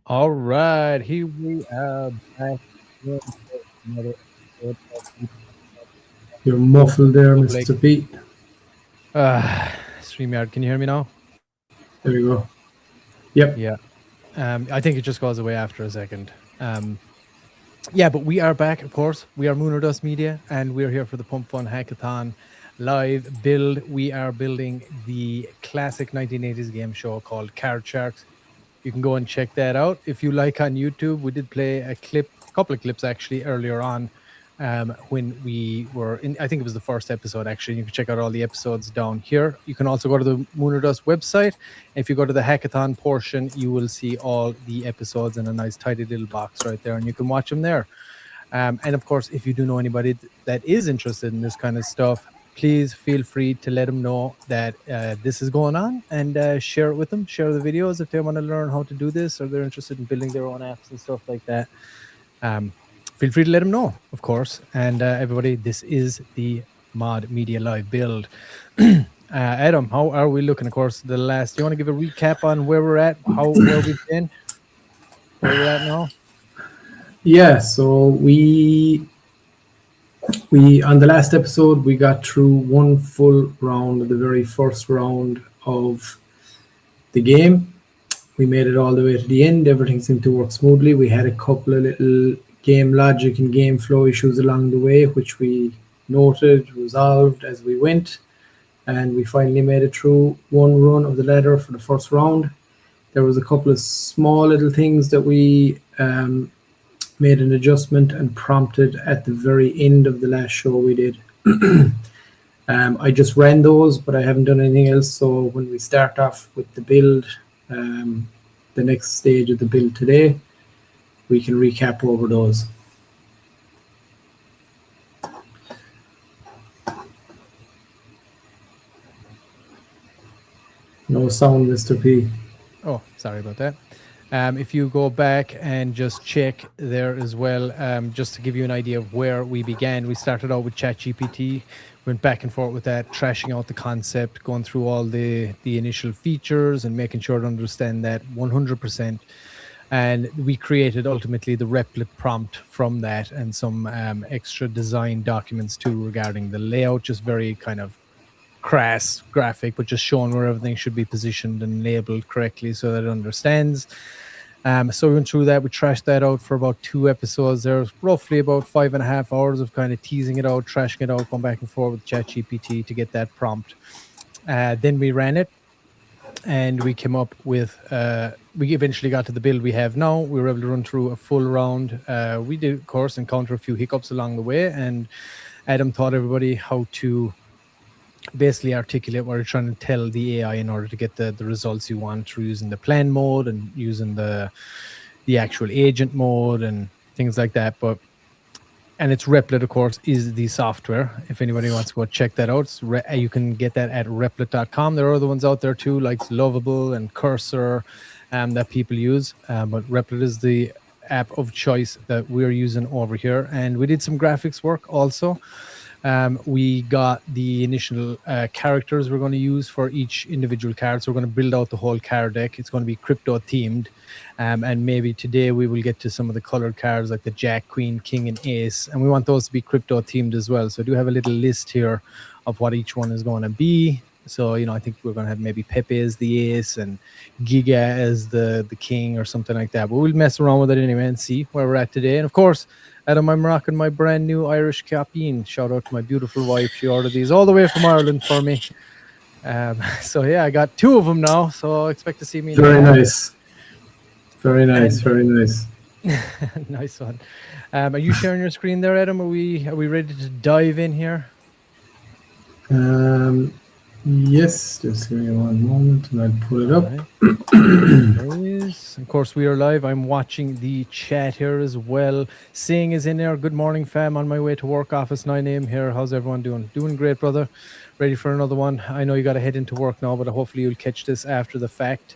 All right, here we are back again for another episode of the You're muffled there, Public. Mr. Pete. StreamYard. Can you hear me now? There you go. Yep. Yeah. I think it just goes away after a second. Yeah, but we are back, of course. We are Moon or Dust Media, and we're here for the Pump Fun Hackathon live build. We are building the classic 1980s game show called Card Sharks. You can go and check that out. If you like on YouTube, we did play a couple of clips actually earlier on when we were in, I think it was the first episode actually. You can check out all the episodes down here. You can also go to the Moon or Dust website. If you go to the hackathon portion, you will see all the episodes in a nice tidy little box right there, and you can watch them there. And of course, if you do know anybody that is interested in this kind of stuff, please feel free to let them know that this is going on and share it with them. Share the videos if they want to learn how to do this or they're interested in building their own apps and stuff like that. Feel free to let them know, of course. And everybody, this is the Mod Media Live build. Adam, how are we looking? Of course, the last. Do you want to give a recap on where we're at? Where we've been? Where we're at now? Yeah. So we on the last episode we got through one full round, the very first round of the game. We made it all the way to the end. Everything seemed to work smoothly. We had a couple of little game logic and game flow issues along the way, which we noted, resolved as we went, and we finally made it through one run of the ladder for the first round. There was a couple of small little things that we made an adjustment and prompted at the very end of the last show we did. I just ran those, but I haven't done anything else. So when we start off with the build, the next stage of the build today, we can recap over those. No sound, Mr. P. Oh, sorry about that. If you go back and just check there as well, just to give you an idea of where we began, we started out with ChatGPT, went back and forth with that, trashing out the concept, going through all the initial features and making sure to understand that 100%. And we created ultimately the Replit prompt from that and some extra design documents too regarding the layout, just very kind of crass graphic, but just showing where everything should be positioned and labeled correctly so that it understands. So we went through that. We trashed that out for about 2 episodes. There's roughly about 5.5 hours of kind of teasing it out, trashing it out, going back and forth with ChatGPT to get that prompt. Then we ran it, and we came up with. We eventually got to the build we have now. We were able to run through a full round. We did, of course, encounter a few hiccups along the way, and Adam taught everybody how to basically articulate what you're trying to tell the AI in order to get the results you want through using the plan mode and using the actual agent mode and things like that. And it's Replit, of course, is the software. If anybody wants to go check that out, you can get that at replit.com. There are other ones out there too, like Lovable and Cursor, that people use. But Replit is the app of choice that we're using over here. And we did some graphics work also. We got the initial characters we're going to use for each individual card. So we're going to build out the whole card deck. It's going to be crypto themed. And maybe today we will get to some of the colored cards like the Jack, Queen, King, and Ace. And we want those to be crypto themed as well. So I do have a little list here of what each one is going to be. So, I think we're going to have maybe Pepe as the Ace and Giga as the King or something like that. But we'll mess around with it anyway and see where we're at today. And of course, Adam, I'm rocking my brand new Irish Capine. Shout out to my beautiful wife. She ordered these all the way from Ireland for me. So yeah, I got 2 of them now. So expect to see me. Very nice. Very nice. Very nice. Nice one. Are you sharing your screen there, Adam? Are we ready to dive in here? Yes, just give me one moment and I'll pull it up. Right. Of course, we are live. I'm watching the chat here as well. Singh is in there. Good morning, fam. On my way to work, office 9 a.m. here. How's everyone doing? Doing great, brother. Ready for another one. I know you got to head into work now, but hopefully you'll catch this after the fact.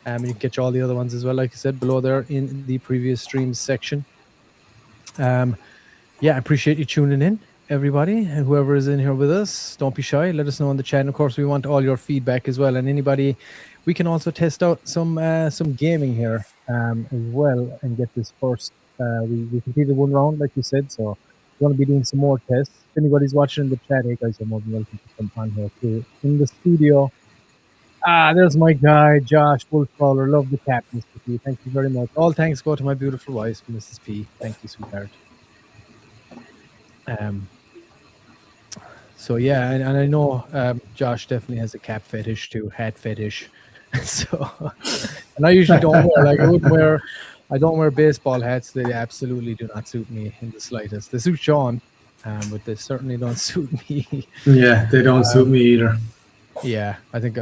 And you can catch all the other ones as well, like I said, below there in the previous streams section. Yeah, I appreciate you tuning in, everybody, and whoever is in here with us. Don't be shy. Let us know in the chat. And of course, we want all your feedback as well. And anybody, we can also test out some gaming here. as well and get this first. We completed one round, like you said, so we're going to be doing some more tests. If anybody's watching in the chat, hey guys, you're more than welcome to come on here too. In the studio, there's my guy, Josh Wolfcaller. Love the cap, Mr. P. Thank you very much. All thanks go to my beautiful wife, Mrs. P. Thank you, sweetheart. So yeah, and I know Josh definitely has a cap fetish too, hat fetish. So, and I usually don't wear I don't wear baseball hats. They absolutely do not suit me in the slightest. They suit Sean, but they certainly don't suit me. Yeah, they don't suit me either. Yeah, I think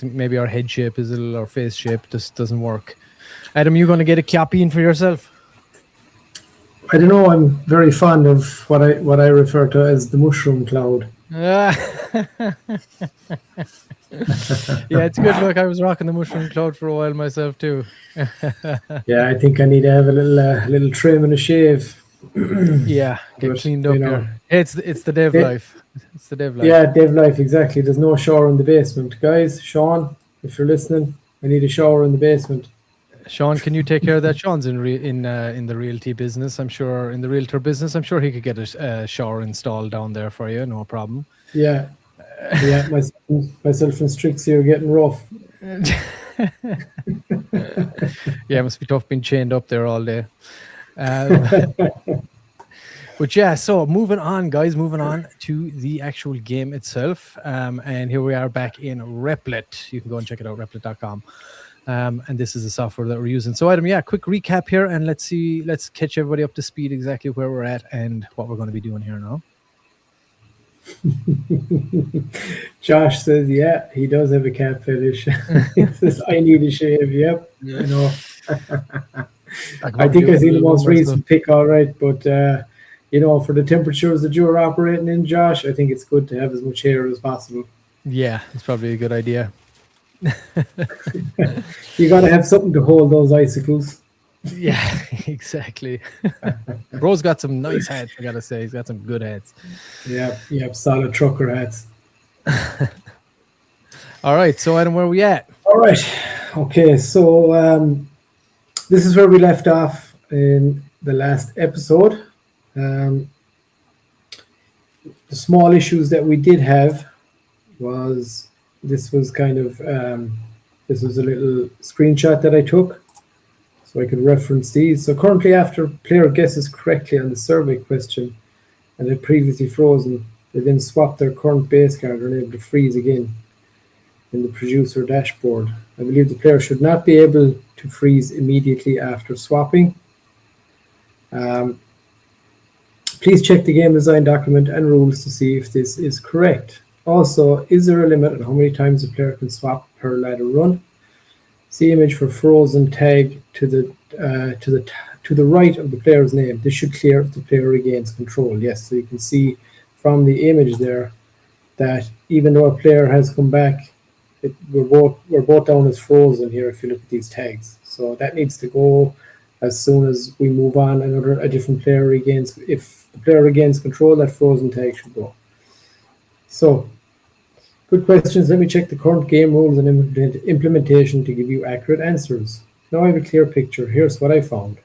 maybe our head shape is our face shape just doesn't work. Adam, you going to get a cap in for yourself? I don't know. I'm very fond of what I refer to as the mushroom cloud. Yeah, it's good. Look, I was rocking the mushroom cloud for a while myself too. Yeah, I think I need to have a little trim and a shave. Yeah, get But, cleaned up here. It's the dev life. It's the dev life. Yeah, dev life, exactly. There's no shower in the basement. Guys, Sean, if you're listening, I need a shower in the basement. Sean, can you take care of that? Sean's in the realty business. I'm sure in the realtor business, I'm sure he could get a shower installed down there for you. No problem. Yeah, yeah. Myself and Strixie are getting rough. Yeah, it must be tough being chained up there all day. But yeah, so moving on, guys, moving on to the actual game itself. And here we are back in Replit. You can go and check it out, replit.com. And this is the software that we're using. So Adam, yeah, quick recap here, and let's catch everybody up to speed exactly where we're at and what we're going to be doing here now. Josh says, yeah, he does have a cat fetish. He says, I need a shave. Yep, I know. I think I see the most recent pick, all right, but for the temperatures that you're operating in, Josh, I think it's good to have as much hair as possible. Yeah, it's probably a good idea. You got to have something to hold those icicles. Yeah, exactly. Bro's got some nice hats, I gotta say. He's got some good hats. Yeah, solid trucker hats. All right, so Adam, where are we at? All right, okay, so this is where we left off in the last episode. The small issues that we did have was this was kind of this was a little screenshot that I took so I could reference these. So currently, after player guesses correctly on the survey question and had previously frozen, they then swap their current base card and are able to freeze again in the producer dashboard. I believe the player should not be able to freeze immediately after swapping. Please check the game design document and rules to see if this is correct. Also, is there a limit on how many times a player can swap per ladder run? See image for frozen tag to the right of the player's name. This should clear if the player regains control. Yes, so you can see from the image there that even though a player has come back, we're both down as frozen here if you look at these tags. So that needs to go as soon as we move on. A different player regains. If the player regains control, that frozen tag should go. So, good questions. Let me check the current game rules and implementation to give you accurate answers. Now I have a clear picture. Here's what I found.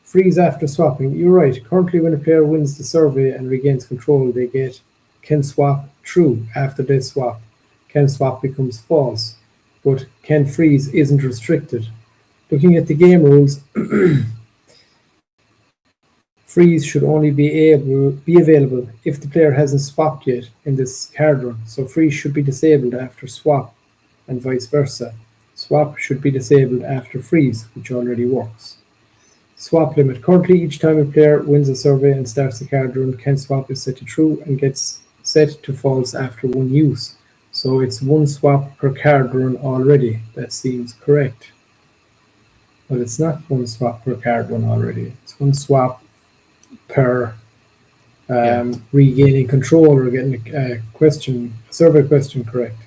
Freeze after swapping. You're right. Currently, when a player wins the survey and regains control, they get can swap true after they swap. Can swap becomes false, but can freeze isn't restricted. Looking at the game rules, freeze should only be available if the player hasn't swapped yet in this card run. So freeze should be disabled after swap and vice versa. Swap should be disabled after freeze, which already works. Swap limit. Currently, each time a player wins a survey and starts the card run, can swap is set to true and gets set to false after one use. So it's one swap per card run already. That seems correct. But it's not one swap per card run already. It's one swap per regaining control or getting a survey question correct.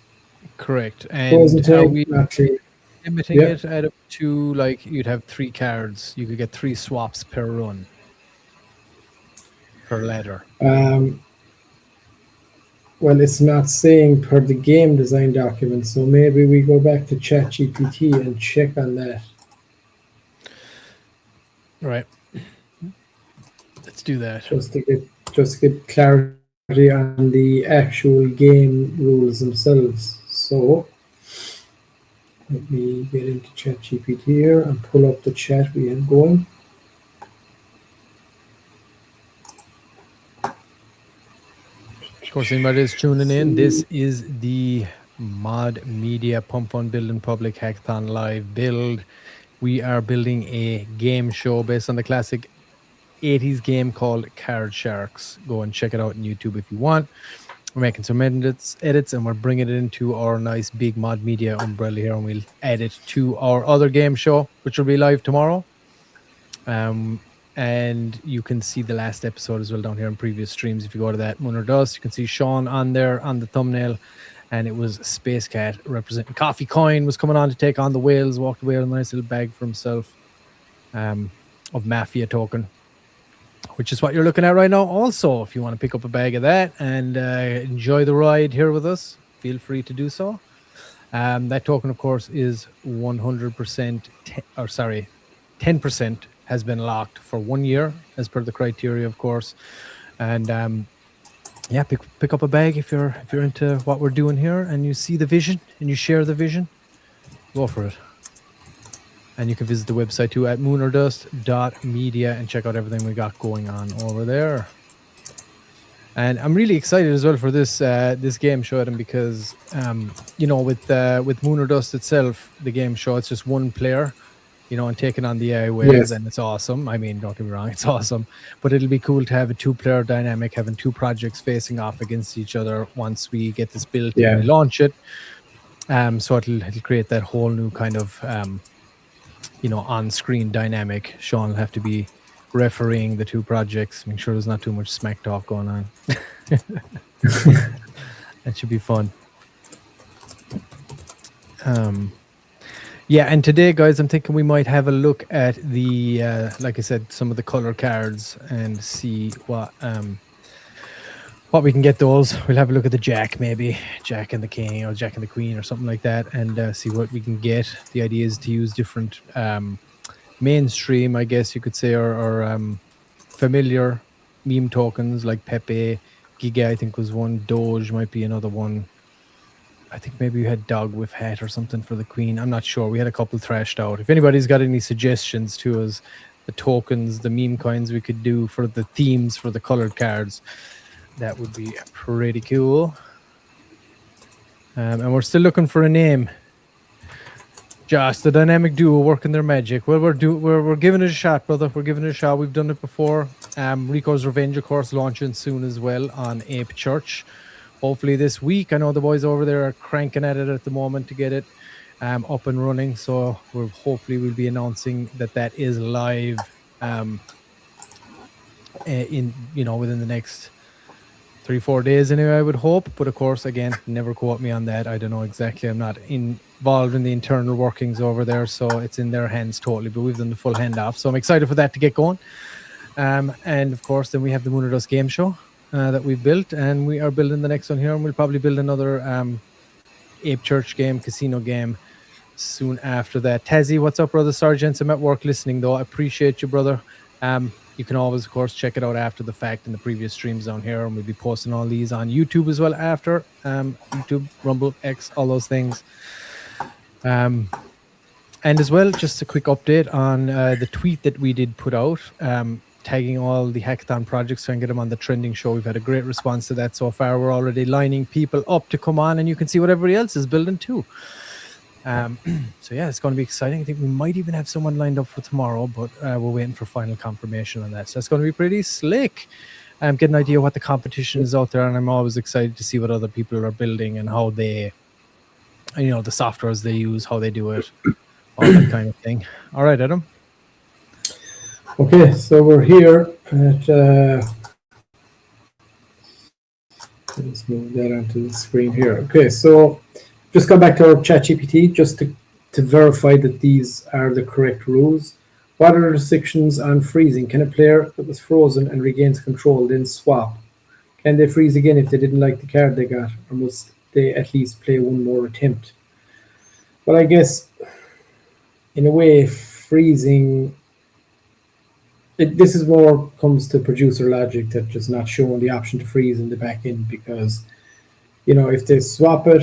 Correct. And are we limiting it out to, like, you'd have 3 cards. You could get 3 swaps per run, per ladder. Well, it's not saying per the game design document, so maybe we go back to ChatGPT and check on that. Right. Let's do that. just to get clarity on the actual game rules themselves. So let me get into ChatGPT here and pull up the chat we have going. Of course, anybody is tuning in, this is the Mod Media Pump Fund Building Public Hackathon Live build. We are building a game show based on the classic 80s game called Card Sharks. Go and check it out on YouTube if you want. We're making some edits and we're bringing it into our nice big Mod Media umbrella here, and we'll add it to our other game show, which will be live tomorrow. And you can see the last episode as well down here in previous streams. If you go to that Moon or Dust, you can see Shaun on there on the thumbnail, and it was Space Cat representing Coffee Coin was coming on to take on the whales, walked away with a nice little bag for himself of Mafia token, which is what you're looking at right now. Also, if you want to pick up a bag of that and enjoy the ride here with us, feel free to do so. That token, of course, is 100%, 10% has been locked for 1 year as per the criteria, of course. And yeah, pick up a bag if you're into what we're doing here and you see the vision and you share the vision, go for it. And you can visit the website too at moonordust.media and check out everything we got going on over there. And I'm really excited as well for this this game show, Adam, because you know, with Moon or Dust itself, the game show, it's just one player, you know, and taking on the AI whales, Yes. and it's awesome. I mean, don't get me wrong, it's awesome, but it'll be cool to have a two-player dynamic, having two projects facing off against each other once we get this built and we launch it. So it'll create that whole new kind of you know, on-screen dynamic. Shaun will have to be refereeing the two projects, make sure there's not too much smack talk going on. That should be fun. Yeah, and today, guys, I'm thinking we might have a look at the, like I said, some of the color cards and see what we can get those. We'll have a look at the Jack, maybe Jack and the King or Jack and the Queen or something like that, and see what we can get. The idea is to use different mainstream, I guess you could say, or familiar meme tokens like Pepe, Giga, I think was one. Doge might be another one. I think maybe you had Dog with Hat or something for the Queen. I'm not sure. We had a couple thrashed out. If anybody's got any suggestions to us, the tokens, the meme coins we could do for the themes for the colored cards, that would be pretty cool. And we're still looking for a name. Josh, the dynamic duo working their magic. Well, we're giving it a shot, brother. We're giving it a shot. We've done it before. Rico's Revenge, of course, launching soon as well on Ape Church. Hopefully this week. I know the boys over there are cranking at it at the moment to get it up and running. So hopefully we'll be announcing that is live in, you know, within the next 3-4 days anyway, I would hope. But of course, again, never quote me on that. I don't know exactly. I'm not involved in the internal workings over there, so it's in their hands totally. But we've done the full handoff, so I'm excited for that to get going. And of course, then we have the Moon or Dust game show that we've built, and we are building the next one here, and we'll probably build another Ape Church game, casino game soon after that. Tazzy, what's up, brother? Sergeants, I'm at work listening though. I appreciate you, brother. You can always, of course, check it out after the fact in the previous streams down here, and we'll be posting all these on YouTube as well after. YouTube, Rumble, X, all those things. And as well, just a quick update on the tweet that we did put out, tagging all the Hackathon projects so I can get them on the trending show. We've had a great response to that so far. We're already lining people up to come on, and you can see what everybody else is building too. So yeah, it's going to be exciting. I think we might even have someone lined up for tomorrow, but we're waiting for final confirmation on that. So it's going to be pretty slick. Get an idea what the competition is out there, and I'm always excited to see what other people are building and how they, you know, the softwares they use, how they do it, all that kind of thing. All right, Adam. Okay, so we're here at. Let's move that onto the screen here. Okay, so just go back to our ChatGPT just to verify that these are the correct rules. What are the restrictions on freezing? Can a player that was frozen and regains control then swap? Can they freeze again if they didn't like the card they got, or must they at least play one more attempt? Well, I guess in a way, freezing this is more comes to producer logic that just not showing the option to freeze in the back end because if they swap a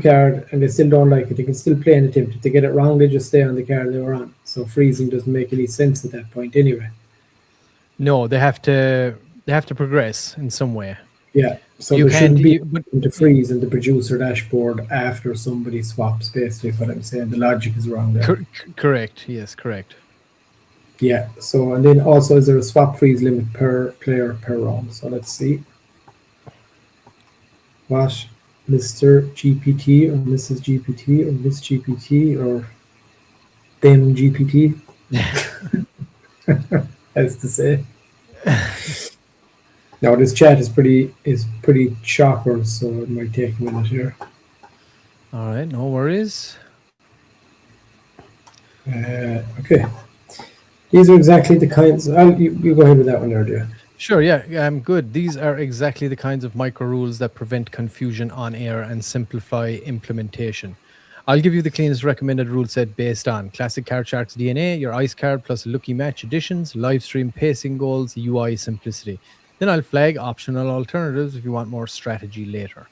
card and they still don't like it, they can still play an attempt. If they get it wrong, they just stay on the card they were on. So freezing doesn't make any sense at that point anyway. No, they have to progress in some way. Yeah, so You there shouldn't be can't. to freeze in the producer dashboard after somebody swaps. Basically, is what I'm saying. The logic is wrong there. Correct. Yes, correct. Yeah. So and then also is there a swap freeze limit per player per round? So let's see. What Mr. GPT or Mrs. GPT or Miss GPT or them GPT, as to say. Now this chat is pretty chocker, so it might take a minute here. All right, no worries. Okay, these are exactly the kinds. You go ahead with that one, earlier. Sure, yeah, good. These are exactly the kinds of micro rules that prevent confusion on air and simplify implementation. I'll give you the cleanest recommended rule set based on Classic Card Shark's DNA, your ice card plus lucky match additions, live stream pacing goals, UI simplicity. Then I'll flag optional alternatives if you want more strategy later.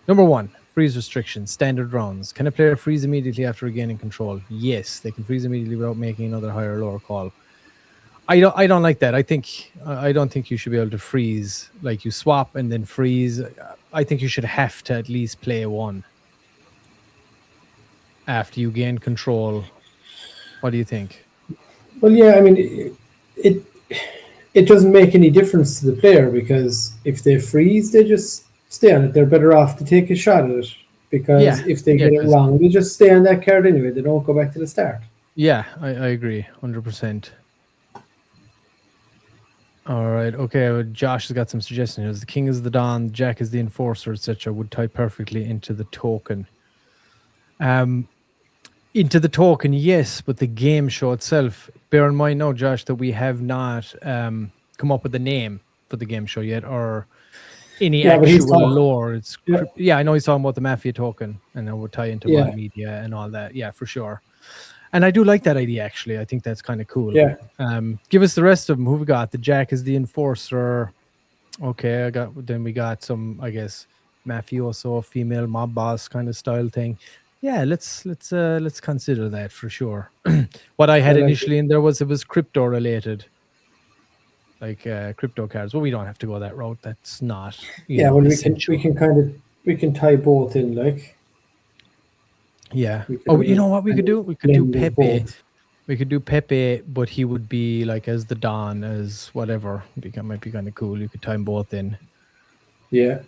Number 1, freeze restrictions, standard rounds. Can a player freeze immediately after regaining control? Yes, they can freeze immediately without making another higher or lower call. I don't like that. I don't think you should be able to freeze, like you swap and then freeze. I think you should have to at least play one after you gain control. What do you think? Well, yeah, I mean, it doesn't make any difference to the player because if they freeze, they just stay on it. They're better off to take a shot at it because if they get it wrong, they just stay on that card anyway. They don't go back to the start. Yeah, I agree, 100%. All right, okay. Josh has got some suggestions. The king is the Don, Jack is the enforcer, etc. Would tie perfectly into the token. Into the token, yes, but the game show itself. Bear in mind now, Josh, that we have not come up with a name for the game show yet, or any actual lore. It's I know he's talking about the Mafia token, and it would tie into Wild Media and all that. Yeah, for sure. And I do like that idea, actually. I think that's kind of cool. Yeah. Give us the rest of them. Who we got? The Jack is the enforcer. Okay, then we got some, I guess, mafioso, female mob boss kind of style thing. Yeah, let's consider that for sure. What I had initially in there was it was crypto related, like crypto cards. Well, we don't have to go that route. That's not. Well, we can tie both in, like. Yeah. Oh, you know what we could do? We could do Pepe. We could do Pepe, but he would be like as the Don, as whatever. Might be kind of cool. You could tie them both in. Yeah.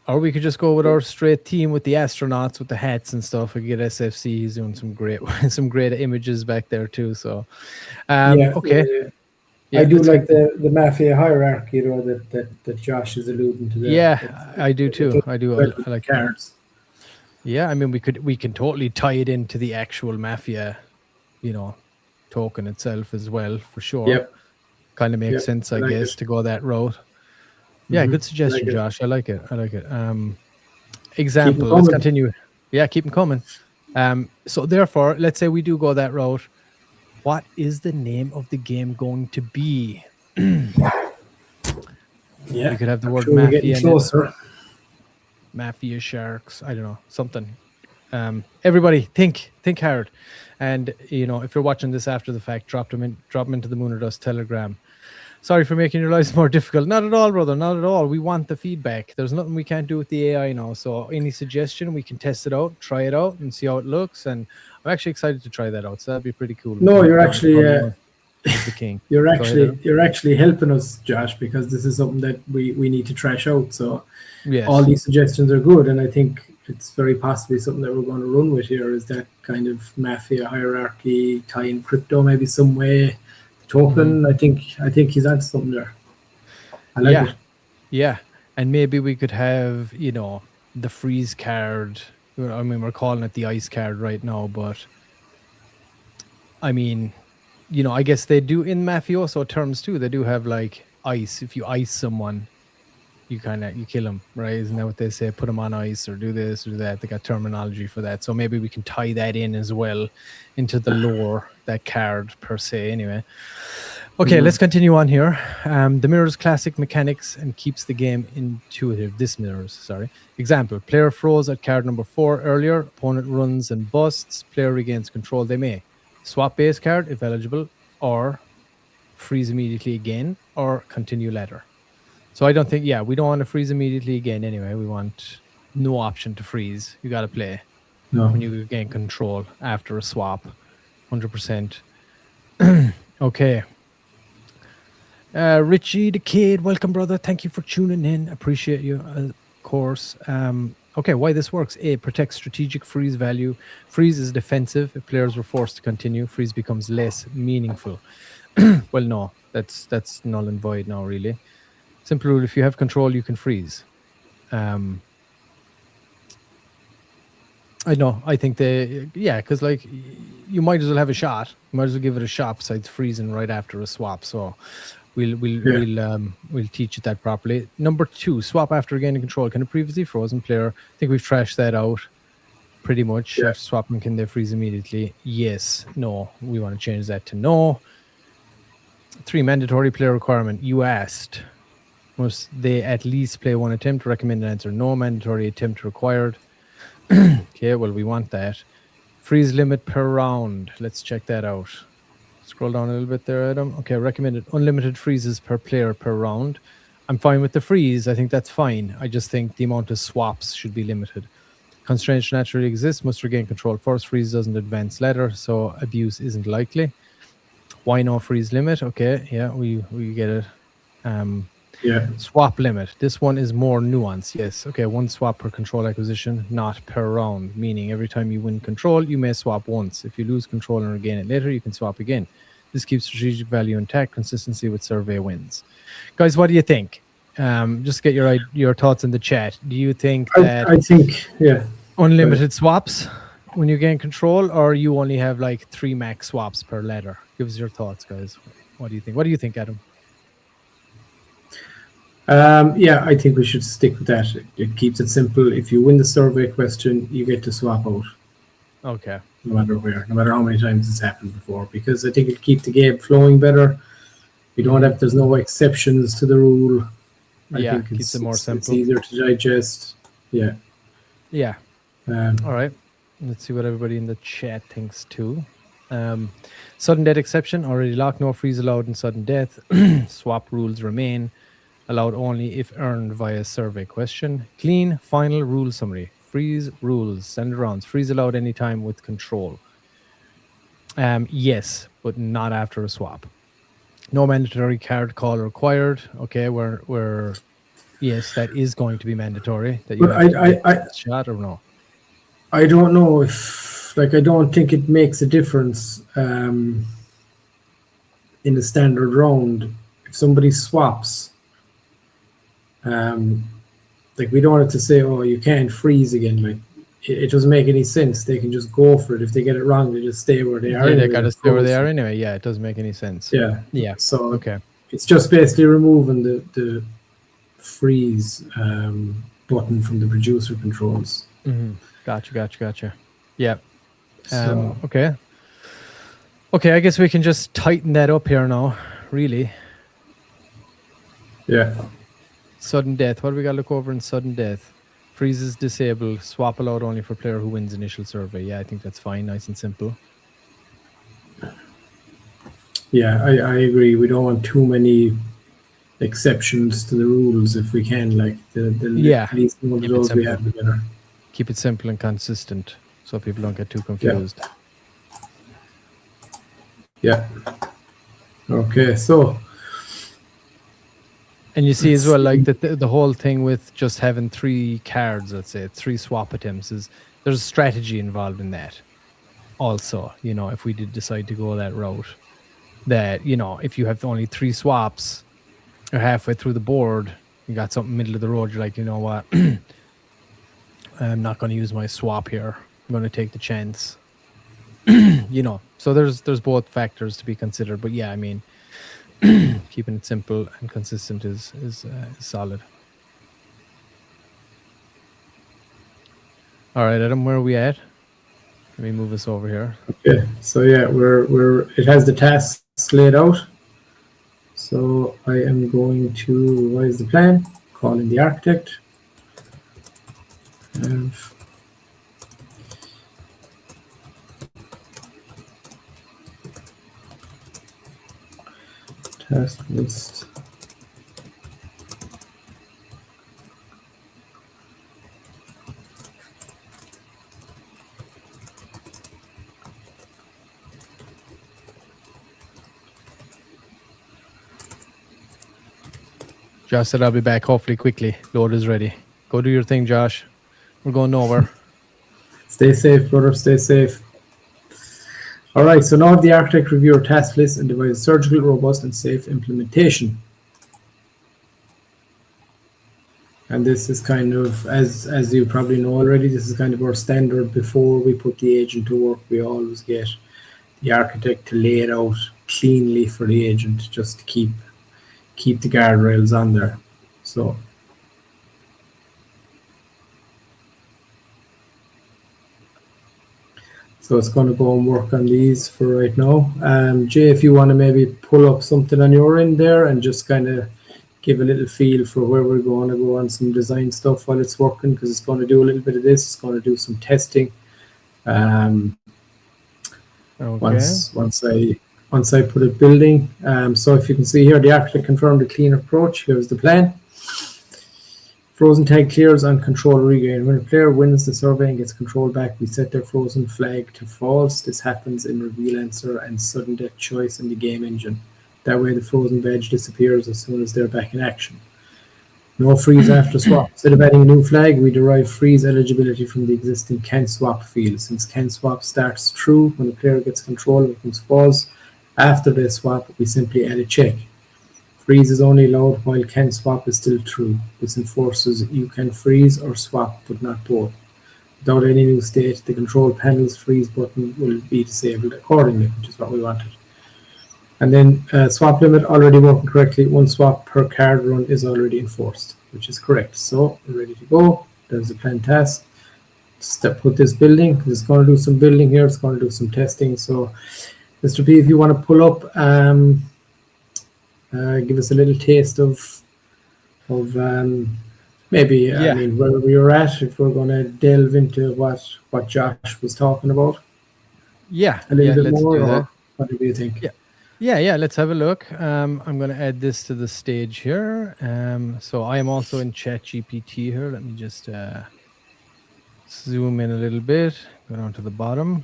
Or we could just go with our straight team with the astronauts with the hats and stuff. We could get SFC. He's doing some great images back there too. So, okay. Yeah, I do like the mafia hierarchy, that Josh is alluding to. Yeah, I do too. I do. I like cards. Yeah, I mean, we can totally tie it into the actual mafia, token itself as well, for sure. Yep. Kind of makes sense, I guess, to go that route. Yeah, good suggestion, Josh. I like it. Example. Let's continue. Yeah, keep them coming. So therefore, let's say we do go that route. What is the name of the game going to be? We could have the word mafia. Mafia Sharks. I don't know, something. Everybody, think hard. And if you're watching this after the fact, drop them into the Moon or Dust Telegram. Sorry for making your lives more difficult. Not at all, brother. Not at all. We want the feedback. There's nothing we can't do with the AI now. So any suggestion, we can test it out, try it out, and see how it looks. And I'm actually excited to try that out. So that'd be pretty cool. No, you're actually the king. You're actually helping us, Josh, because this is something that we need to trash out. So all these suggestions are good, and I think it's very possibly something that we're going to run with here. Is that kind of mafia hierarchy, tie in crypto, maybe some way. Token, I think he's on something there. I like it. Yeah, and maybe we could have the freeze card. I mean, we're calling it the ice card right now, but I mean, I guess they do in mafioso terms too. They do have like ice. If you ice someone, you kill them, right? Isn't that what they say? Put them on ice or do this or do that. They got terminology for that. So maybe we can tie that in as well into the lore, that card per se. Anyway, Okay, let's continue on here. The mirrors classic mechanics and keeps the game intuitive. This mirrors, sorry. Example, player froze at card number 4 earlier. Opponent runs and busts. Player regains control. They may swap base card if eligible, or freeze immediately again, or continue later. So I don't think, we don't want to freeze immediately again anyway. We want no option to freeze. You got to play when you gain control after a swap. 100%. Okay. Richie the Kid, welcome, brother. Thank you for tuning in. Appreciate you, of course. Okay, why this works. A, protects strategic freeze value. Freeze is defensive. If players were forced to continue, freeze becomes less meaningful. Well, no, that's null and void now, really. Simple rule, if you have control, you can freeze. I know. I think because like you might as well have a shot. You might as well give it a shot besides freezing right after a swap. So we'll teach it that properly. Number 2, swap after gaining control. Can a previously frozen player? I think we've trashed that out pretty much. After swapping, can they freeze immediately? Yes. No. We want to change that to no. 3, mandatory player requirement. You asked. Must they at least play one attempt? Recommended answer no. Mandatory attempt required. Okay, well, we want that. Freeze limit per round. Let's check that out. Scroll down a little bit there, Adam. Okay, recommended unlimited freezes per player per round. I'm fine with the freeze. I think that's fine. I just think the amount of swaps should be limited. Constraints naturally exist. Must regain control first. Freeze doesn't advance later, so abuse isn't likely. Why no freeze limit? Okay, yeah, we get it. Swap limit. This one is more nuanced. Yes. Okay, 1 swap per control acquisition, not per round. Meaning every time you win control, you may swap once. If you lose control and regain it later, you can swap again. This keeps strategic value intact. Consistency with survey wins. Guys, what do you think? Just get your thoughts in the chat. Do you think that I think unlimited swaps when you gain control, or you only have like 3 max swaps per ladder? Give us your thoughts, guys. What do you think? What do you think, Adam? I think we should stick with that. It keeps it simple. If you win the survey question, you get to swap out. Okay. No matter where, no matter how many times it's happened before, because I think it'll keep the game flowing better. There's no exceptions to the rule. I think keeps it more simple. It's easier to digest. Yeah. Yeah. All right. Let's see what everybody in the chat thinks too. Sudden death exception already locked. No freeze allowed in sudden death. Swap rules remain. Allowed only if earned via survey question. Clean final rule summary. Freeze rules. Standard rounds. Freeze allowed anytime with control. Yes, but not after a swap. No mandatory card call required. Okay, we're yes, that is going to be mandatory. That you have to shot or no? I don't know if I don't think it makes a difference in the standard round if somebody swaps. We don't want it to say, oh, you can't freeze again. It doesn't make any sense. They can just go for it. If they get it wrong, they just stay where they are. Yeah, they got to stay where they are anyway. Yeah, it doesn't make any sense. Yeah. So okay, it's just basically removing the freeze button from the producer controls. Mm-hmm. Gotcha. Yeah. Okay. I guess we can just tighten that up here now. Really. Yeah. Sudden death. What do we got to look over in sudden death? Freezes disabled. Swap allowed only for player who wins initial survey. Yeah, I think that's fine. Nice and simple. Yeah, I agree. We don't want too many exceptions to the rules if we can. At least one of those we have, the better. Keep it simple and consistent so people don't get too confused. Yeah. Okay, so. And you see as well, like the whole thing with just having 3 cards, let's say 3 swap attempts, there's a strategy involved in that. Also, if we did decide to go that route, that if you have only 3 swaps, or halfway through the board, you got something middle of the road. You're like, you know what? I'm not going to use my swap here. I'm going to take the chance. So there's both factors to be considered. But yeah, I mean. Keeping it simple and consistent is solid. All right, Adam, where are we at? Let me move us over here. Okay, so yeah, it has the tasks laid out. So I am going to revise the plan, call in the architect. Have task list. Josh said I'll be back hopefully quickly. Load is ready. Go do your thing, Josh. We're going nowhere. Stay safe, brother. Stay safe. All right, so now have the architect review our task list and devise surgical, robust, and safe implementation. And this is kind of, as you probably know already, this is kind of our standard. Before we put the agent to work, we always get the architect to lay it out cleanly for the agent, just to keep the guardrails on there. So it's going to go and work on these for right now. Jay, if you want to maybe pull up something on your end there and just kind of give a little feel for where we're going to go on some design stuff while it's working, because it's going to do a little bit of this. It's going to do some testing. Okay. Once I put it building. So if you can see here, the architect confirmed a clean approach. Here's the plan. Frozen tag clears on control regain. When a player wins the survey and gets control back, we set their frozen flag to false. This happens in reveal answer and sudden death choice in the game engine. That way the frozen badge disappears as soon as they're back in action. No freeze after swap. Instead of adding a new flag, we derive freeze eligibility from the existing can swap field. Since can swap starts true when the player gets control and becomes false, after they swap, we simply add a check. Freeze is only allowed while can swap is still true. This enforces you can freeze or swap, but not both. Without any new state, the control panel's freeze button will be disabled accordingly, which is what we wanted. And then swap limit already working correctly. One swap per card run is already enforced, which is correct. So we're ready to go. There's the plan task. Put this building, because it's going to do some building here. It's going to do some testing. So Mr. P, if you want to pull up, give us a little taste of maybe, I mean, where we were at, if we're going to delve into what Josh was talking about. Yeah. A little bit more, do or that. what do you think? Yeah, let's have a look. I'm going to add this to the stage here. So I am also in ChatGPT here. Let me just zoom in a little bit, go down to the bottom.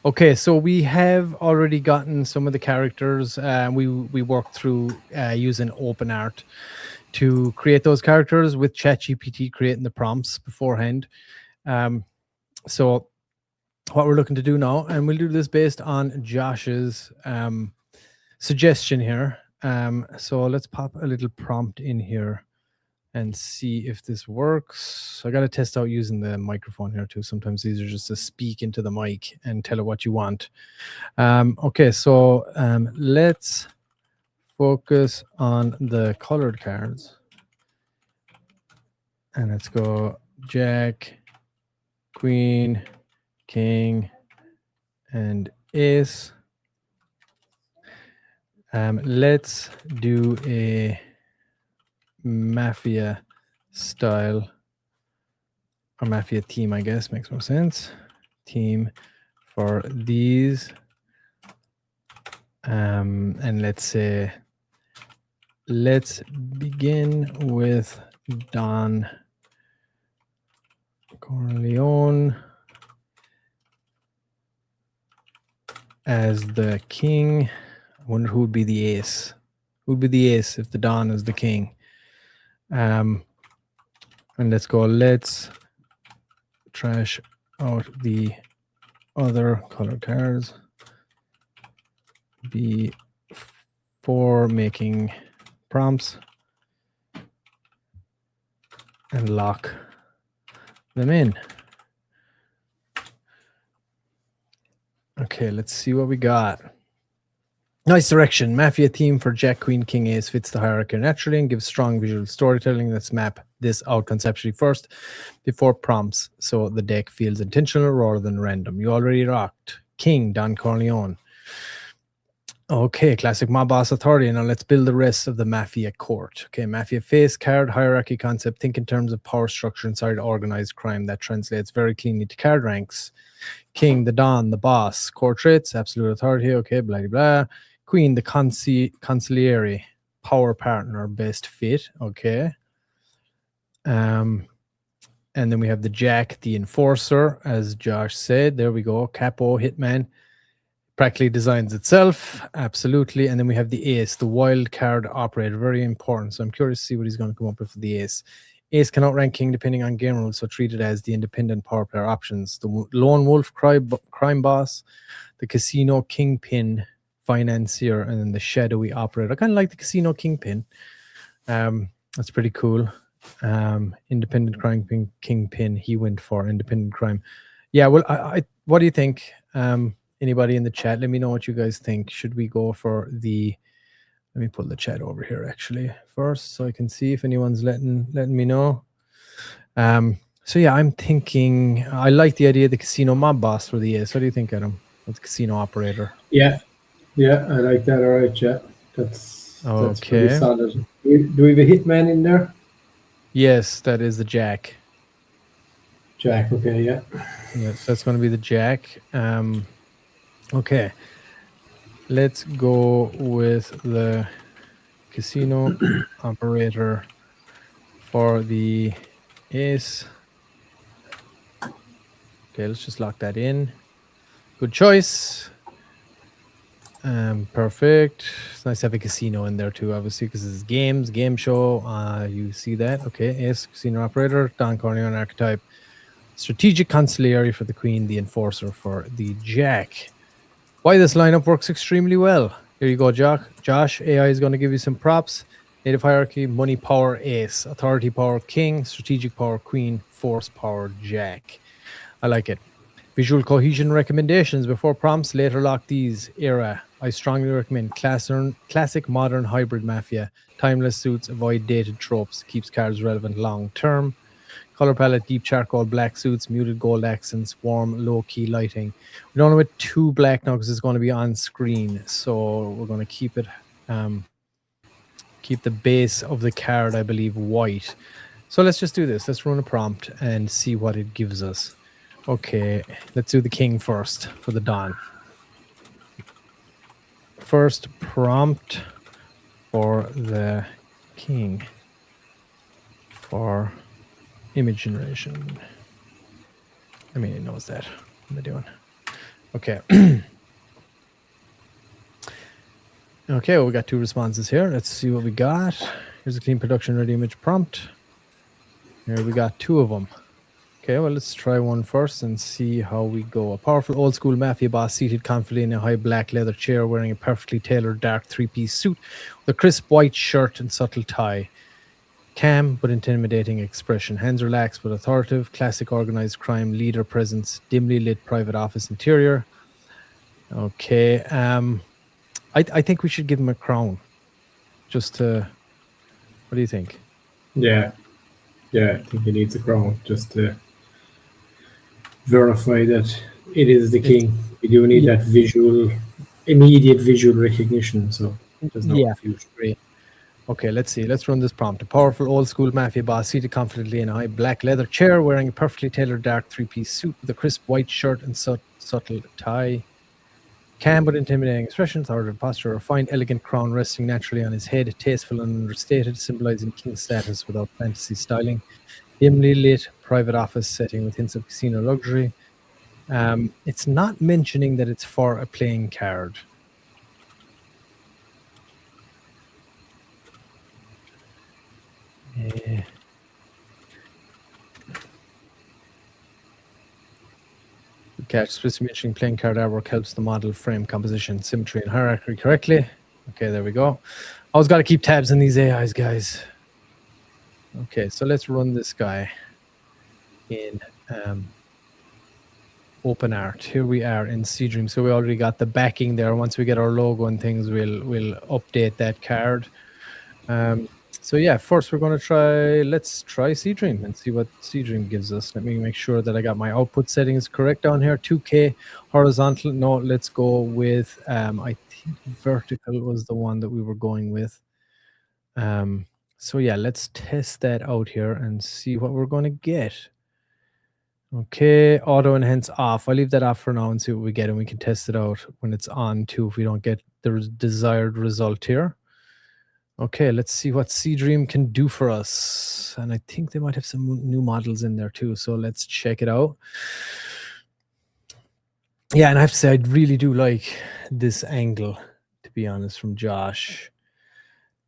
Okay, so we have already gotten some of the characters. We worked through using OpenArt to create those characters with ChatGPT creating the prompts beforehand. So what we're looking to do now, and we'll do this based on Josh's suggestion here. So let's pop a little prompt in here and see if this works. I got to test out using the microphone here too. Sometimes these are just to speak into the mic and tell it what you want. Okay, so let's focus on the colored cards. And let's go Jack, Queen, King, and Ace. Let's do a mafia style, or mafia team, I guess makes more sense. Team for these. And let's say, let's begin with Don Corleone as the king. I wonder who would be the ace. Who would be the ace if the Don is the king? And let's go, let's trash out the other color cards before making prompts and lock them in. Okay, let's see what we got. Nice direction. Mafia theme for Jack, Queen, King, Ace fits the hierarchy naturally and gives strong visual storytelling. Let's map this out conceptually first before prompts, so the deck feels intentional rather than random. You already rocked King, Don Corleone. Okay, classic mob boss authority. Now let's build the rest of the mafia court. Okay, mafia face card hierarchy concept. Think in terms of power structure inside organized crime. That translates very cleanly to card ranks. King, the Don, the boss. Core traits, absolute authority. Okay, blah, blah, blah. Queen, the consigliere, power partner, best fit. Okay. And then we have the Jack, the enforcer, as Josh said. There we go. Capo, hitman. Practically designs itself, absolutely. And then we have the ace, the wild card operator, very important. So I'm curious to see what he's going to come up with for the ace. Ace can outrank king depending on game rules, so treat it as the independent power player options. The lone wolf crime boss, the casino kingpin financier, and then the shadowy operator. I kind of like the casino kingpin. That's pretty cool. Independent crime kingpin. He went for independent crime. Yeah. Well, I what do you think? Anybody in the chat, let me know what you guys think. Should we go for the, let me pull the chat over here actually first so I can see if anyone's letting me know. So yeah, I'm thinking, I like the idea of the casino mob boss for the ace. What do you think, Adam? With the casino operator? Yeah, I like that. All right, yeah. That's pretty Okay. solid. Do we have a hitman in there? Yes, that is the Jack. Jack, okay, yeah. Yes, that's going to be the Jack. Okay, let's go with the casino operator for the ace. Okay, let's just lock that in. Good choice. Perfect. It's nice to have a casino in there too, obviously, because it's games, game show. You see that? Okay, ace, casino operator, Don Corleone archetype, strategic consigliere for the queen, the enforcer for the Jack. Why this lineup works extremely well. Here you go, Josh. AI is going to give you some props. Native hierarchy, money power, ace. Authority power, king. Strategic power, queen. Force power, Jack. I like it. Visual cohesion recommendations before prompts. Later lock these. Era. I strongly recommend classic modern hybrid mafia. Timeless suits. Avoid dated tropes. Keeps cards relevant long term. Color palette, deep charcoal, black suits, muted gold accents, warm, low-key lighting. We don't want 2 black now because it's going to be on screen. So we're going to keep it, keep the base of the card, I believe, white. So let's just do this. Let's run a prompt and see what it gives us. Okay, let's do the king first for the Don. First prompt for the king for image generation. I mean, it knows that. What am I doing? Okay. Okay, well, we got 2 responses here. Let's see what we got. Here's a clean production ready image prompt. Here we got 2 of them. Okay, well, let's try one first and see how we go. A powerful old school mafia boss seated confidently in a high black leather chair wearing a perfectly tailored dark 3-piece suit with a crisp white shirt and subtle tie. Calm but intimidating expression. Hands relaxed but authoritative. Classic organized crime leader presence. Dimly lit private office interior. Okay. I think we should give him a crown. Just to... What do you think? Yeah, I think he needs a crown just to verify that it is the king. We do need that immediate visual recognition, so there's no confusion. Great. Okay, let's see. Let's run this prompt. A powerful old-school mafia boss seated confidently in a high black leather chair wearing a perfectly tailored dark 3-piece suit with a crisp white shirt and subtle tie. Calm but intimidating expression, authoritative posture, a refined, elegant crown resting naturally on his head, tasteful and understated, symbolizing king status without fantasy styling. Dimly lit private office setting with hints of casino luxury. It's not mentioning that it's for a playing card. Catch specifically mentioning playing card artwork helps the model frame composition, symmetry, and hierarchy correctly. Okay, there we go. Always got to keep tabs on these AIs, guys. Okay, so let's run this guy in open art. Here we are in Seedream. So we already got the backing there. Once we get our logo and things, we'll update that card. So yeah, first we're going to let's try Seedream and see what Seedream gives us. Let me make sure that I got my output settings correct down here. 2K horizontal. No, let's go with, I vertical was the one that we were going with. So yeah, let's test that out here and see what we're going to get. Okay, auto enhance off. I'll leave that off for now and see what we get, and we can test it out when it's on too if we don't get the desired result here. Okay, let's see what Seedream can do for us. And I think they might have some new models in there too, so let's check it out. Yeah, and I have to say, I really do like this angle, to be honest, from Josh.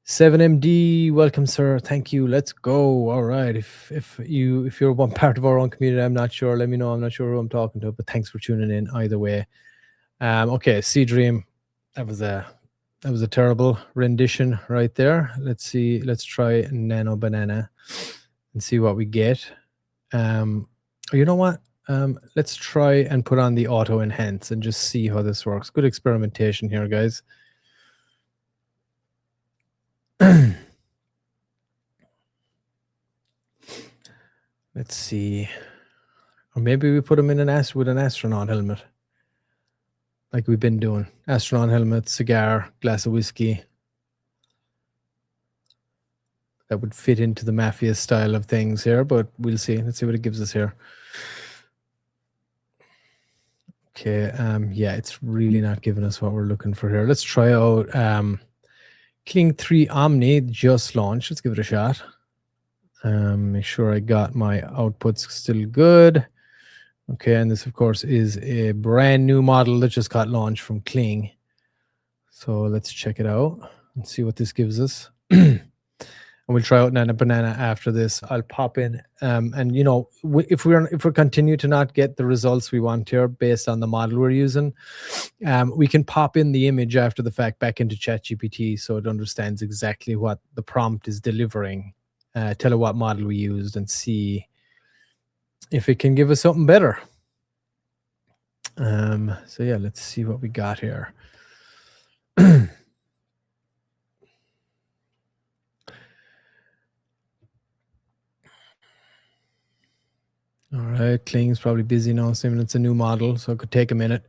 7MD, welcome, sir. Thank you. Let's go. All right. If you're one part of our own community, I'm not sure. Let me know. I'm not sure who I'm talking to, but thanks for tuning in either way. Okay, Seedream. That was a terrible rendition right there. Let's see. Let's try Nano Banana and see what we get. You know what? Let's try and put on the auto enhance and just see how this works. Good experimentation here, guys. Let's see. Or maybe we put him in with an astronaut helmet. Like we've been doing. Astronaut helmet, cigar, glass of whiskey. That would fit into the mafia style of things here, but we'll see. Let's see what it gives us here. Okay, yeah, it's really not giving us what we're looking for here. Let's try out Kling 3 Omni, just launched. Let's give it a shot. Make sure I got my outputs still good. Okay, and this, of course, is a brand new model that just got launched from Kling. So let's check it out and see what this gives us. And we'll try out Nano Banana after this. I'll pop in, and you know, if we continue to not get the results we want here based on the model we're using, we can pop in the image after the fact back into ChatGPT so it understands exactly what the prompt is delivering. Tell it what model we used and see if it can give us something better. So yeah, let's see what we got here. All right, Kling's probably busy now, saying it's a new model, so it could take a minute.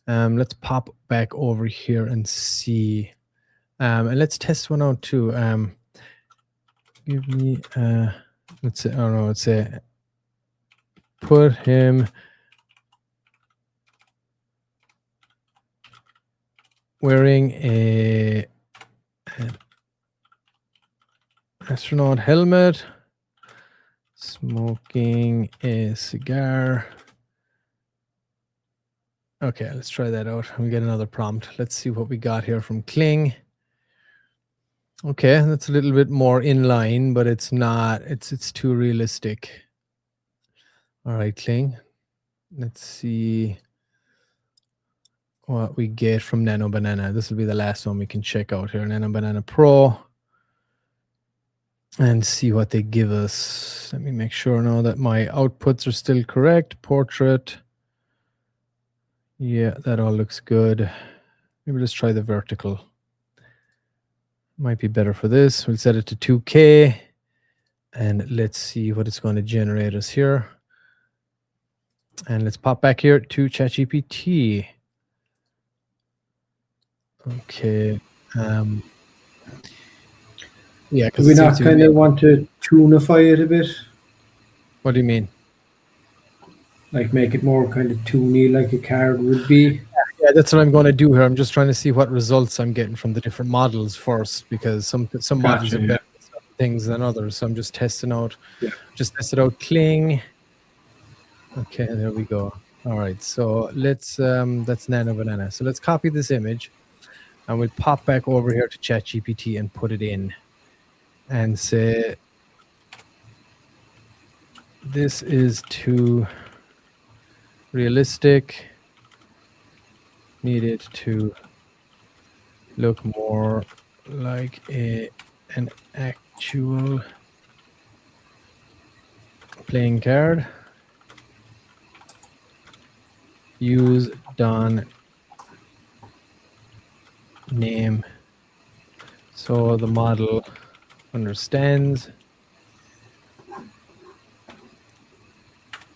Let's pop back over here and see. And let's test one out too. Give me, let's say, I don't know, let's say, put him wearing an astronaut helmet, smoking a cigar. Okay, let's try that out. We get another prompt. Let's see what we got here from Kling. Okay, that's a little bit more in line, but it's not, it's too realistic. All right, Kling. Let's see what we get from Nano Banana. This will be the last one we can check out here. Nano Banana Pro. And see what they give us. Let me make sure now that my outputs are still correct. Portrait. Yeah, that all looks good. Maybe let's try the vertical. Might be better for this. We'll set it to 2K. And let's see what it's going to generate us here. And let's pop back here to ChatGPT. Okay. Yeah, do we not kind of want to tunify it a bit? What do you mean? Like make it more kind of toony, like a card would be? Yeah, that's what I'm going to do here. I'm just trying to see what results I'm getting from the different models first, because some models are better at some things than others. So I'm just testing out. Yeah. Just tested out Kling. Okay, there we go. All right, so let's that's Nano Banana. So let's copy this image, and we'll pop back over here to ChatGPT and put it in. And say, this is too realistic, needed to look more like an actual playing card. Use Don name so the model understands.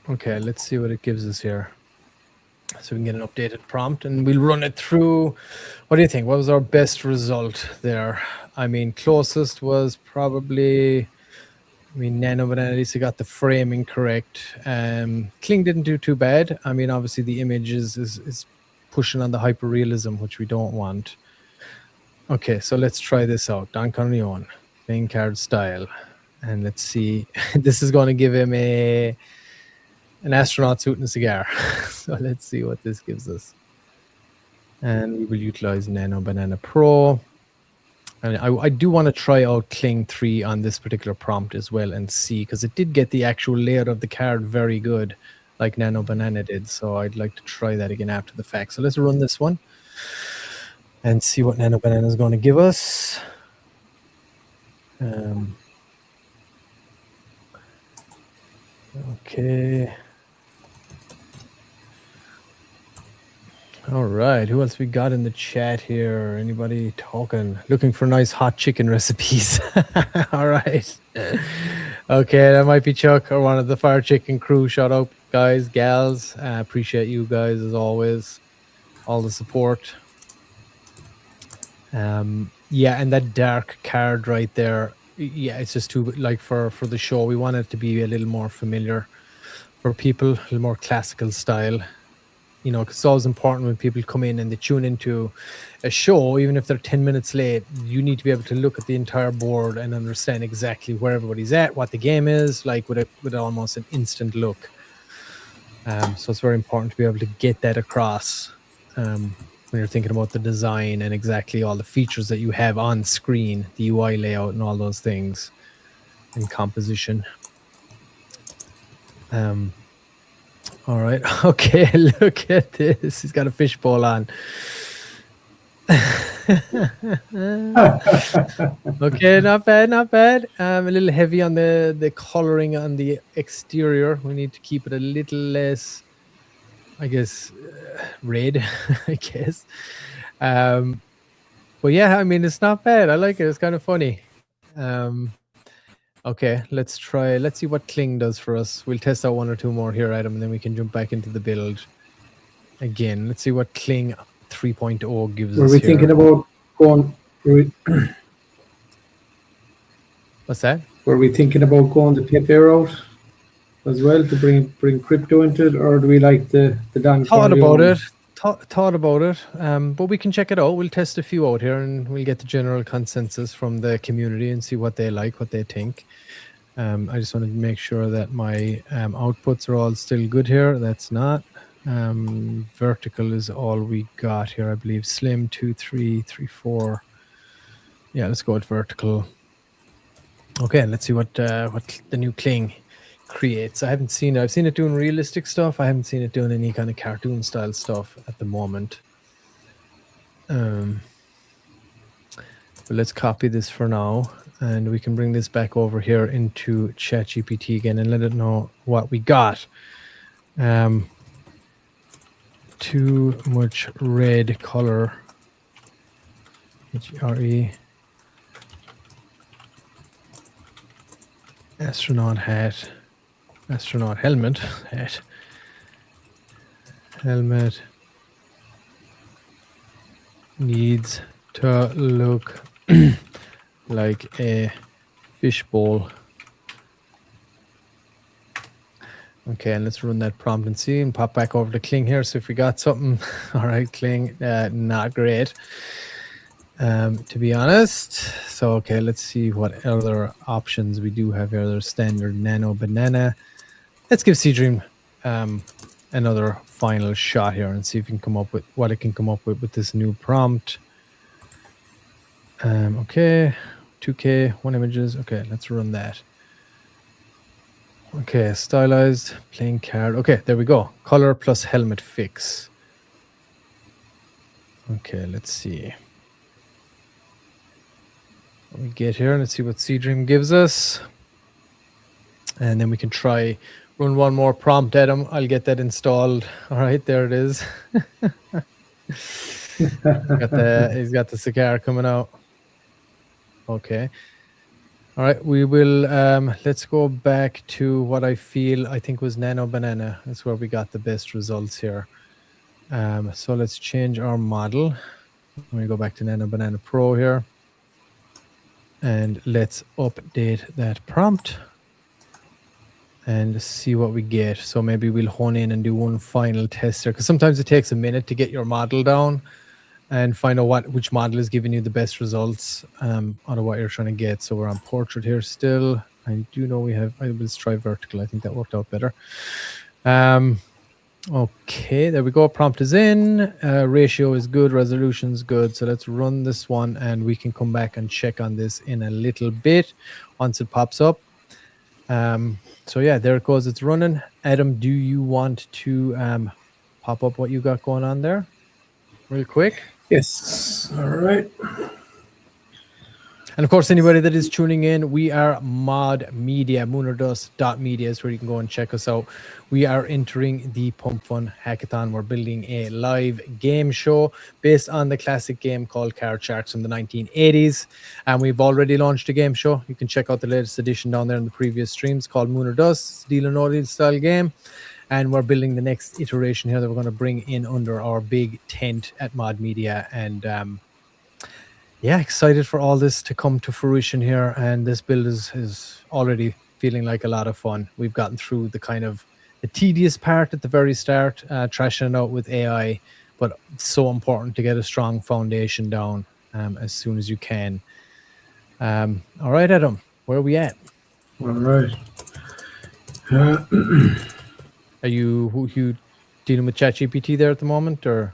Okay, let's see what it gives us here. so we can get an updated prompt, and we'll run it through. What do you think? What was our best result there? I mean, closest was probably, Nano Banana, at least I got the framing correct. Kling didn't do too bad. I mean, obviously the image is pushing on the hyperrealism, which we don't want. Okay, so let's try this out. Don Corleone, playing card style. And let's see. This is going to give him an astronaut suit and a cigar. So let's see what this gives us. And we will utilize Nano Banana Pro. And I do want to try out Kling 3 on this particular prompt as well and see, because it did get the actual layout of the card very good, like Nano Banana did. So I'd like to try that again after the fact. So let's run this one and see what Nano Banana is going to give us. Okay. All right. Who else we got in the chat here? Anybody talking? Looking for nice hot chicken recipes. All right. Okay, that might be Chuck or one of the Fire Chicken crew. Shout out, guys, gals. Appreciate you guys as always. All the support. Yeah, and that dark card right there. Yeah, it's just too, like, for the show. We want it to be a little more familiar for people, a little more classical style. You know, 'cause it's always important when people come in and they tune into a show, even if they're 10 minutes late, you need to be able to look at the entire board and understand exactly where everybody's at, what the game is, like with almost an instant look. So it's very important to be able to get that across when you're thinking about the design and exactly all the features that you have on screen, the UI layout and all those things, and composition. All right. Okay, look at this. He's got a fishbowl on. Okay, not bad, not bad. A little heavy on the coloring on the exterior. We need to keep it a little less, I guess, red, I guess. But yeah, I mean, it's not bad. I like it. It's kind of funny. Okay, let's see what Kling does for us. We'll test out one or two more here, Adam, and then we can jump back into the build again. Let's see what Kling 3.0 gives us. Were we thinking about going? What's that? Were we thinking about going the Pepe route as well to bring crypto into it, or do we like the Don Thought Corleone? about it. Thought about it. But we can check it out. We'll test a few out here, and we'll get the general consensus from the community and see what they like, what they think. I just wanted to make sure that my outputs are all still good here. That's not. Vertical is all we got here, I believe. Slim 2, 3, 3, 4. Yeah, let's go with vertical. Okay, let's see what the new Kling creates. I haven't seen it. I've seen it doing realistic stuff. I haven't seen it doing any kind of cartoon style stuff at the moment. But let's copy this for now, and we can bring this back over here into ChatGPT again and let it know what we got. Too much red color. HRE. Astronaut hat. Astronaut helmet. Hat. Helmet needs to look like a fishbowl. Okay, and let's run that prompt and see, and pop back over to Kling here. So if we got something, all right, Kling, not great, to be honest. So, okay, let's see what other options we do have here. There's standard Nano Banana. Let's give Seedream another final shot here and see if we can come up with what it can come up with this new prompt. Okay, 2K, 1 images. Okay, let's run that. Okay, stylized, playing card. Okay, there we go. Color plus helmet fix. Okay, let's see what we get here. Let's see what Seedream gives us. And then we can try run one more prompt at him. I'll get that installed. All right, there it is. He's got the cigar coming out. Okay. All right, we will, let's go back to what I think was Nano Banana. That's where we got the best results here. So let's change our model. I'm going to go back to Nano Banana Pro here. And let's update that prompt and see what we get. So maybe we'll hone in and do one final test here, because sometimes it takes a minute to get your model down and find out which model is giving you the best results out of what you're trying to get. So we're on portrait here still. I do know let's try vertical. I think that worked out better. Okay, there we go. Prompt is in. Ratio is good. Resolution is good. So let's run this one and we can come back and check on this in a little bit once it pops up. So yeah, there it goes. It's running. Adam, do you want to pop up what you got going on there real quick? Yes. All right. And of course, anybody that is tuning in, we are Mod Media. Moonerdust.media is where you can go and check us out. We are entering the Pump Fun Hackathon. We're building a live game show based on the classic game called Card Sharks from the 1980s. And we've already launched a game show. You can check out the latest edition down there in the previous streams called Moon or Dust, Deal or No Deal style game. And we're building the next iteration here that we're going to bring in under our big tent at Mod Media. And yeah, excited for all this to come to fruition here. And this build is already feeling like a lot of fun. We've gotten through the kind of the tedious part at the very start, trashing it out with AI, but it's so important to get a strong foundation down as soon as you can. All right, Adam, where are we at? All right. Are you dealing with ChatGPT there at the moment, or?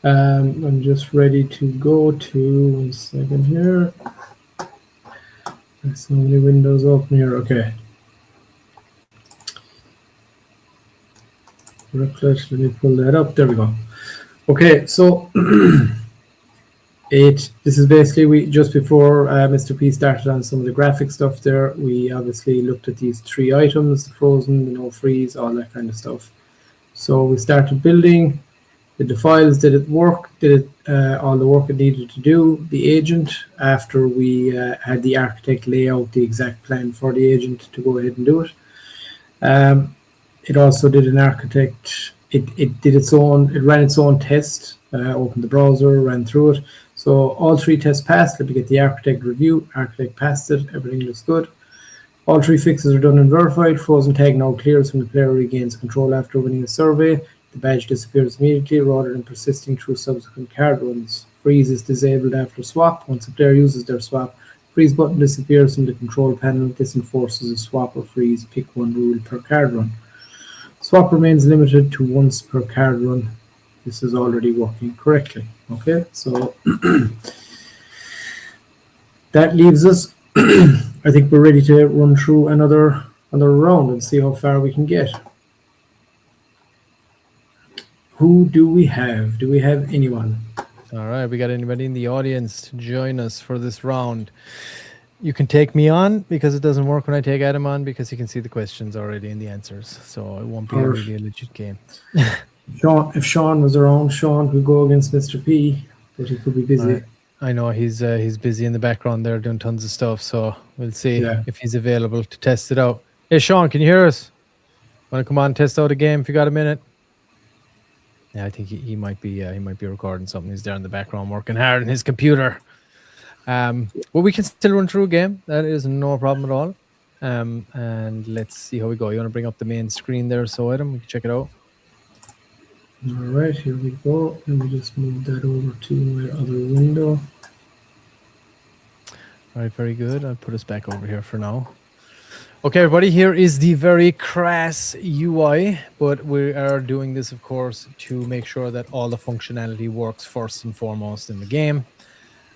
I'm just ready to go to 1 second here. There's so many windows open here. Okay. Let me pull that up. There we go. Okay, so 8. This is basically just before Mr. P started on some of the graphic stuff there. We obviously looked at these 3 items: the frozen, the no freeze, all that kind of stuff. So we started building. Did the files, did it work? Did it all the work it needed to do? The agent, after we had the architect lay out the exact plan for the agent to go ahead and do it. It also did an architect, it did its own, it ran its own test, opened the browser, ran through it. So all 3 tests passed. Let me get the architect review. Architect passed it, everything looks good. All 3 fixes are done and verified. Frozen tag now clears when the player regains control after winning a survey. The badge disappears immediately rather than persisting through subsequent card runs. Freeze is disabled after swap. Once a player uses their swap, freeze button disappears from the control panel. This enforces a swap or freeze. Pick 1 rule per card run. Swap remains limited to once per card run. This is already working correctly. Okay, so that leaves us. I think we're ready to run through another round and see how far we can get. Who do we have? Do we have anyone? All right, we got anybody in the audience to join us for this round? You can take me on because it doesn't work when I take Adam on because you can see the questions already and the answers. So it won't be really a legit game. Shaun, if Shaun was around, Shaun could go against Mr. P, but he could be busy. I know he's busy in the background there doing tons of stuff. So we'll see if he's available to test it out. Hey, Shaun, can you hear us? Want to come on and test out a game if you got a minute? Yeah, I think he might be recording something. He's there in the background working hard on his computer. Well, we can still run through a game. That is no problem at all. And let's see how we go. You want to bring up the main screen there, so Adam, we can check it out. All right, here we go. Let me just move that over to my other window. All right, very good. I'll put us back over here for now. Okay, everybody, here is the very crass UI, but we are doing this, of course, to make sure that all the functionality works first and foremost in the game.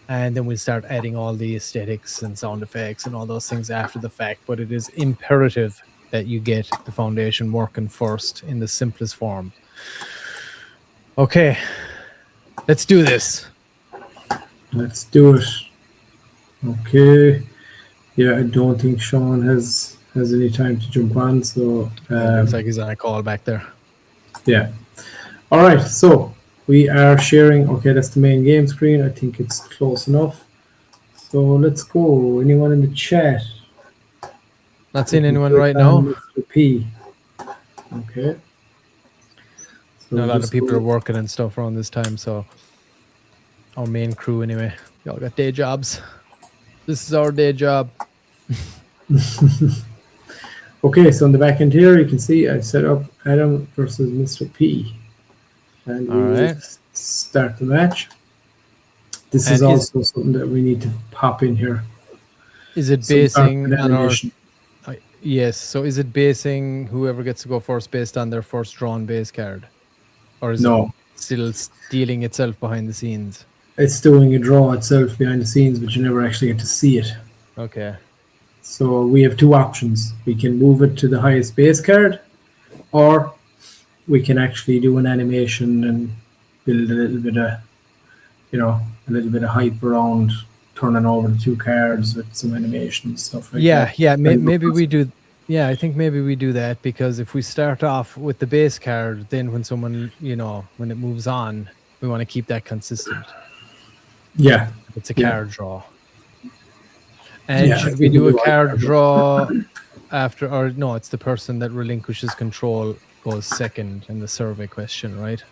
And then we'll start adding all the aesthetics and sound effects and all those things after the fact. But it is imperative that you get the foundation working first in the simplest form. Okay, let's do this. Let's do it. Okay. Yeah, I don't think Shaun has any time to jump on, so looks like he's on a call back there. Yeah. All right, so we are sharing. Okay, that's the main game screen. I think it's close enough. So let's go. Anyone in the chat? Not seeing anyone right now. Mr. P. Okay. So So a lot of just people go- are working and stuff around this time, so our main crew anyway. We all got day jobs. This is our day job. Okay, so on the back end here, you can see I've set up Adam versus Mr. P. And All we will right. start the match. This is And also something that we need to pop in here. is it Some sort of basing an on our animation. yes, so is it basing whoever gets to go first based on their first drawn base card? Or is it No, still stealing itself behind the scenes? it's doing a draw itself behind the scenes, but you never actually get to see it. Okay. So we have two options. We can move it to the highest base card, or we can actually do an animation and build a little bit of, a little bit of hype around turning over the two cards with some animation and stuff like Yeah, that. yeah, And maybe we do. Yeah, I think maybe we do that because if we start off with the base card, then when someone, when it moves on, we want to keep that consistent. yeah, It's a yeah, card draw. And yeah. I should we think do we'll a do high card card. draw after, or no, it's the person that relinquishes control goes second in the survey question, right?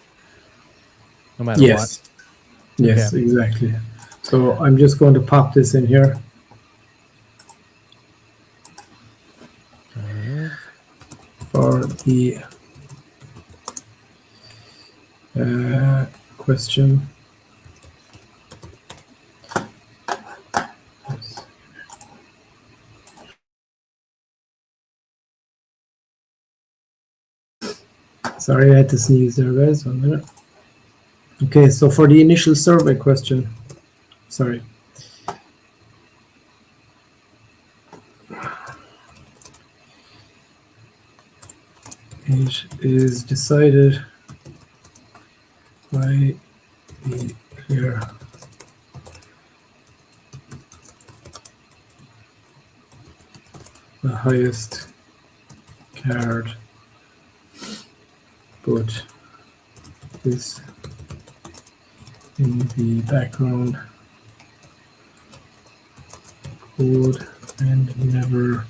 No matter what. Yes, yes, Okay. exactly. So I'm just going to pop this in here. All right. For the question. Sorry, I had to sneeze there, guys. 1 minute. Okay, so for the initial survey question, sorry. It is decided by the player the highest card, but this in the background code and never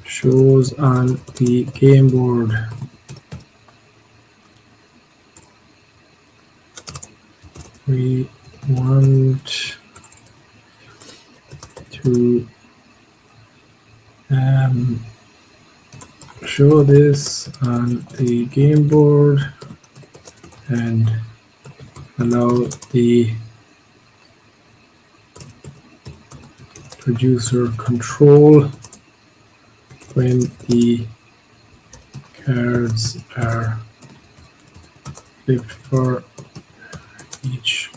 shows on the game board. We want to show this on the game board and allow the producer control when the cards are flipped for each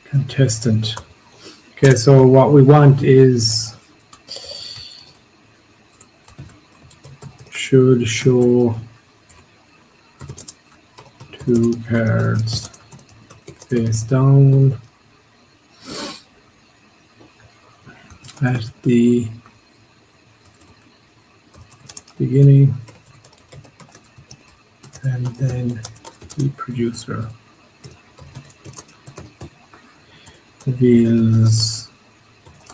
contestant. Okay, so what we want is should show two cards face down at the beginning and then the producer reveals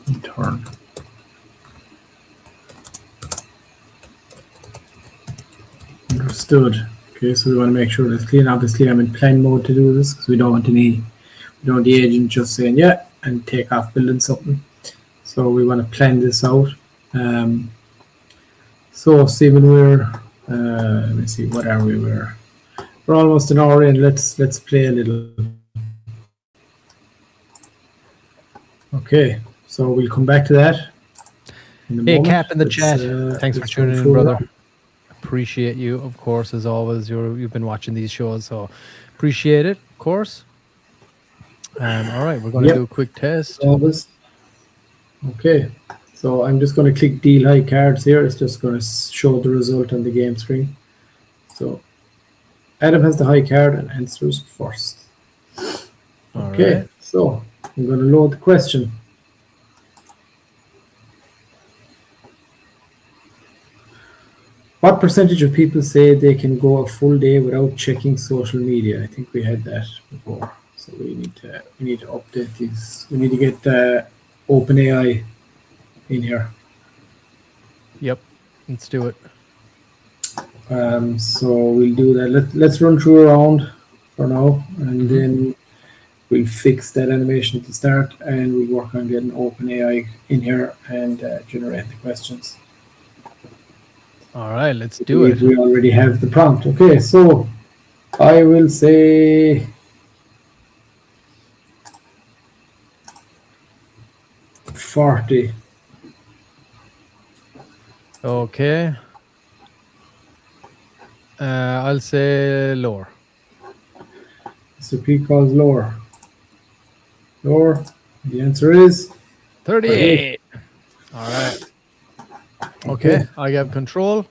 in turn. Understood. Okay, so we want to make sure that's clean. Obviously, I'm in plan mode to do this because we don't want the agent just saying yeah and take off building something. So we want to plan this out. So Stephen, let me see, what are we? We're almost an hour in. Let's play a little. Okay, so we'll come back to that in a Hey, moment. Cap in the chat. Thanks for let's run tuning in, through brother. that. Appreciate you, of course, as always. You've been watching these shows, so appreciate it, of course. All right, we're going to do a quick test. Always. Okay, so I'm just going to click deal high cards here. It's just going to show the result on the game screen. So Adam has the high card and answers first. Okay, All right. so I'm going to load the question. What percentage of people say they can go a full day without checking social media? I think we had that before, so we need to update these. We need to get OpenAI in here. Yep, let's do it. So we'll do that. Let's run through a round for now, and then we'll fix that animation to start, and we'll work on getting OpenAI in here and generate the questions. All right, let's I do it. believe we already have the prompt. Okay, so I will say 40. Okay. I'll say lower. Mr. P calls lower. Lower. The answer is 38. 38. All right. Okay, I have control.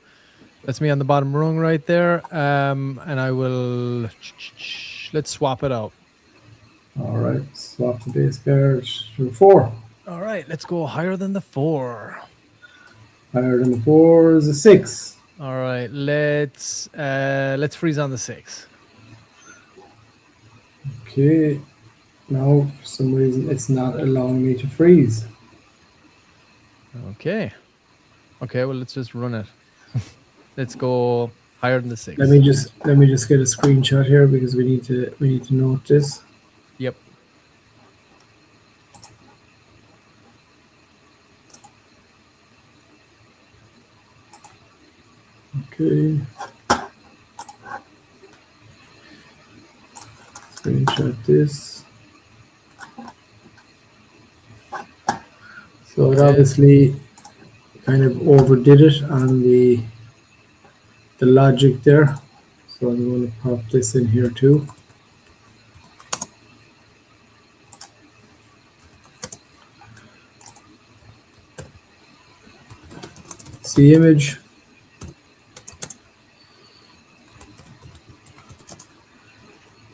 That's me on the bottom rung right there. And I will let's swap it out. All right, swap the base card to 4. All right, let's go higher than the 4. Higher than the 4 is a 6. All right, let's freeze on the 6. Okay, now for some reason it's not allowing me to freeze. Okay. Okay, well let's just run it. Let's go higher than the 6. Let me just get a screenshot here because we need to note this. Yep. Okay. Screenshot this. So it obviously kind of overdid it on the logic there. So I'm going to pop this in here too. See image.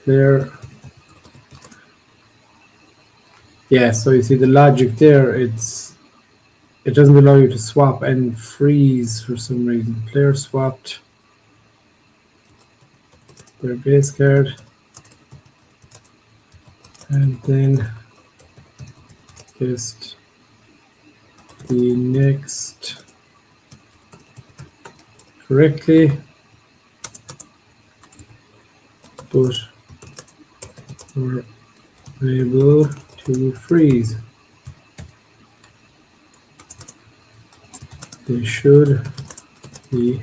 There. Yeah, so you see the logic there, it doesn't allow you to swap and freeze for some reason. Player swapped their base card and then just the next correctly, but we're able to freeze. They should be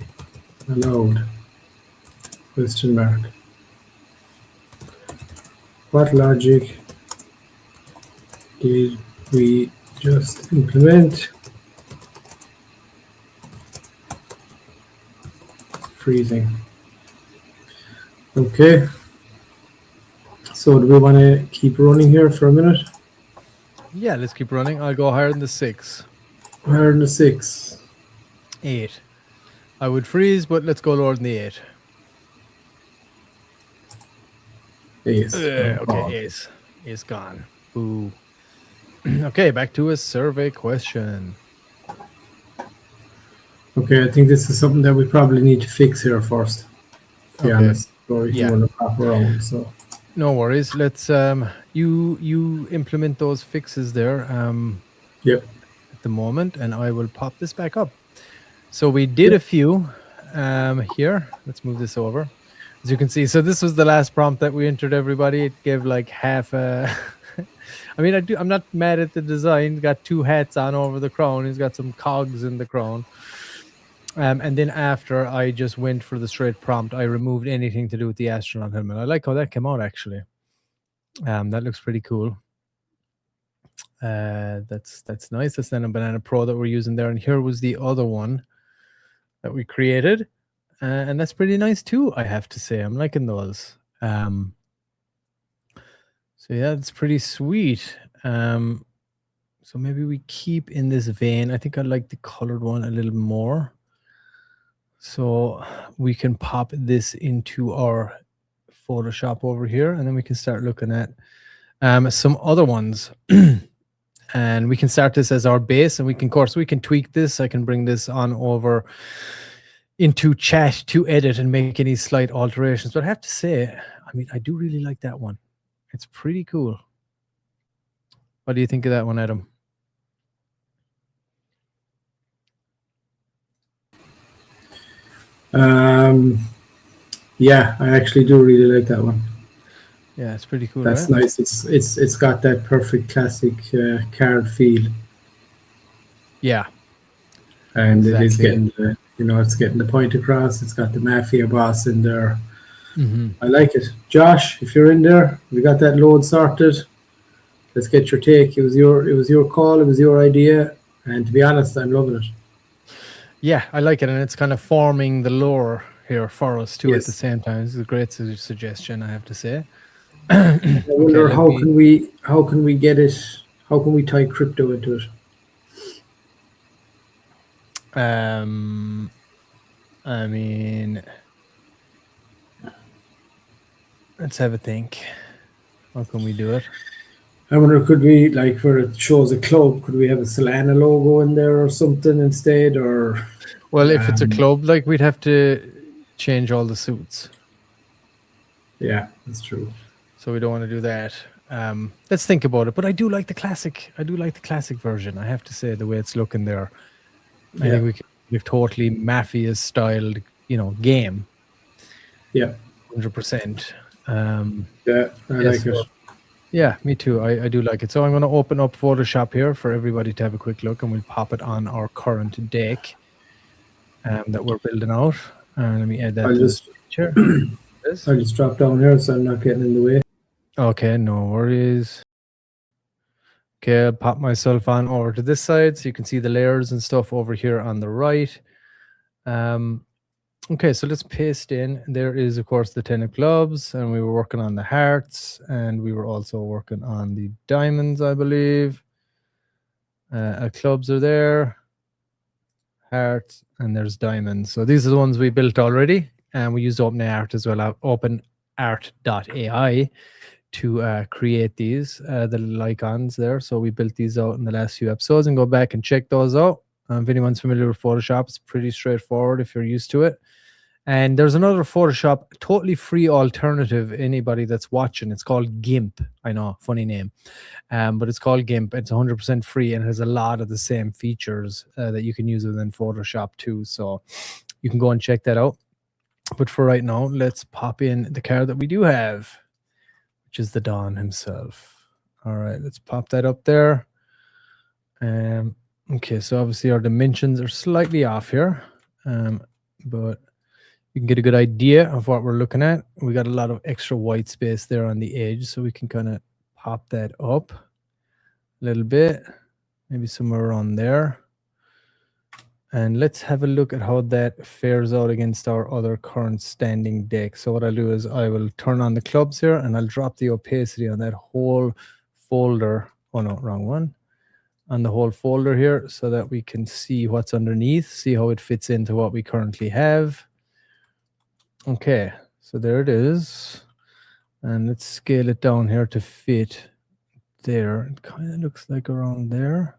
allowed. Question mark. What logic did we just implement? Freezing. Okay. So do we want to keep running here for a minute? Yeah, let's keep running. I'll go higher than the 6. Higher than the 6. 8. I would freeze, but let's go lower than the 8. Ace. Okay, ace. Ace gone. Boo. Okay, back to a survey question. Okay, I think this is something that we probably need to fix here first. To be honest, before we can run a proper round. So no worries. Let's you implement those fixes there. Yep. At the moment, and I will pop this back up. So we did a few here. Let's move this over. As you can see, so this was the last prompt that we entered, everybody. It gave like half a I mean, I'm not mad at the design. He's got 2 hats on over the crown. He's got some cogs in the crown. And then after I just went for the straight prompt, I removed anything to do with the astronaut helmet. I like how that came out, actually. That looks pretty cool. That's nice. That's then a Banana Pro that we're using there. And here was the other one that we created. And that's pretty nice too, I have to say. I'm liking those. So yeah, it's pretty sweet. So maybe we keep in this vein. I think I like the colored one a little more. So we can pop this into our Photoshop over here, and then we can start looking at some other ones. And we can start this as our base, and we can, of course, we can tweak this. I can bring this on over into chat to edit and make any slight alterations. But I have to say, I mean, I do really like that one. It's pretty cool. What do you think of that one, Adam? Yeah, I actually do really like that one. Yeah, it's pretty cool, That's right? nice. It's got that perfect classic card feel, Yeah, and it is exactly. getting the it's getting the point across. It's got the mafia boss in there. Hmm. I like it. Josh, if you're in there, we got that load sorted. Let's get your take. It was your call. It was your idea, and to be honest, I'm loving it. Yeah, I like it, and it's kind of forming the lore here for us too at the Yes. same time. It's a great suggestion, I have to say. I Okay, wonder let me. how can we get it? How can we tie crypto into it? Um, I mean, let's have a think. How can we do it? I wonder, could we, like, where it shows a club, could we have a Solana logo in there or something instead? Or Well, if it's a um, club, like we'd have to change all the suits, yeah, that's true. so we don't want to do that. Let's think about it. But I do like the classic. I do like the classic version. I have to say, the way it's looking there. I Yeah, think we could live totally mafia styled, game, yeah, 100%. yeah. I Yes. like it. Yeah, me too. I do like it. So I'm going to open up Photoshop here for everybody to have a quick look, and we'll pop it on our current deck that we're building out. And let me add that I'll to this just picture. Yes. I'll just drop down here so I'm not getting in the way. Okay, no worries. Okay, I'll pop myself on over to this side so you can see the layers and stuff over here on the right. Okay, so let's paste in. There is, of course, the 10 of clubs, and we were working on the hearts, and we were also working on the diamonds, I believe. Clubs are there, hearts, and there's diamonds. So these are the ones we built already, and we used OpenArt as well, openart.ai to create these, the little icons there. So we built these out in the last few episodes, and go back and check those out. If anyone's familiar with Photoshop, it's pretty straightforward if you're used to it. And there's another Photoshop, totally free alternative. Anybody that's watching, it's called GIMP. I know, funny name, but it's called GIMP. It's 100% free and has a lot of the same features that you can use within Photoshop too. So you can go and check that out. But for right now, let's pop in the card that we do have, which is the Don himself. All right, let's pop that up there. Okay, so obviously our dimensions are slightly off here, but you can get a good idea of what we're looking at. We got a lot of extra white space there on the edge, so we can kind of pop that up a little bit, maybe somewhere around there. And let's have a look at how that fares out against our other current standing deck. So what I'll do is I will turn on the clubs here, and I'll drop the opacity on that whole folder. Oh no, wrong one. On the whole folder here, so that we can see what's underneath, see how it fits into what we currently have. Okay, so there it is. And let's scale it down here to fit there. It kind of looks like around there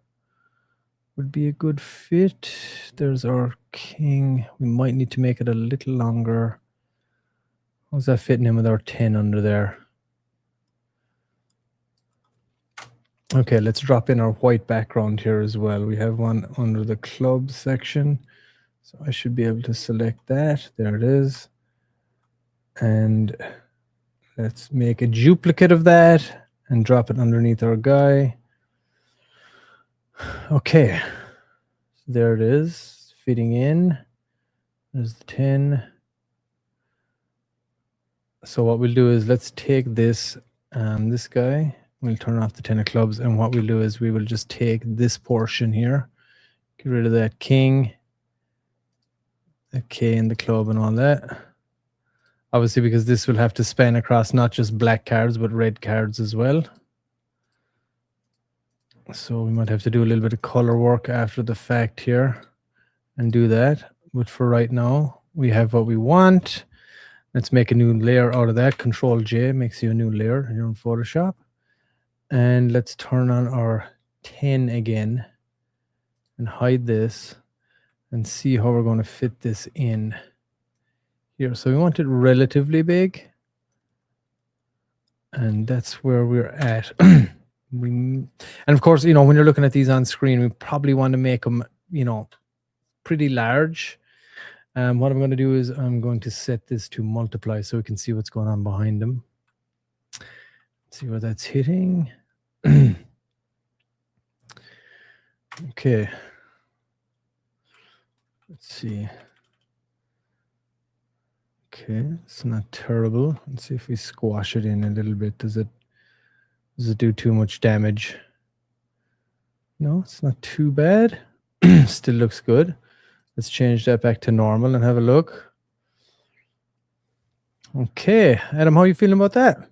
would be a good fit. There's our king. We might need to make it a little longer. How's that fitting in with our 10 under there? Okay, let's drop in our white background here as well. We have one under the club section. So I should be able to select that. There it is. And let's make a duplicate of that and drop it underneath our guy. Okay, so there it is, fitting in. There's the 10. So what we'll do is let's take this guy. We'll turn off the 10 of clubs, and what we'll do is we will just take this portion here, get rid of that king, the K in the club and all that. Obviously, because this will have to span across not just black cards, but red cards as well. So we might have to do a little bit of color work after the fact here and do that. But for right now, we have what we want. Let's make a new layer out of that. Control J makes you a new layer here in Photoshop. And let's turn on our 10 again and hide this and see how we're going to fit this in here. So we want it relatively big. And that's where we're at. And of course, when you're looking at these on screen, we probably want to make them, pretty large. What I'm going to do is I'm going to set this to multiply so we can see what's going on behind them. See where that's hitting. Okay. Let's see. Okay, it's not terrible. Let's see if we squash it in a little bit. Does it do too much damage? No, it's not too bad. Still looks good. Let's change that back to normal and have a look. Okay, Adam, how are you feeling about that?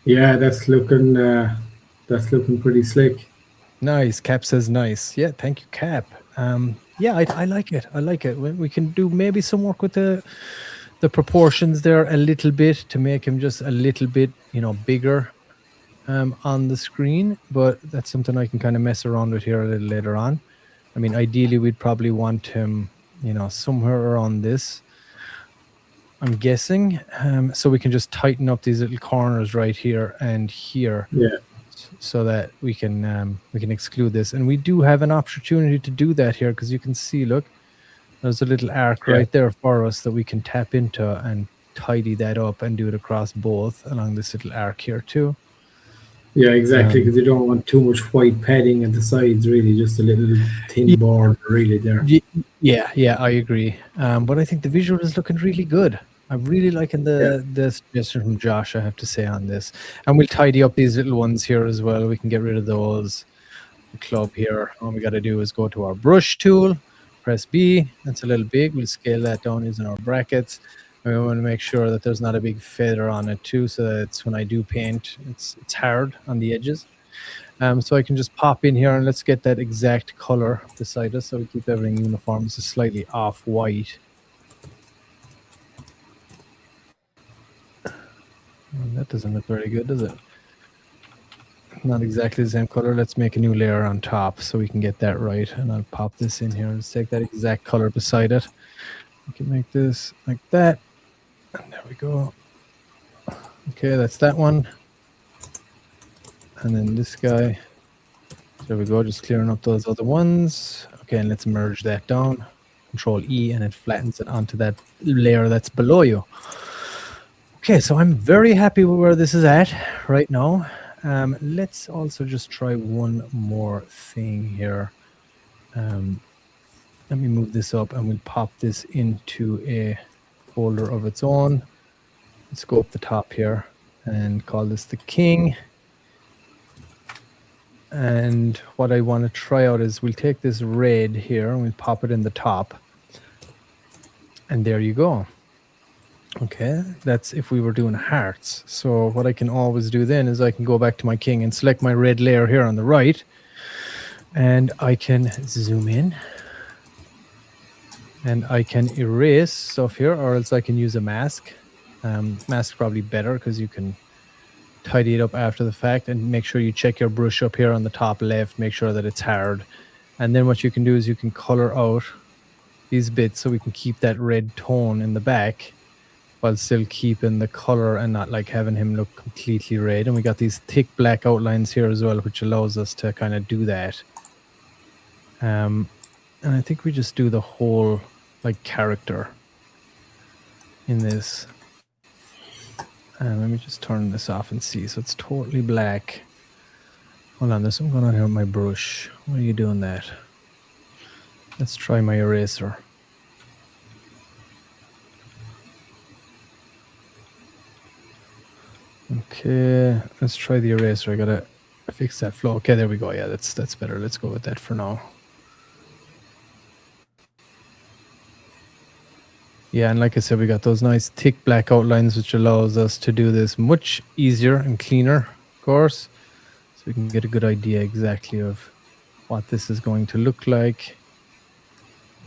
Yeah, that's looking pretty slick. Nice. Cap says nice. Yeah, thank you, Cap. Yeah, I like it. I like it. We can do maybe some work with the proportions there a little bit to make him just a little bit, bigger on the screen. But that's something I can kind of mess around with here a little later on. I mean, ideally, we'd probably want him, somewhere around this, I'm guessing. So we can just tighten up these little corners right here and here. Yeah. So that we can exclude this. And we do have an opportunity to do that here because you can see, look, there's a little arc right there for us that we can tap into and tidy that up and do it across both along this little arc here too. Yeah, exactly, because you don't want too much white padding at the sides, really, just a little thin board really there. Yeah, I agree. But I think the visual is looking really good. I'm really liking the suggestion from Josh, I have to say, on this. And we'll tidy up these little ones here as well. We can get rid of those. The club here, all we got to do is go to our brush tool, press B. That's a little big. We'll scale that down using our brackets. And we want to make sure that there's not a big feather on it too, so that it's, when I do paint, it's hard on the edges. So I can just pop in here and let's get that exact color beside us so we keep everything uniform. This is slightly off-white. That doesn't look very good, does it? Not exactly the same color. Let's make a new layer on top so we can get that right. And I'll pop this in here. Let's take that exact color beside it. We can make this like that. And there we go. Okay, that's that one. And then this guy. There we go, just clearing up those other ones. Okay, and let's merge that down. Control E, and it flattens it onto that layer that's below you. Okay, so I'm very happy with where this is at right now. Let's also just try one more thing here. Let me move this up and we'll pop this into a folder of its own. Let's go up the top here and call this the king. And what I want to try out is we'll take this red here and we'll pop it in the top. And there you go. Okay, that's if we were doing hearts. So what I can always do then is I can go back to my king and select my red layer here on the right. And I can zoom in. And I can erase stuff here, or else I can use a mask. Mask's probably better because you can tidy it up after the fact, and make sure you check your brush up here on the top left, make sure that it's hard. And then what you can do is you can color out these bits so we can keep that red tone in the back while still keeping the color and not like having him look completely red. And we got these thick black outlines here as well, which allows us to kind of do that. And I think we just do the whole like character in this. Let me just turn this off and see. So it's totally black. Hold on, there's something going on here with my brush. Why are you doing that? Let's try my eraser. Okay, let's try the eraser. I gotta fix that flow. Okay, there we go. Yeah, that's better. Let's go with that for now. Yeah, and like I said, we got those nice thick black outlines, which allows us to do this much easier and cleaner, of course. So we can get a good idea exactly of what this is going to look like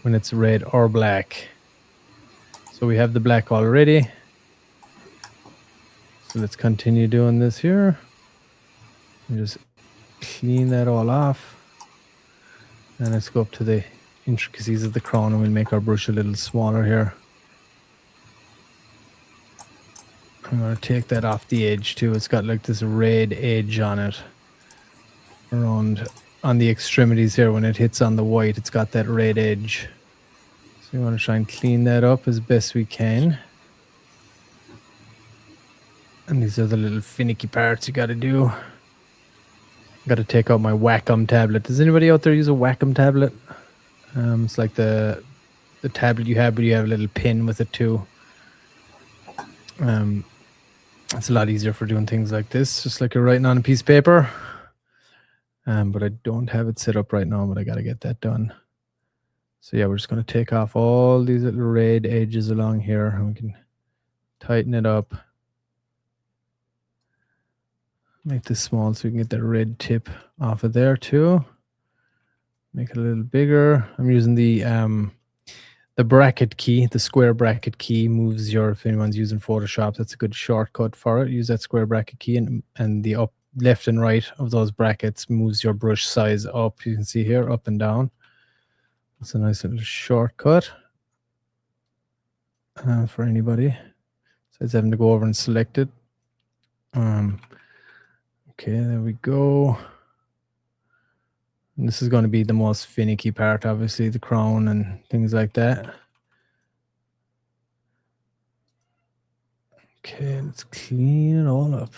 when it's red or black. So we have the black already. So let's continue doing this here. And just clean that all off. And let's go up to the intricacies of the crown and we'll make our brush a little smaller here. I'm going to take that off the edge too. It's got like this red edge on it around on the extremities here, when it hits on the white, it's got that red edge. So we want to try and clean that up as best we can. And these are the little finicky parts you got to do. Got to take out my Wacom tablet. Does anybody out there use a Wacom tablet? It's like the tablet you have, but you have a little pin with it too. It's a lot easier for doing things like this, just like you're writing on a piece of paper. But I don't have it set up right now, but I got to get that done. So yeah, we're just going to take off all these little red edges along here, and we can tighten it up. Make this small so we can get that red tip off of there too. Make it a little bigger. I'm using the bracket key, the square bracket key moves your, if anyone's using Photoshop, that's a good shortcut for it. Use that square bracket key, and the up, left and right of those brackets moves your brush size up. You can see here, up and down. That's a nice little shortcut for anybody. So it's having to go over and select it. Okay, there we go. And this is going to be the most finicky part, obviously, the crown and things like that. Okay, let's clean it all up.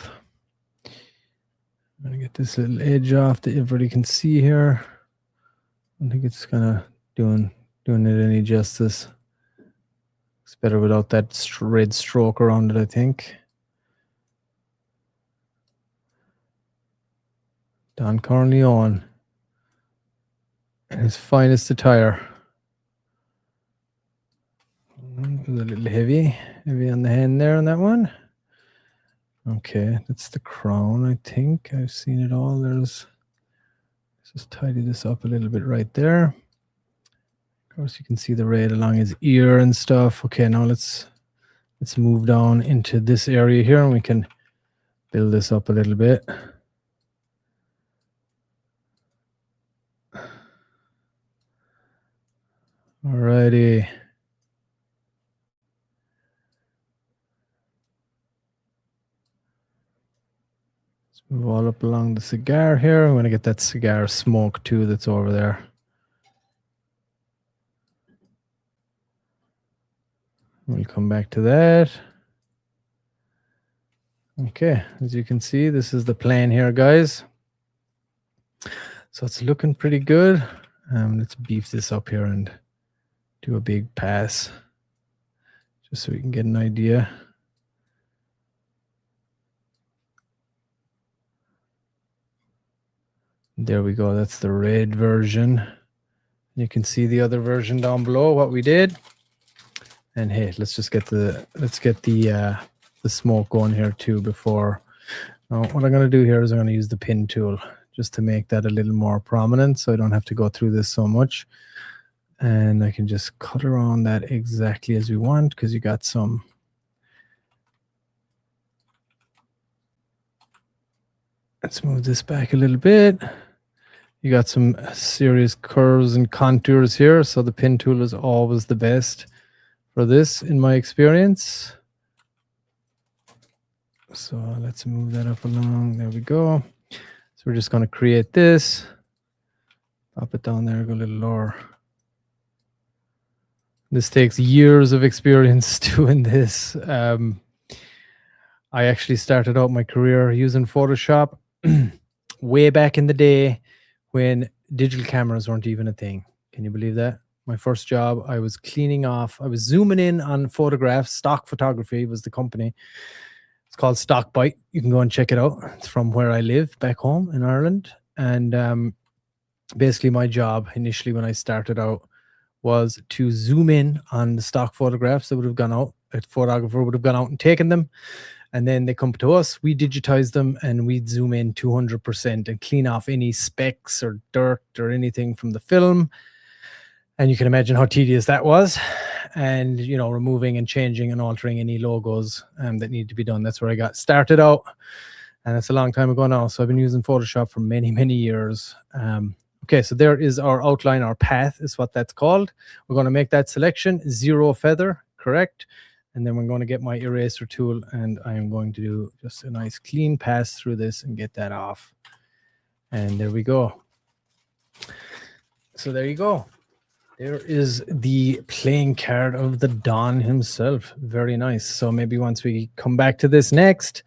I'm going to get this little edge off that everybody can see here. I think it's kind of doing it any justice. It's better without that red stroke around it, I think. Don Corleone and his finest attire. A little heavy on the hand there on that one. Okay, that's the crown, I think. I've seen it all. Let's just tidy this up a little bit right there. Of course, you can see the red along his ear and stuff. Okay, now let's move down into this area here, and we can build this up a little bit. Alrighty. Let's move all up along the cigar here. I'm going to get that cigar smoke too that's over there. We'll come back to that. Okay, as you can see, this is the plan here, guys. So it's looking pretty good. Let's beef this up here and do a big pass, just so we can get an idea. There we go. That's the red version. You can see the other version down below, what we did. And hey, let's get the smoke going here too before. Now, what I'm going to do here is I'm going to use the pin tool just to make that a little more prominent, so I don't have to go through this so much. And I can just cut around that exactly as we want, because you got some. Let's move this back a little bit. You got some serious curves and contours here, so the pin tool is always the best for this, in my experience. So let's move that up along. There we go. So we're just going to create this. Pop it down there, go a little lower. This takes years of experience doing this. I actually started out my career using Photoshop way back in the day when digital cameras weren't even a thing. Can you believe that? My first job, I was cleaning off, I was zooming in on photographs. Stock Photography was the company. It's called Stockbite. You can go and check it out. It's from where I live back home in Ireland. And basically my job initially when I started out was to zoom in on the stock photographs that would have gone out. A photographer would have gone out and taken them. And then they come to us, we digitize them, and we'd zoom in 200% and clean off any specks or dirt or anything from the film. And you can imagine how tedious that was. And, you know, removing and changing and altering any logos that need to be done. That's where I got started out. And it's a long time ago now. So I've been using Photoshop for many, many years. Okay, so there is our outline, our path is what that's called. We're going to make that selection, 0 feather, correct? And then we're going to get my eraser tool, and I am going to do just a nice clean pass through this and get that off. And there we go. So there you go. There is the playing card of the Don himself. Very nice. So maybe once we come back to this next,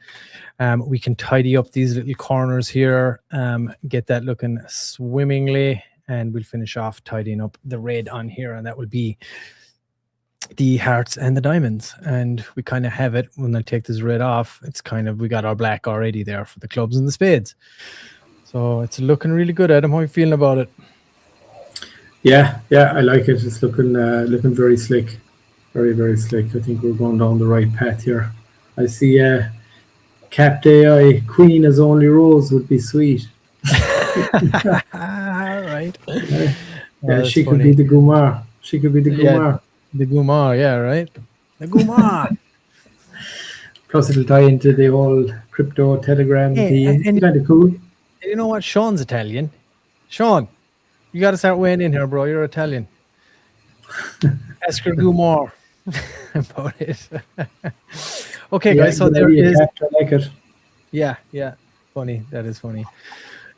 we can tidy up these little corners here, get that looking swimmingly, and we'll finish off tidying up the red on here, and that will be the hearts and the diamonds. And we kind of have it. When I take this red off, it's kind of, we got our black already there for the clubs and the spades. So it's looking really good. Adam, how are you feeling about it? Yeah, I like it. It's looking very slick, very, very slick. I think we're going down the right path here. I see capped AI queen as only rose would be sweet. Right. Yeah, she could be the Gumar. She could be the Gumar. Yeah, the Gumar, yeah, right. The Gumar. Plus, it'll tie into the whole crypto Telegram theme. And Kind of cool. you know what? Sean's Italian. Sean, you got to start weighing in here, bro. You're Italian. Ask her Gumar about it. Okay, guys. So there is. I like it. Yeah. Funny. That is funny.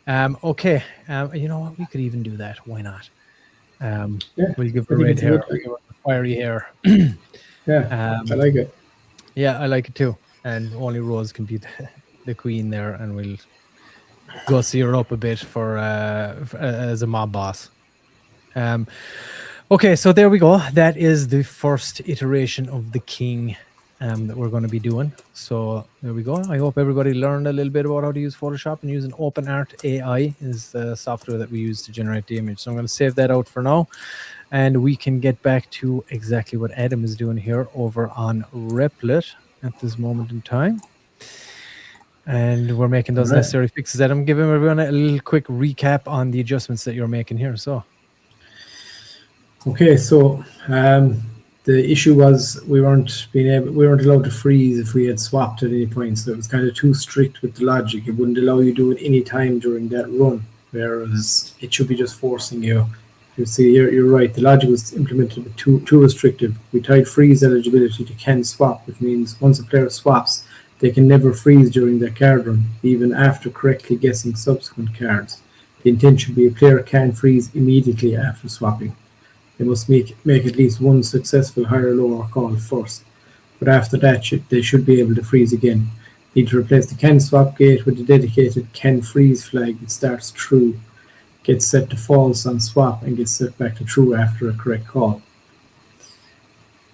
Okay. You know what? We could even do that. Why not? We'll give her red hair. We'll give her fiery hair. Yeah. I like it. Yeah, I like it too. And only Rose can be the queen there, and we'll gussy her up a bit for as a mob boss. Okay, so there we go. That is the first iteration of the king that we're going to be doing. So there we go. I hope everybody learned a little bit about how to use Photoshop and using OpenArt AI is the software that we use to generate the image. So I'm going to save that out for now, and we can get back to exactly what Adam is doing here over on Replit at this moment in time. And we're making those necessary fixes. Adam, give everyone a little quick recap on the adjustments that you're making here. So, okay, so the issue was we weren't allowed to freeze if we had swapped at any point. So it was kind of too strict with the logic. It wouldn't allow you to do it any time during that run, whereas it should be just forcing you. You see, you're right. The logic was implemented too restrictive. We tied freeze eligibility to can swap, which means once a player swaps, they can never freeze during their card run, even after correctly guessing subsequent cards. The intent should be a player can freeze immediately after swapping. They must make at least one successful higher lower call first, but after that they should be able to freeze again. Need to replace the can swap gate with a dedicated can freeze flag that starts true, gets set to false on swap, and gets set back to true after a correct call.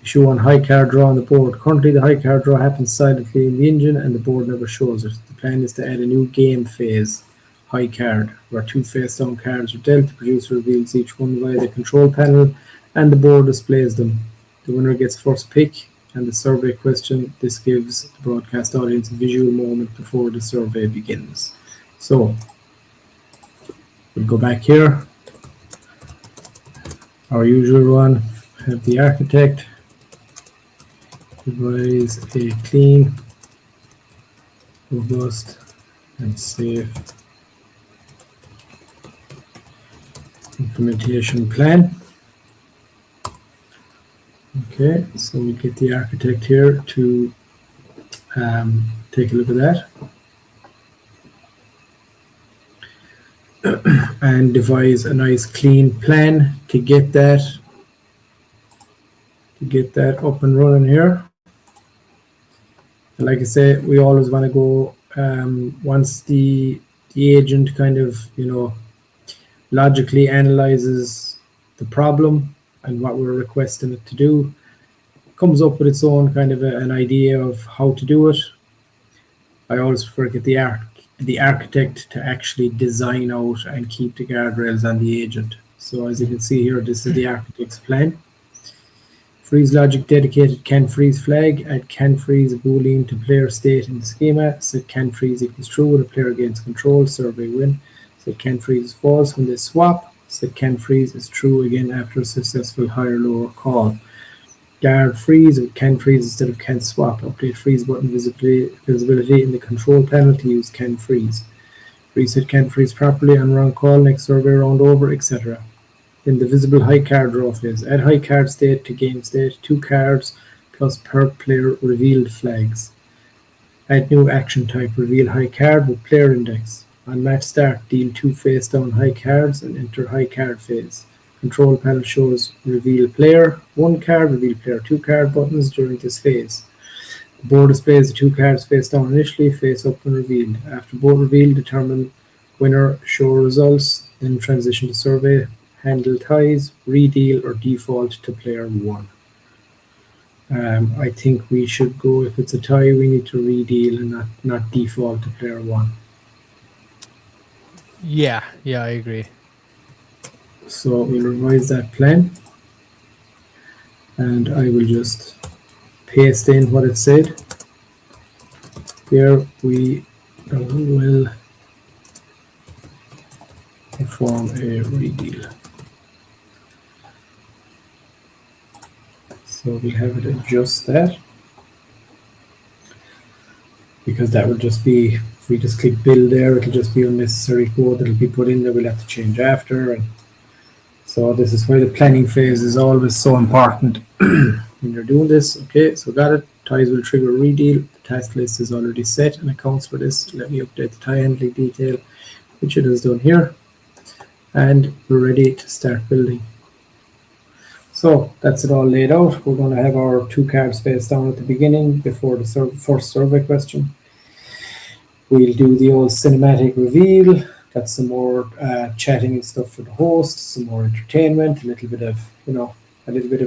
Issue 1 high card draw on the board. Currently the high card draw happens silently in the engine and the board never shows it. The plan is to add a new game phase, high card, where 2 face down cards are dealt. The producer reveals each one via the control panel and the board displays them. The winner gets first pick and the survey question. This gives the broadcast audience a visual moment before the survey begins. So we'll go back here. Our usual one, have the architect devise a clean, robust, and safe implementation plan. Okay, so we get the architect here to take a look at that and devise a nice clean plan to get that up and running here. And like I say, we always want to go once the agent kind of logically analyzes the problem and what we're requesting it to do, comes up with its own kind of an idea of how to do it. I always prefer to get the architect to actually design out and keep the guardrails on the agent. So as you can see here, this is the architect's plan. Freeze logic dedicated can freeze flag. Add can freeze boolean to player state in the schema. Set can freeze equals true when a player gains control. Survey win. Set can freeze is false when they swap. Set can freeze is true again after a successful higher lower call. Guard freeze with can freeze instead of can swap. Update freeze button visibility in the control panel to use can freeze. Reset can freeze properly on round call, next survey round over, etc. In the visible high card draw phase, add high card state to game state, 2 cards plus per player revealed flags. Add new action type, reveal high card with player index. On match start, deal 2 face down high cards and enter high card phase. Control panel shows reveal player 1 card, reveal player 2 card buttons during this phase. The board displays the 2 cards face down initially, face up when revealed. After board reveal, determine winner, show results, then transition to survey, handle ties, redeal, or default to player 1. I think we should go, if it's a tie, we need to redeal and not default to player 1. Yeah, I agree. So we'll revise that plan. And I will just paste in what it said. Here we will perform a redeal. So we have it adjust that, because that will just be, if we just click build there, it'll just be unnecessary code that'll be put in that we'll have to change after. And so this is why the planning phase is always so important when you're doing this. Okay, so got it. Ties will trigger redeal. The task list is already set and accounts for this. Let me update the tie handling detail, which it is done here. And we're ready to start building. So that's it all laid out. We're going to have our 2 cards face down at the beginning before the first survey question. We'll do the old cinematic reveal. That's some more chatting and stuff for the host, some more entertainment, a little bit of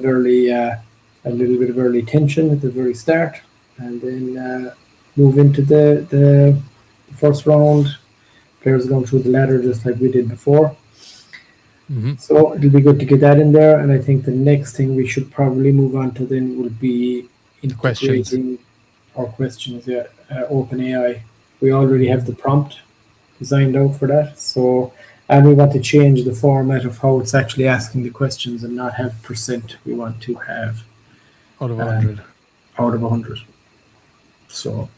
early tension at the very start, and then move into the first round. Players are going through the ladder just like we did before. So it'll be good to get that in there, and I think the next thing we should probably move on to then will be integrating our questions. Yeah, OpenAI. We already have the prompt designed out for that. So, and we want to change the format of how it's actually asking the questions and not have percent. We want to have out of 100. Out of 100. So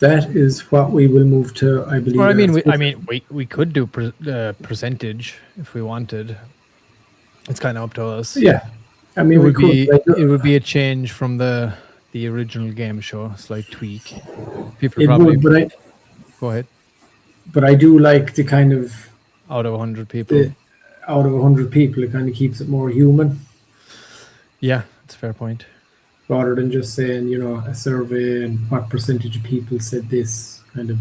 that is what we will move to, I believe. Well, we could do percentage if we wanted. It's kind of up to us. Yeah, I mean, it would be a change from the original game show, a slight tweak. People go ahead. But I do like the kind of out of 100 people. Out of 100 people, it kind of keeps it more human. Yeah, that's a fair point. Rather than just saying, a survey and what percentage of people said this, kind of,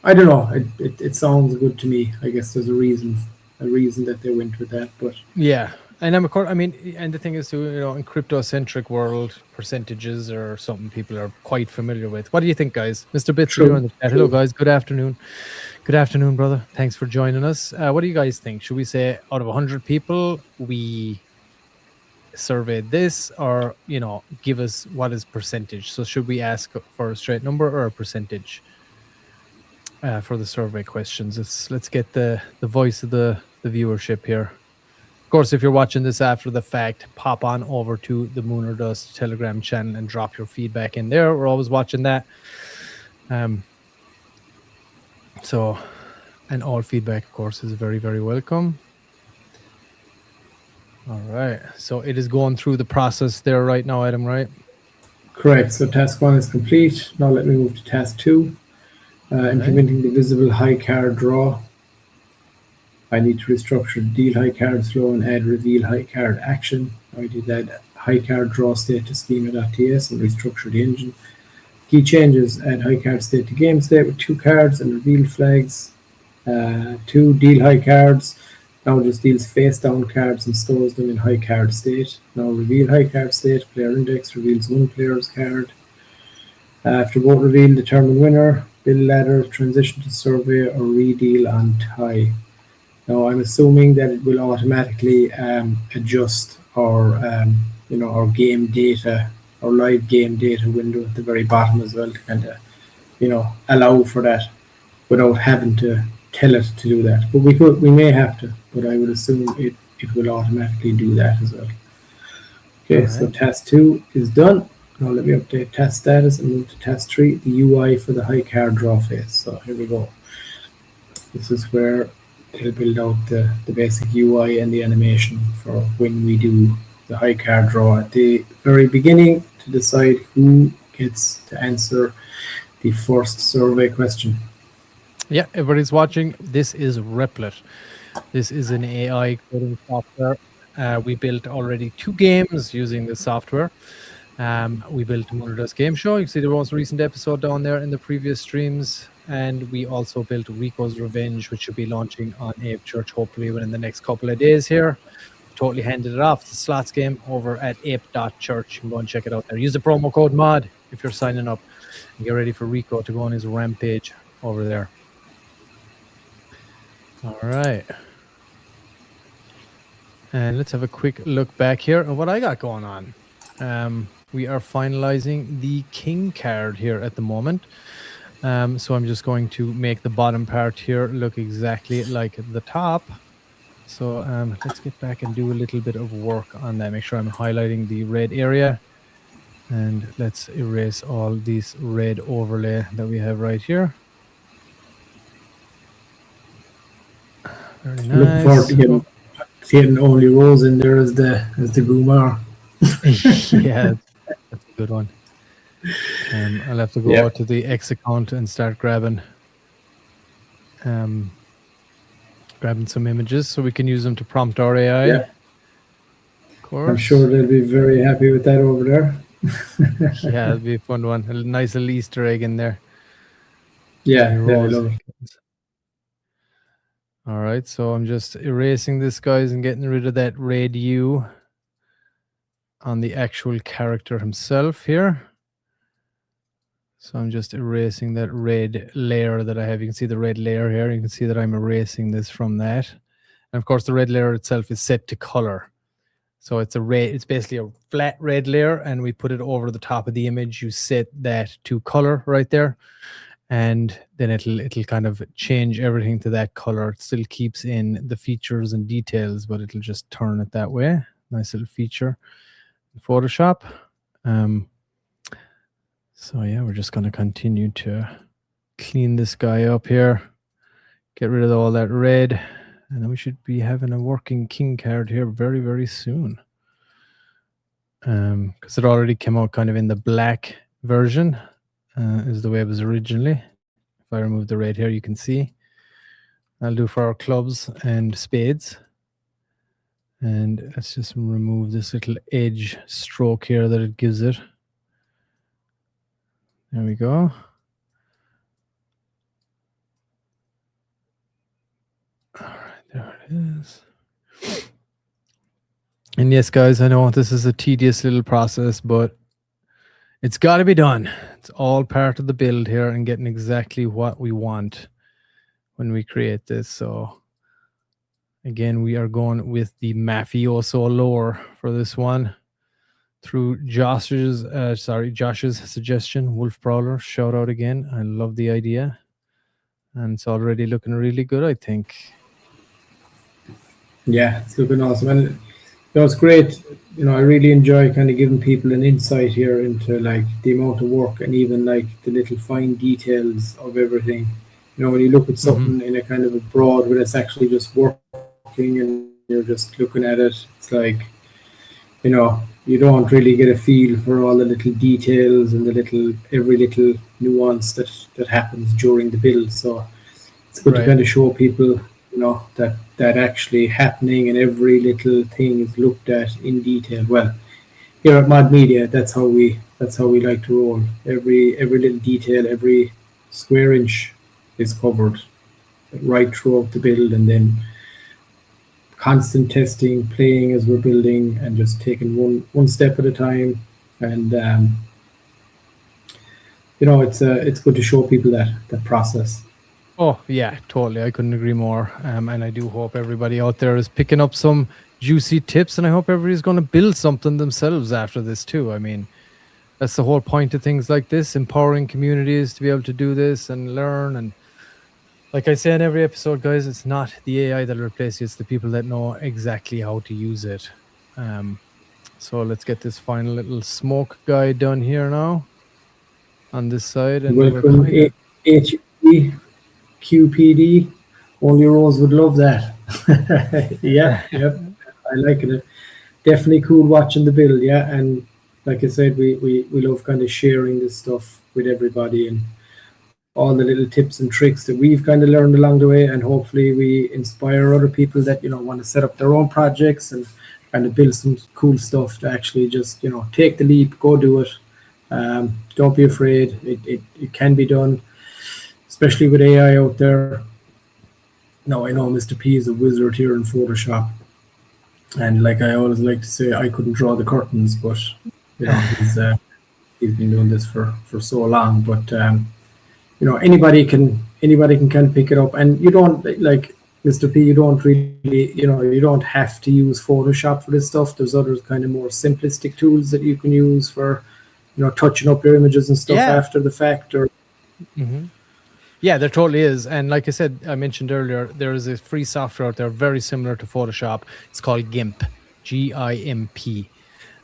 I don't know. It sounds good to me. I guess there's a reason that they went with that. But yeah, and and the thing is, too, in crypto-centric world, percentages are something people are quite familiar with. What do you think, guys? Mr. Bits, you're in the chat. Hello, guys. Good afternoon. Good afternoon, brother. Thanks for joining us. What do you guys think? Should we say out of 100 people, we surveyed this, or give us what is percentage? So should we ask for a straight number or a percentage for the survey questions? Let's get the voice of the viewership here. Of course, if you're watching this after the fact, pop on over to the Moon or Dust Telegram channel and drop your feedback in there. We're always watching that. So, and all feedback, of course, is very, very welcome. All right. So it is going through the process there right now, Adam, right? Correct. So task 1 is complete. Now let me move to task 2. Implementing the visible high card draw. I need to restructure the deal high card flow and add reveal high card action. I did that high card draw state to schema.ts and restructure the engine. Key changes: add high card state to game state with 2 cards and reveal flags. 2 deal high cards. Now just deals face down cards and stores them in high card state. Now reveal high card state. Player index reveals 1 player's card. After both reveal, determine winner. Build ladder, transition to survey, or redeal on tie. Now I'm assuming that it will automatically adjust our our game data, our live game data window at the very bottom as well, to kind of allow for that without having to tell it to do that. But we may have to, but I would assume it will automatically do that as well. Okay, so task 2 is done. Now let me update task status and move to task 3, the UI for the high card draw phase. So here we go. This is where it'll build out the basic UI and the animation for when we do the high card draw at the very beginning to decide who gets to answer the first survey question. Yeah, everybody's watching. This is Replit. This is an AI coding software. We built already 2 games using this software. We built Monitor's Game Show. You can see the most recent episode down there in the previous streams. And we also built Rico's Revenge, which should be launching on Ape Church hopefully within the next couple of days here. Totally handed it off. The slots game over at ape.church. You can go and check it out there. Use the promo code MOD if you're signing up. And get ready for Rico to go on his rampage over there. All right. And let's have a quick look back here at what I got going on. We are finalizing the king card here at the moment. So I'm just going to make the bottom part here look exactly like the top. So let's get back and do a little bit of work on that. Make sure I'm highlighting the red area. And let's erase all these red overlay that we have right here. Very nice. Looking forward to getting only rows in there as the Gumar. Yeah, that's a good one. I'll have to go out to the X account and start grabbing some images so we can use them to prompt our AI. Yeah. Of course. I'm sure they'll be very happy with that over there. Yeah, it'll be a fun one. A nice little Easter egg in there. Yeah, I love it. All right, so I'm just erasing this, guys, and getting rid of that red hue on the actual character himself here. So I'm just erasing that red layer that I have. You can see the red layer here. You can see that I'm erasing this from that. And of course, the red layer itself is set to color. So it's it's basically a flat red layer, and we put it over the top of the image. You set that to color right there. And then it'll kind of change everything to that color. It still keeps in the features and details, but it'll just turn it that way. Nice little feature in Photoshop. So yeah, we're just going to continue to clean this guy up here. Get rid of all that red. And then we should be having a working king card here very, very soon. Because it already came out kind of in the black version. Is the way it was originally. If I remove the red here, you can see. I'll do for our clubs and spades. And let's just remove this little edge stroke here that it gives it. There we go. All right, there it is. And yes, guys, I know this is a tedious little process, but it's got to be done. It's all part of the build here and getting exactly what we want when we create this. So again, we are going with the mafioso lore for this one through Josh's suggestion, Wolf Brawler. Shout out again. I love the idea. And it's already looking really good, I think. Yeah, it's looking awesome. And it's great. I really enjoy kind of giving people an insight here into like the amount of work and even like the little fine details of everything. When you look at something in a kind of a broad, when it's actually just working and you're just looking at it, it's like, you don't really get a feel for all the little details and every little nuance that happens during the build. So it's good to kind of show people, that actually happening and every little thing is looked at in detail. Well, here at Mod Media, that's how we like to roll. Every little detail, every square inch is covered right throughout the build, and then constant testing, playing as we're building, and just taking one step at a time. And it's good to show people that process. Oh, yeah, totally. I couldn't agree more. And I do hope everybody out there is picking up some juicy tips, and I hope everybody's going to build something themselves after this too. I mean, that's the whole point of things like this, empowering communities to be able to do this and learn. And like I say in every episode, guys, it's not the AI that'll replace you. It's the people that know exactly how to use it. So let's get this final little smoke guy done here now on this side. And welcome, HEP. QPD, only Rose would love that. Yep. I like it. Definitely cool watching the build, yeah. And like I said, we love kind of sharing this stuff with everybody and all the little tips and tricks that we've kind of learned along the way, and hopefully we inspire other people that want to set up their own projects and kind of build some cool stuff to actually just take the leap, go do it. Don't be afraid. It can be done, especially with AI out there. Now, I know Mr. P is a wizard here in Photoshop, and like I always like to say, I couldn't draw the curtains, but he's been doing this for so long. But anybody can kind of pick it up, and you don't, like Mr. P, you don't really you don't have to use Photoshop for this stuff. There's other kind of more simplistic tools that you can use for touching up your images and stuff after the fact. Or Yeah, there totally is. And like I said, I mentioned earlier, there is a free software out there very similar to Photoshop. It's called GIMP, GIMP.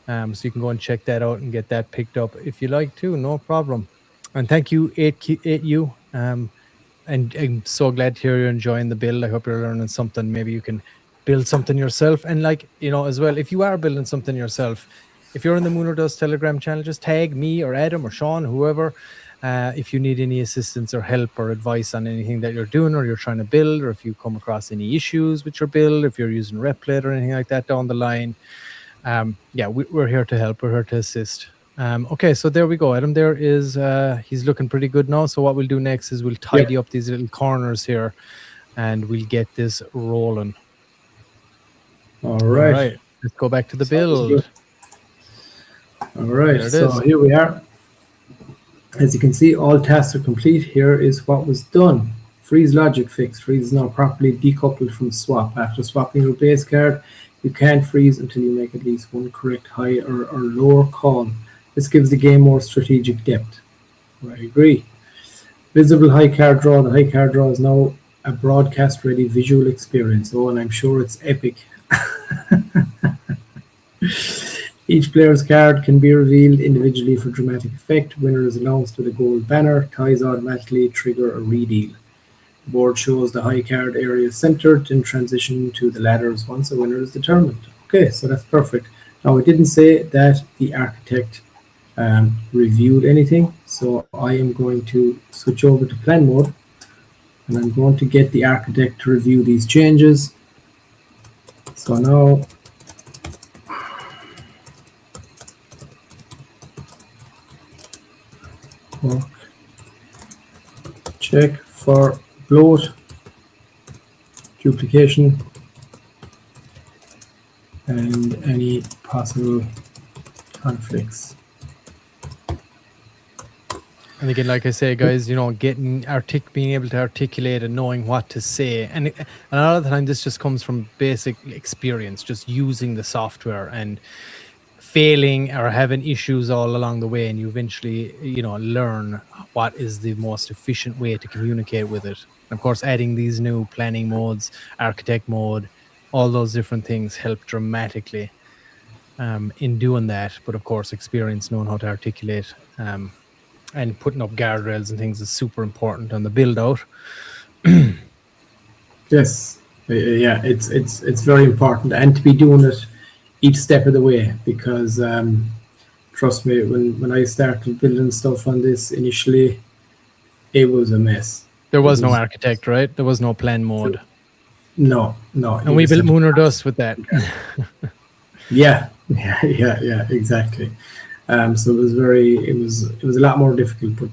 So you can go and check that out and get that picked up if you like to, no problem. And thank you, 8U. And I'm so glad to hear you're enjoying the build. I hope you're learning something. Maybe you can build something yourself. And as well, if you are building something yourself, if you're in the Moon or Dust Telegram channel, just tag me or Adam or Sean, whoever. If you need any assistance or help or advice on anything that you're doing or you're trying to build, or if you come across any issues with your build, if you're using Replit or anything like that down the line, we're here to help. We're here to assist. Okay, so there we go. Adam there is, he's looking pretty good now. So what we'll do next is we'll tidy up these little corners here and we'll get this rolling. All right. Let's go back to the build. All right, so here we are. As you can see, all tasks are complete. Here is what was done. Freeze logic fix. Freeze is now properly decoupled from swap. After swapping your base card, you can't freeze until you make at least one correct high or lower call. This gives the game more strategic depth. I agree. Visible high card draw. The high card draw is now a broadcast-ready visual experience. Oh, and I'm sure it's epic. Each player's card can be revealed individually for dramatic effect. Winner is announced with a gold banner. Ties automatically trigger a redeal. The board shows the high card area centered and transition to the ladders once a winner is determined. Okay, so that's perfect. Now, it didn't say that the architect reviewed anything, so I am going to switch over to plan mode, and I'm going to get the architect to review these changes. So now, check for bloat, duplication, and any possible conflicts. And again, like I say, guys, being able to articulate and knowing what to say. And a lot of the time, this just comes from basic experience, just using the software and failing or having issues all along the way. And you eventually, learn what is the most efficient way to communicate with it. And of course, adding these new planning modes, architect mode, all those different things help dramatically in doing that. But of course, experience, knowing how to articulate, and putting up guardrails and things is super important on the build out. Yes, yeah, it's very important, and to be doing it each step of the way, because trust me, when I started building stuff on this initially, it was a mess. There was no architect, right? There was no plan mode. No. And we built Moon or Dust with that. Yeah, exactly. So it was a lot more difficult, but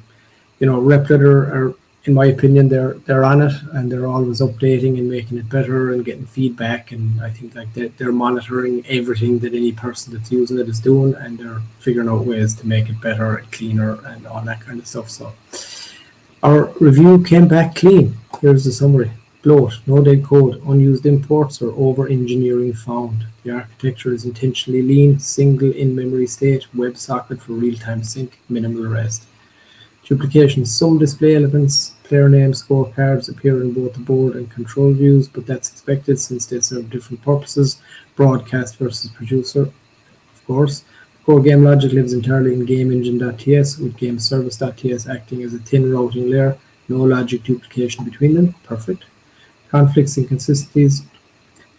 Replit are, in my opinion, they're on it, and they're always updating and making it better and getting feedback, and I think they're monitoring everything that any person that's using it is doing, and they're figuring out ways to make it better and cleaner and all that kind of stuff. So our review came back clean. Here's the summary. Bloat, no dead code, unused imports, or over-engineering found. The architecture is intentionally lean, single in-memory state, WebSocket for real-time sync, minimal rest. Duplication, some display elements, player names, scorecards appear in both the board and control views, but that's expected since they serve different purposes. Broadcast versus producer, of course. Core game logic lives entirely in GameEngine.ts, with GameService.ts acting as a thin routing layer. No logic duplication between them. Perfect. Conflicts, inconsistencies.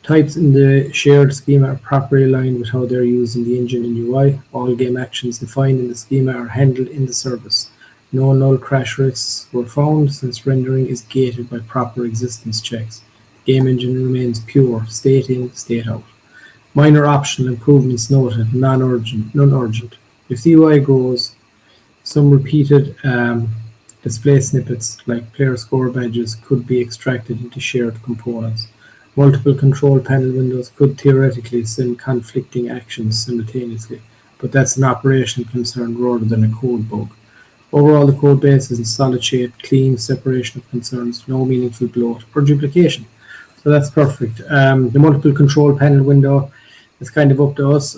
Types in the shared schema are properly aligned with how they're used in the engine and UI. All game actions defined in the schema are handled in the service. No null crash risks were found since rendering is gated by proper existence checks. Game engine remains pure, state in, state out. Minor optional improvements noted, non-urgent. If the UI grows, some repeated display snippets, like player score badges, could be extracted into shared components. Multiple control panel windows could theoretically send conflicting actions simultaneously, but that's an operational concern rather than a code bug. Overall, the code base is in solid shape, clean separation of concerns, no meaningful bloat or duplication. So that's perfect. The multiple control panel window is kind of up to us.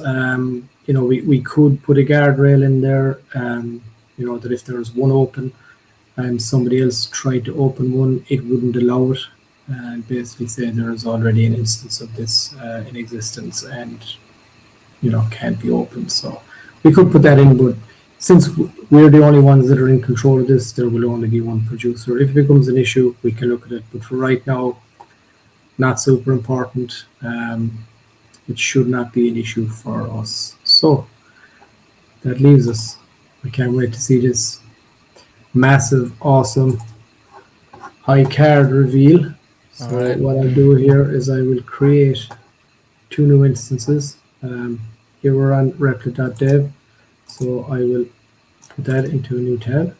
We could put a guardrail in there, that if there's one open and somebody else tried to open one, it wouldn't allow it, and basically say there is already an instance of this in existence and can't be opened. So we could put that in, but since we're the only ones that are in control of this, there will only be one producer. If it becomes an issue, we can look at it. But for right now, not super important. It should not be an issue for us. So that leaves us. I can't wait to see this massive, awesome high card reveal. So what I'll do here is I will create 2 new instances. Here we're on replit.dev. So I will put that into a new tab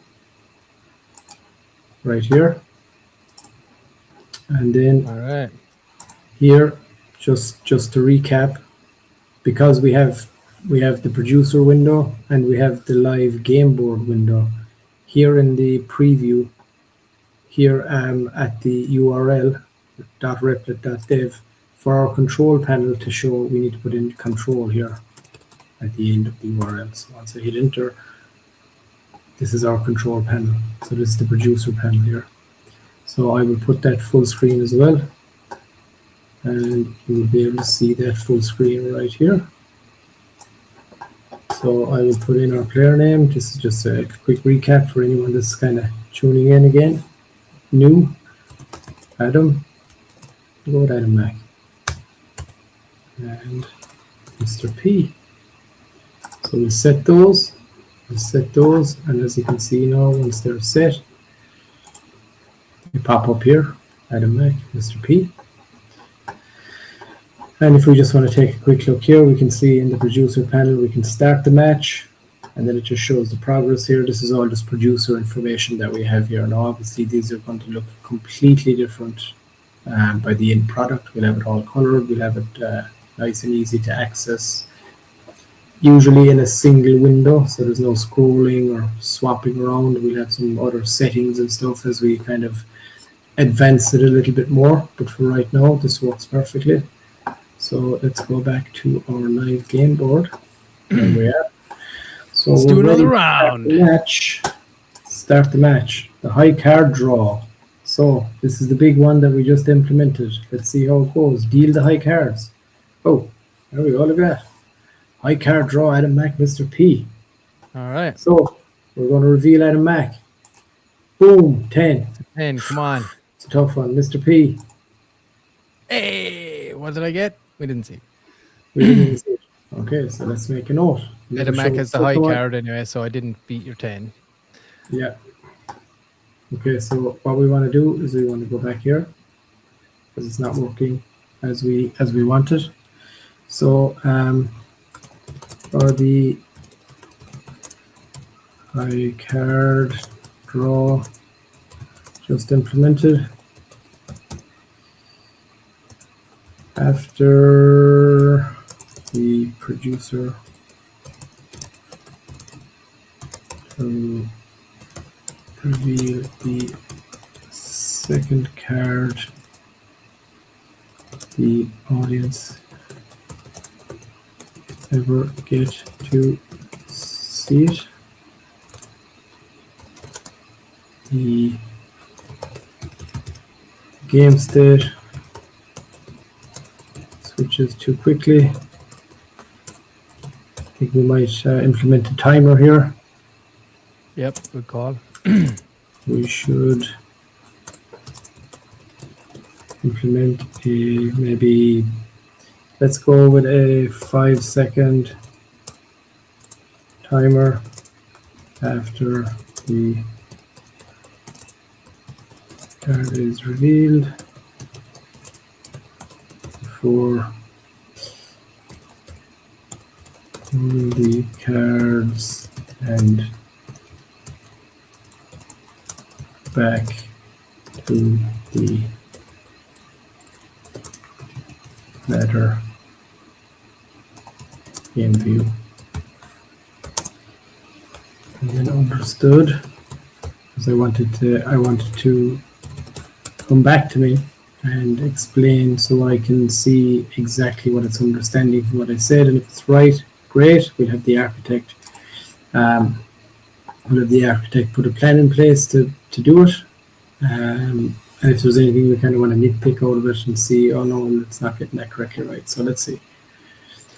right here. And then here, just to recap, because we have the producer window and we have the live game board window. Here in the preview, here at the URL .replit.dev, for our control panel to show, we need to put in control here at the end of the URL. So once I hit enter, this is our control panel. So this is the producer panel here. So I will put that full screen as well. And you will be able to see that full screen right here. So I will put in our player name. This is just a quick recap for anyone that's kind of tuning in again. New, Adam, go with Adam Mac. And Mr. P. So we'll set those, and as you can see now, once they're set, they pop up here, Adam Mac, Mr. P. And if we just want to take a quick look here, we can see in the producer panel, we can start the match, and then it just shows the progress here. This is all just producer information that we have here. Now, obviously, these are going to look completely different by the end product. We'll have it all colored. We'll have it nice and easy to access, usually in a single window, so there's no scrolling or swapping around. We'll have some other settings and stuff as we kind of advance it a little bit more, but for right now, this works perfectly. So let's go back to our live game board. There we are. So let's do another round. Start the match. The high card draw. So this is the big one that we just implemented. Let's see how it goes. Deal the high cards. Oh, there we go. Look at that. High card draw, Adam Mac, Mr. P. All right. So we're going to reveal Adam Mac. Boom, 10. 10, come on. It's a tough one. Mr. P. Hey, what did I get? We didn't see. We didn't see it. Okay, so let's make a note. Adam Mac has the high card anyway, so I didn't beat your 10. Yeah. Okay, so what we want to do is we want to go back here because it's not working as we wanted. So for the high card draw just implemented, after the producer to reveal the second card, the audience ever get to see it. The game state switches too quickly. I think we might implement a timer here. Yep, good call. We should implement maybe, let's go with a 5-second timer after the card is revealed before all the cards and back to the ladder in view. And then understood, because I wanted to come back to me and explain so I can see exactly what it's understanding from what I said, and if it's right, great. We'll have the architect put a plan in place to do it. And if there's anything we kind of want to nitpick out of it and see, oh no, it's not getting that correctly right. So let's see.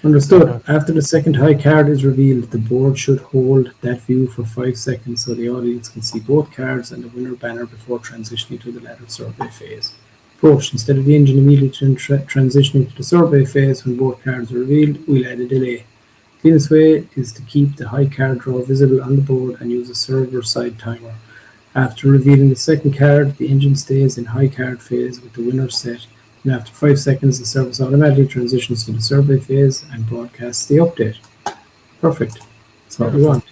Understood. After the second high card is revealed, the board should hold that view for 5 seconds so the audience can see both cards and the winner banner before transitioning to the ladder survey phase. Approach. Instead of the engine immediately transitioning to the survey phase when both cards are revealed, we'll add a delay. The cleanest way is to keep the high card draw visible on the board and use a server-side timer. After revealing the second card, the engine stays in high card phase with the winner set, and after 5 seconds the service automatically transitions to the survey phase and broadcasts the update. Perfect. That's what we want.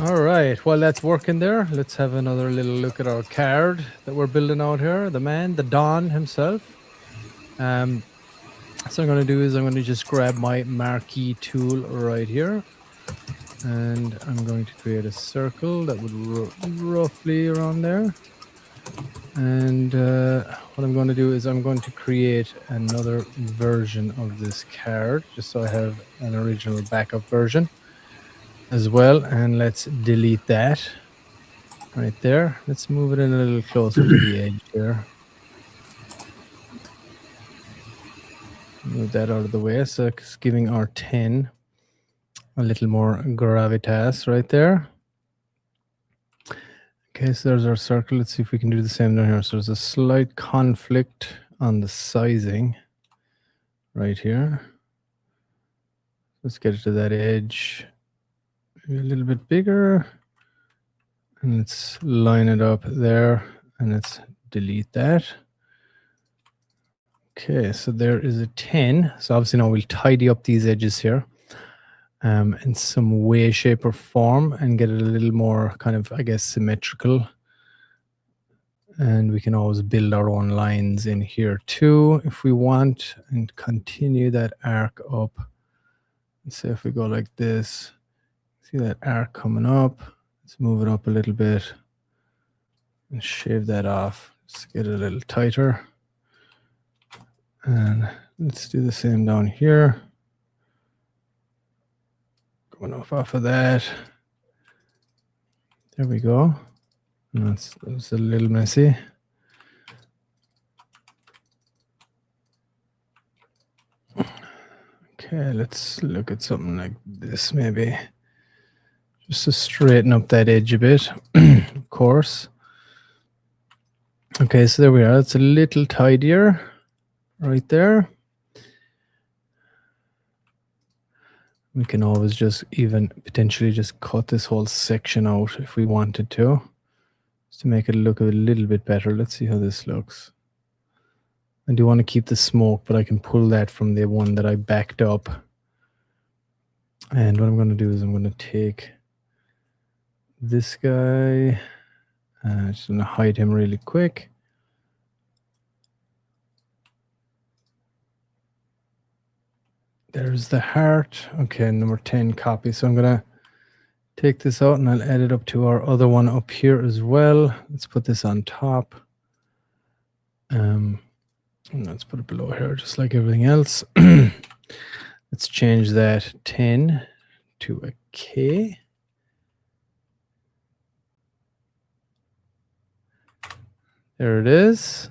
All right, well, that's working there. Let's have another little look at our card that we're building out here. The man, the Don himself. So what I'm going to do is I'm going to just grab my marquee tool right here. And I'm going to create a circle that would roughly around there. And what I'm going to do is I'm going to create another version of this card, just so I have an original backup version as well. And let's delete that right there. Let's move it in a little closer to the edge here. Move that out of the way, so it's giving our 10 a little more gravitas right there. Okay, so there's our circle. Let's see if we can do the same down here. So there's a slight conflict on the sizing right here. Let's get it to that edge. Maybe a little bit bigger. And let's line it up there. And let's delete that. Okay, so there is a 10. So obviously now we'll tidy up these edges here in some way, shape, or form and get it a little more kind of, I guess, symmetrical. And we can always build our own lines in here too if we want, and continue that arc up. Let's say if we go like this, see that arc coming up. Let's move it up a little bit and shave that off. Just get it a little tighter. And let's do the same down here. Going off of that. There we go. That's a little messy. Okay, let's look at something like this maybe. Just to straighten up that edge a bit, of course. Okay, so there we are. It's a little tidier right there. We can always just even potentially just cut this whole section out if we wanted to, just to make it look a little bit better. Let's see how this looks. I do want to keep the smoke, but I can pull that from the one that I backed up. And what I'm going to do is I'm going to take this guy. Just going to hide him really quick. There's the heart. Okay, number 10 copy. So I'm going to take this out and I'll add it up to our other one up here as well. Let's put this on top. And let's put it below here, just like everything else. Let's change that 10 to a K. There it is.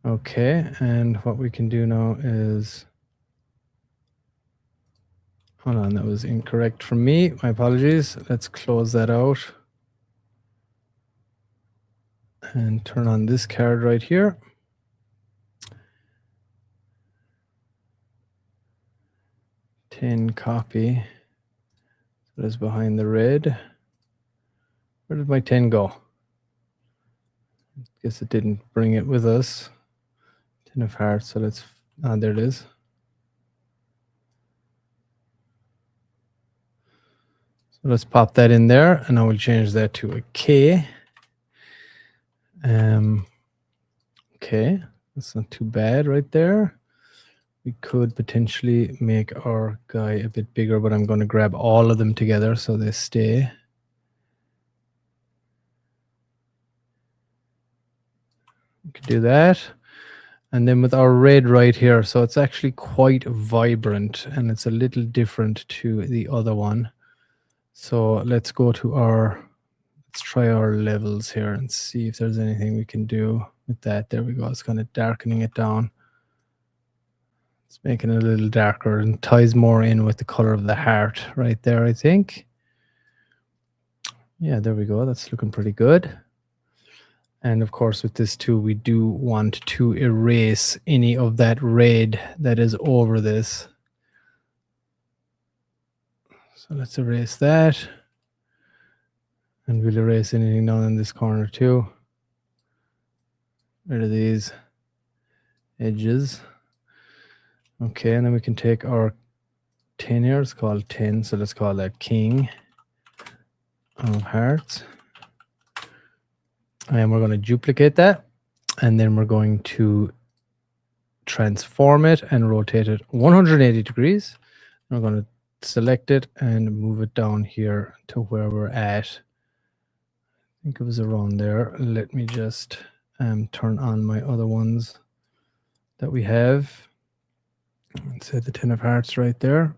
Okay, and what we can do now is, hold on, that was incorrect from me. My apologies. Let's close that out and turn on this card right here. Copy. That is behind the red. Where did my 10 go? Guess it didn't bring it with us. 10 of hearts, so let's, there it is. So let's pop that in there, and I will change that to a K. Okay, that's not too bad right there. We could potentially make our guy a bit bigger, but I'm going to grab all of them together so they stay. We could do that. And then with our red right here, so it's actually quite vibrant and it's a little different to the other one. So let's go to let's try our levels here and see if there's anything we can do with that. There we go. It's kind of darkening it down. It's making it a little darker and ties more in with the color of the heart right there, I think. Yeah, there we go. That's looking pretty good. And of course, with this too, we do want to erase any of that red that is over this. So let's erase that. And we'll erase anything down in this corner too. Rid of these edges. Okay, and then we can take our 10 here. It's called 10, so let's call that King of Hearts. And we're going to duplicate that. And then we're going to transform it and rotate it 180 degrees. We're going to select it and move it down here to where we're at. I think it was around there. Let me just turn on my other ones that we have. Let's say the 10 of hearts right there.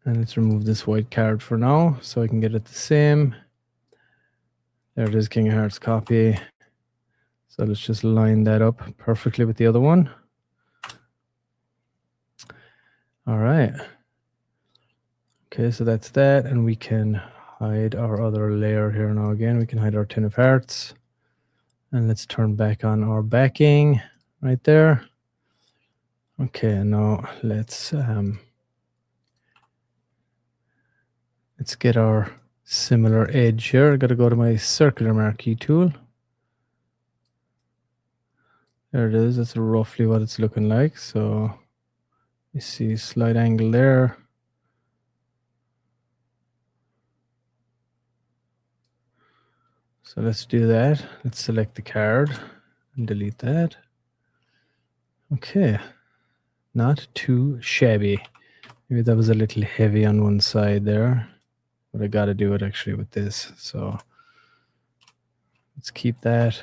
And let's remove this white card for now so I can get it the same. There it is, King of Hearts copy. So let's just line that up perfectly with the other one. All right. Okay, so that's that. And we can hide our other layer here now again. We can hide our 10 of hearts. And let's turn back on our backing right there. Okay, now let's get our similar edge here. I got to go to my circular marquee tool. There it is. That's roughly what it's looking like. So you see slight angle there. So let's do that. Let's select the card and delete that. Okay. Not too shabby. Maybe that was a little heavy on one side there. But I got to do it actually with this. So let's keep that.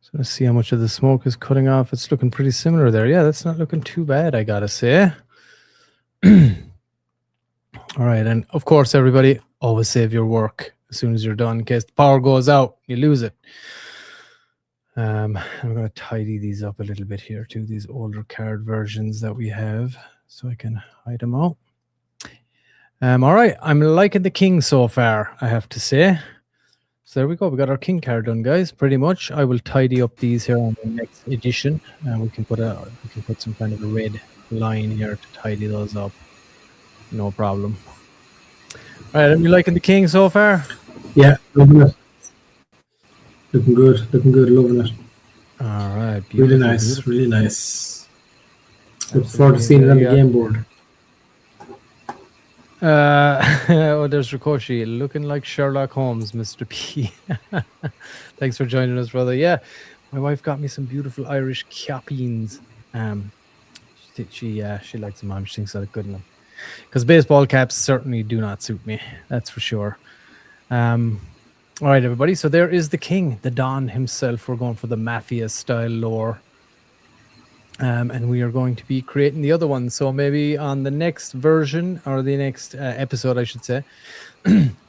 So let's see how much of the smoke is cutting off. It's looking pretty similar there. Yeah, that's not looking too bad, I got to say. All right. And of course, everybody, always save your work as soon as you're done in case the power goes out. You lose it. I'm going to tidy these up a little bit here too, these older card versions that we have, so I can hide them out. All right, I'm liking the king so far, I have to say. So there we go. We got our king card done, guys. Pretty much. I will tidy up these here on the next edition, and we can put some kind of a red line here to tidy those up. No problem. All right, are you liking the king so far? Yeah, loving it. Looking good. Looking good. Loving it. All right, beautiful, really nice. beautiful. Really nice. Look forward to seeing it on the game board. Oh, there's Rikoshi looking like Sherlock Holmes, Mr. P. Thanks for joining us, brother. Yeah, my wife got me some beautiful Irish cappings. She likes them. She thinks they're good enough. Because baseball caps certainly do not suit me. That's for sure. All right, everybody. So there is the king, the Don himself. We're going for the mafia style lore. And we are going to be creating the other one. So maybe on the next version, or the next episode, I should say,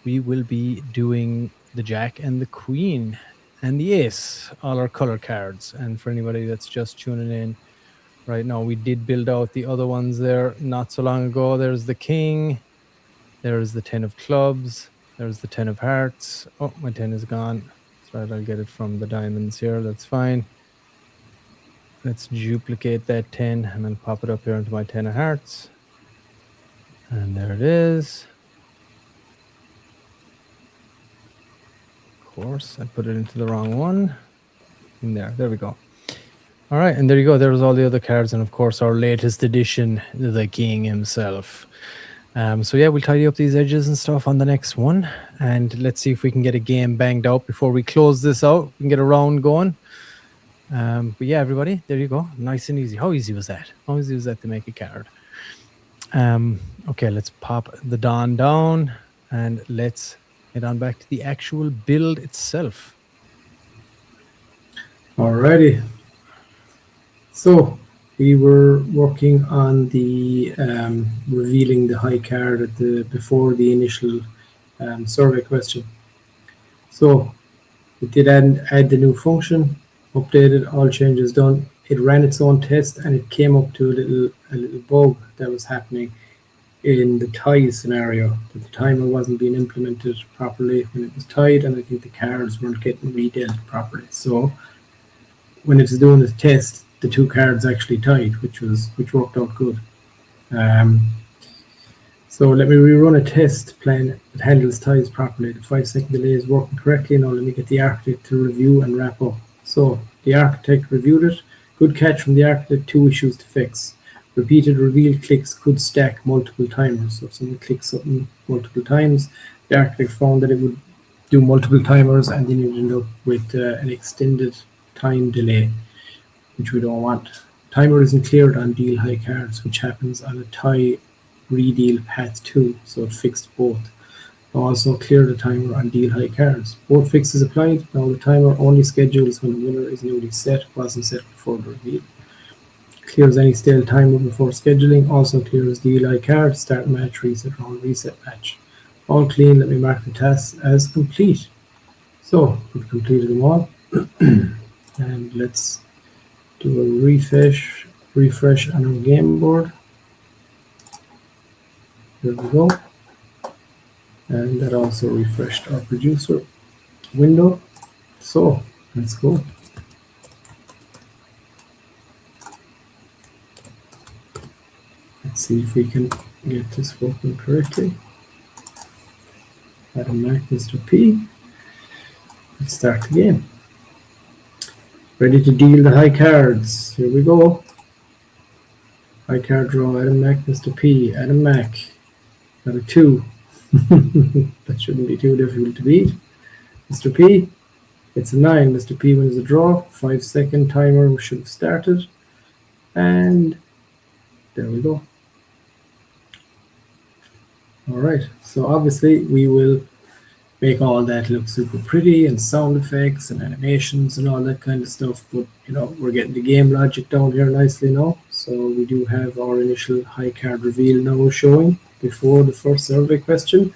we will be doing the Jack and the Queen and the Ace, all our color cards. And for anybody that's just tuning in right now, we did build out the other ones there not so long ago. There's the King. There's the 10 of clubs. There's the 10 of hearts. Oh, my 10 is gone. That's right. I'll get it from the diamonds here. That's fine. let's duplicate that 10 and then pop it up here into my 10 of hearts. And there it is. Of course, I put it into the wrong one. In there we go. All right, and there you go. There was all the other cards, and of course our latest edition, the king himself. So yeah, we'll tidy up these edges and stuff on the next one, and let's see if we can get a game banged out before we close this out. We can get a round going. But yeah, everybody, there you go. Nice and easy. How easy was that? How easy was that to make a card? Okay, let's pop the Dawn down, and let's head on back to the actual build itself. Alrighty. So we were working on the revealing the high card at before the initial survey question. So it did add the new function, updated, all changes done. It ran its own test and it came up to a little bug that was happening in the tie scenario, that the timer wasn't being implemented properly when it was tied, and I think the cards weren't getting redealt properly. So when it was doing the test, the two cards actually tied, which worked out good. So let me rerun a test plan that handles ties properly. The 5-second delay is working correctly. Now let me get the architect to review and wrap up. So the architect reviewed it. Good catch from the architect, 2 issues to fix. Repeated reveal clicks could stack multiple timers. So if someone clicks something multiple times, the architect found that it would do multiple timers, and then you'd end up with an extended time delay, which we don't want. Timer isn't cleared on deal high cards, which happens on a tie redeal path 2, so it fixed both. Also clear the timer on deal high cards. Both fixes applied. Now the timer only schedules when the winner is newly set, wasn't set before the reveal. Clears any stale timer before scheduling. Also clears deal high cards, start match, reset round, reset match. All clean. Let me mark the tasks as complete. So we've completed them all. And let's do a refresh on our game board. There we go. And that also refreshed our producer window. So let's go. Let's see if we can get this working correctly. Adam Mac, Mr. P. Let's start the game. Ready to deal the high cards. Here we go. High card draw, Adam Mac, Mr. P. Adam Mac. Got a 2. That shouldn't be too difficult to beat. Mr. P. It's a 9. Mr. P wins the draw. 5-second timer should have started. And there we go. Alright, so obviously we will make all that look super pretty, and sound effects and animations and all that kind of stuff, but you know, we're getting the game logic down here nicely now. So we do have our initial high card reveal now showing before the first survey question.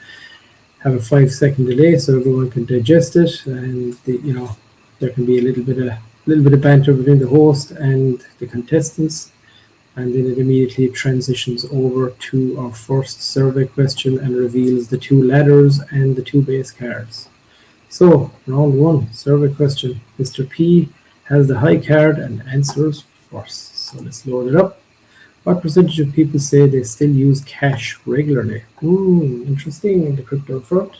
Have a 5-second delay so everyone can digest it, and there can be a little bit of banter between the host and the contestants. And then it immediately transitions over to our first survey question and reveals the 2 ladders and the 2 base cards. So, round 1, survey question. Mr. P has the high card and answers first. So let's load it up. What percentage of people say they still use cash regularly? Interesting, in the crypto front.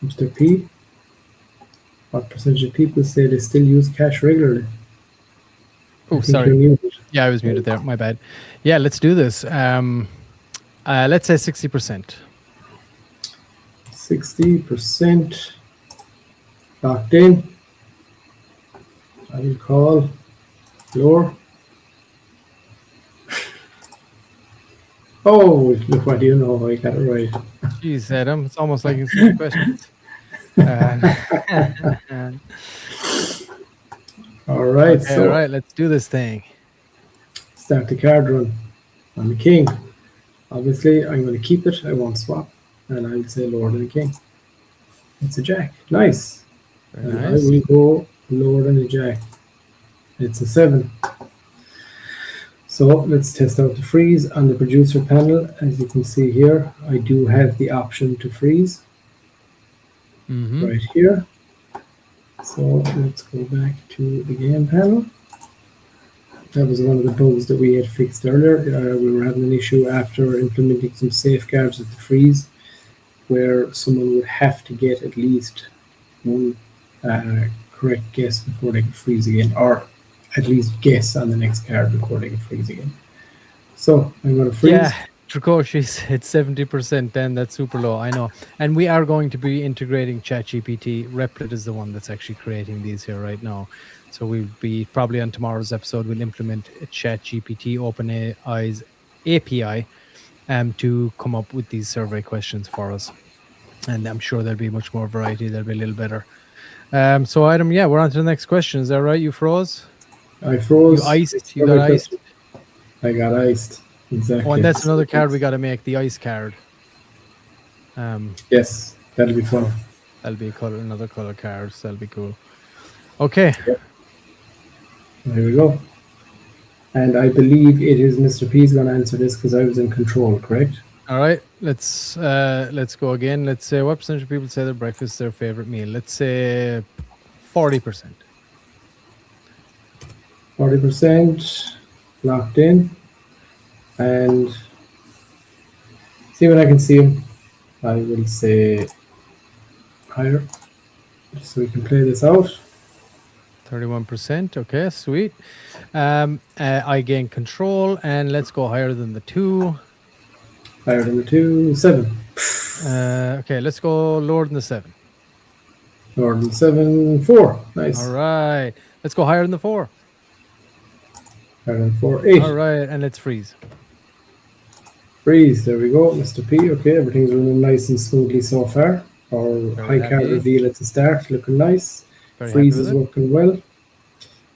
Mr. P, what percentage of people say they still use cash regularly? Oh, sorry. Yeah, I was muted there. My bad. Yeah, let's do this. Let's say 60%. 60% locked in. I will call floor. Oh, look what you know. I got it right. Jeez, Adam. It's almost like it's no questions. All right, okay, all right, let's do this thing. Start the card run on the king. Obviously, I'm going to keep it. I won't swap, and I will say lower than the king. It's a jack. Nice. Very and nice. I will go lower than a jack. It's a 7. So let's test out the freeze on the producer panel. As you can see here, I do have the option to freeze right here. So let's go back to the game panel. That was one of the bugs that we had fixed earlier. We were having an issue after implementing some safeguards with the freeze, where someone would have to get at least one correct guess before they could freeze again, or at least guess on the next card before they could freeze again. So I'm going to freeze. Yeah, Dracoshi, it's 70%, then that's super low, I know. And we are going to be integrating ChatGPT. Replit is the one that's actually creating these here right now. So we'll be probably on tomorrow's episode, we'll implement a ChatGPT OpenAI's API to come up with these survey questions for us. And I'm sure there'll be much more variety. There'll be a little better. So Adam, yeah, we're on to the next question. Is that right? You froze? I froze. You iced? You got iced? I got iced. Exactly. Oh, and that's another card we got to make, the ice card. Yes, that'll be fun. That'll be another color card. So that'll be cool. Okay. Yep. There we go. And I believe it is Mr. P's going to answer this because I was in control, correct? All right. Let's go again. Let's say what percentage of people say their breakfast is their favorite meal? Let's say 40%. 40% locked in. And see when I can see him. I will say higher, so we can play this out. 31%. Okay, sweet. I gain control, and let's go higher than the 2. Higher than the 2, 7. Okay, let's go lower than the 7. Lower than 7, 4. Nice. All right. Let's go higher than the 4. Higher than 4, 8. All right, and let's freeze. Freeze, there we go, Mr. P. Okay, everything's running nice and smoothly so far. Our high card reveal at the start, looking nice. Freeze is working well.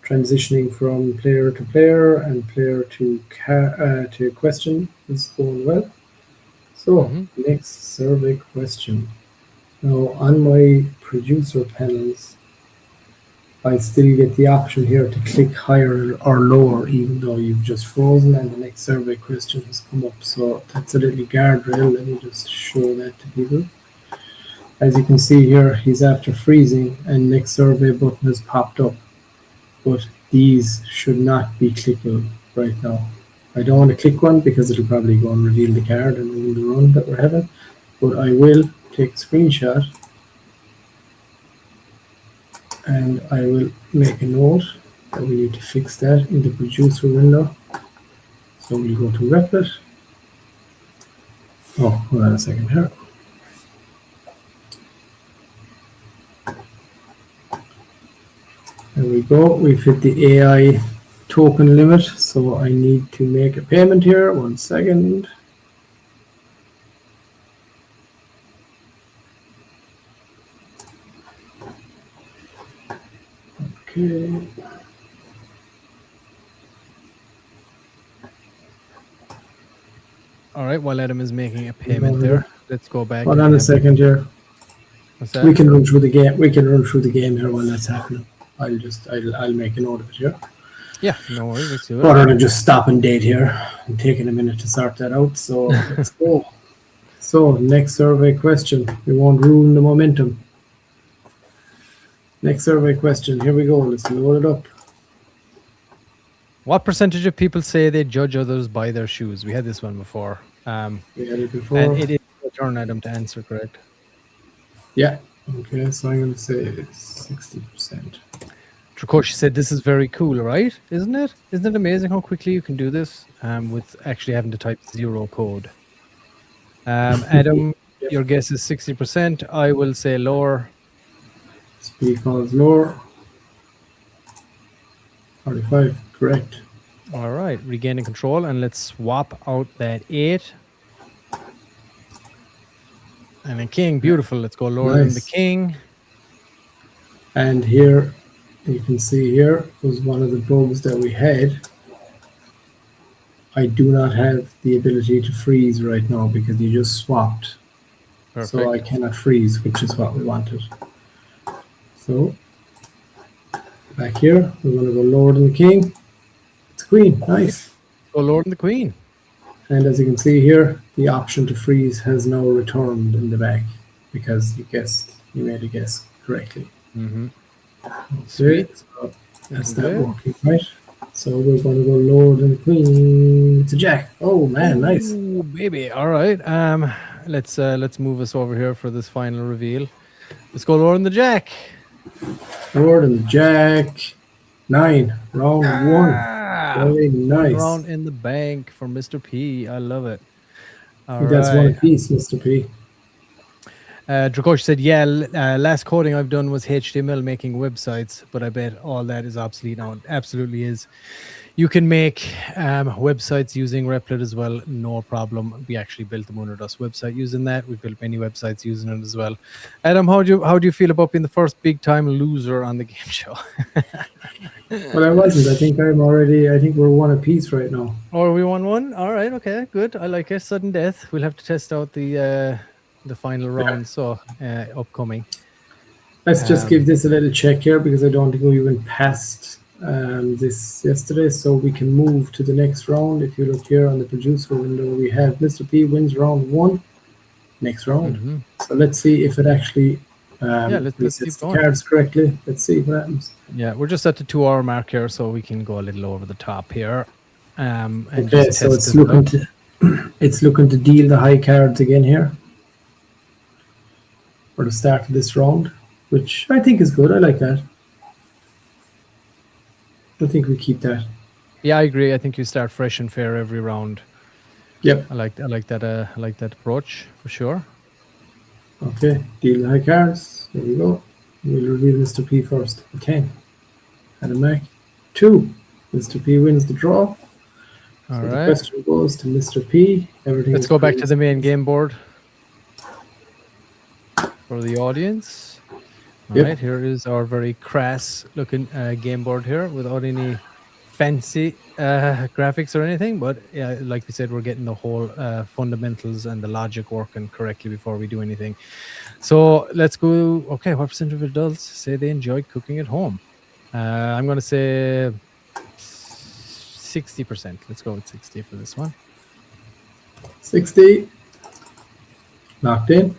Transitioning from player to player and player to question is going well. So, next survey question. Now, on my producer panels, I still get the option here to click higher or lower, even though you've just frozen and the next survey question has come up. So that's a little guardrail. Let me just show that to people. As you can see here, he's after freezing and next survey button has popped up. But these should not be clickable right now. I don't want to click one because it'll probably go and reveal the card and ruin the run that we're having. But I will take a screenshot and I will make a note that we need to fix that in the producer window. So we'll go to Replit. Oh, hold on a second here. There we go. We've hit the AI token limit, so I need to make a payment here. 1 second. Okay. All right, while Adam is making a payment there, let's go back. Hold on a second here. What's that? We can run through the game. We can run through the game here while that's happening. I'll make a note of it here. Yeah, no worries. Let's do it. Rather than just stopping date here and taking a minute to sort that out. So let's go. So next survey question. We won't ruin the momentum. Next survey question. Here we go. Let's load it up. What percentage of people say they judge others by their shoes? We had this one before. We had it before. And it is your turn, Adam, to answer, correct? Yeah. Okay, so I'm going to say 60%. Dracoshi said this is very cool, right? Isn't it? Isn't it amazing how quickly you can do this with actually having to type 0 code? Adam, Yep. your guess is 60%. I will say lower. Speed calls lower. 45, correct. All right, regaining control, and let's swap out that 8. And a king, beautiful. Let's go lower than the king. And here, you can see here was one of the bugs that we had. I do not have the ability to freeze right now because you just swapped. Perfect. So I cannot freeze, which is what we wanted. So back here, we're going to go lower than the king. It's queen, nice. Go lower than the queen. And as you can see here, the option to freeze has now returned in the back because you made a guess correctly. Sweet. So that's Looking that good. working, right? So we're going to go lower than the queen. It's a jack. Oh man, nice. Oh, baby. All right. Let's move us over here for this final reveal. Let's go lower than the jack. Lower than the jack. 9. Round 1. Ah, Very one nice. round in the bank for Mr. P. I love it. I All think that's one right. apiece, Mr. P. Dracosh said, yeah, last coding I've done was HTML making websites, but I bet all that is obsolete now. It absolutely is. You can make websites using Replit as well, no problem. We actually built the Moonerdust website using that. We built many websites using it as well. Adam, how do you feel about being the first big time loser on the game show? Well, I wasn't. I think we're one apiece right now. Or we won one? All right, okay, good. I like it. Sudden death. We'll have to test out the final round. So upcoming. Let's just give this a little check here because I don't think we went past this yesterday. So we can move to the next round. If you look here on the producer window, we have Mr. P wins round 1, next round. Mm-hmm. So let's see if it actually let's resets keep the going. cards correctly. Let's see what happens. Yeah, we're just at the 2 hour mark here, so we can go a little over the top here. And Okay, just so test it's it out. it's looking to deal the high cards again here for the start of this round, which I think is good. I like that. I think we keep that. Yeah, I agree. I think you start fresh and fair every round. Yep. I like that. I like that approach for sure. Okay, deal the high cards. There we go. We'll reveal Mr. P first. A 10. And a Mac. 2. Mr. P wins the draw. All So right. the question goes to Mr. P. Everything. Let's go back to the main game board for the audience. All right, here is our very crass looking game board here without any fancy graphics or anything. But yeah, like we said, we're getting the whole fundamentals and the logic working correctly before we do anything. So let's go. Okay, what percent of adults say they enjoy cooking at home? I'm going to say 60%. Let's go with 60 for this one. 60. Locked in.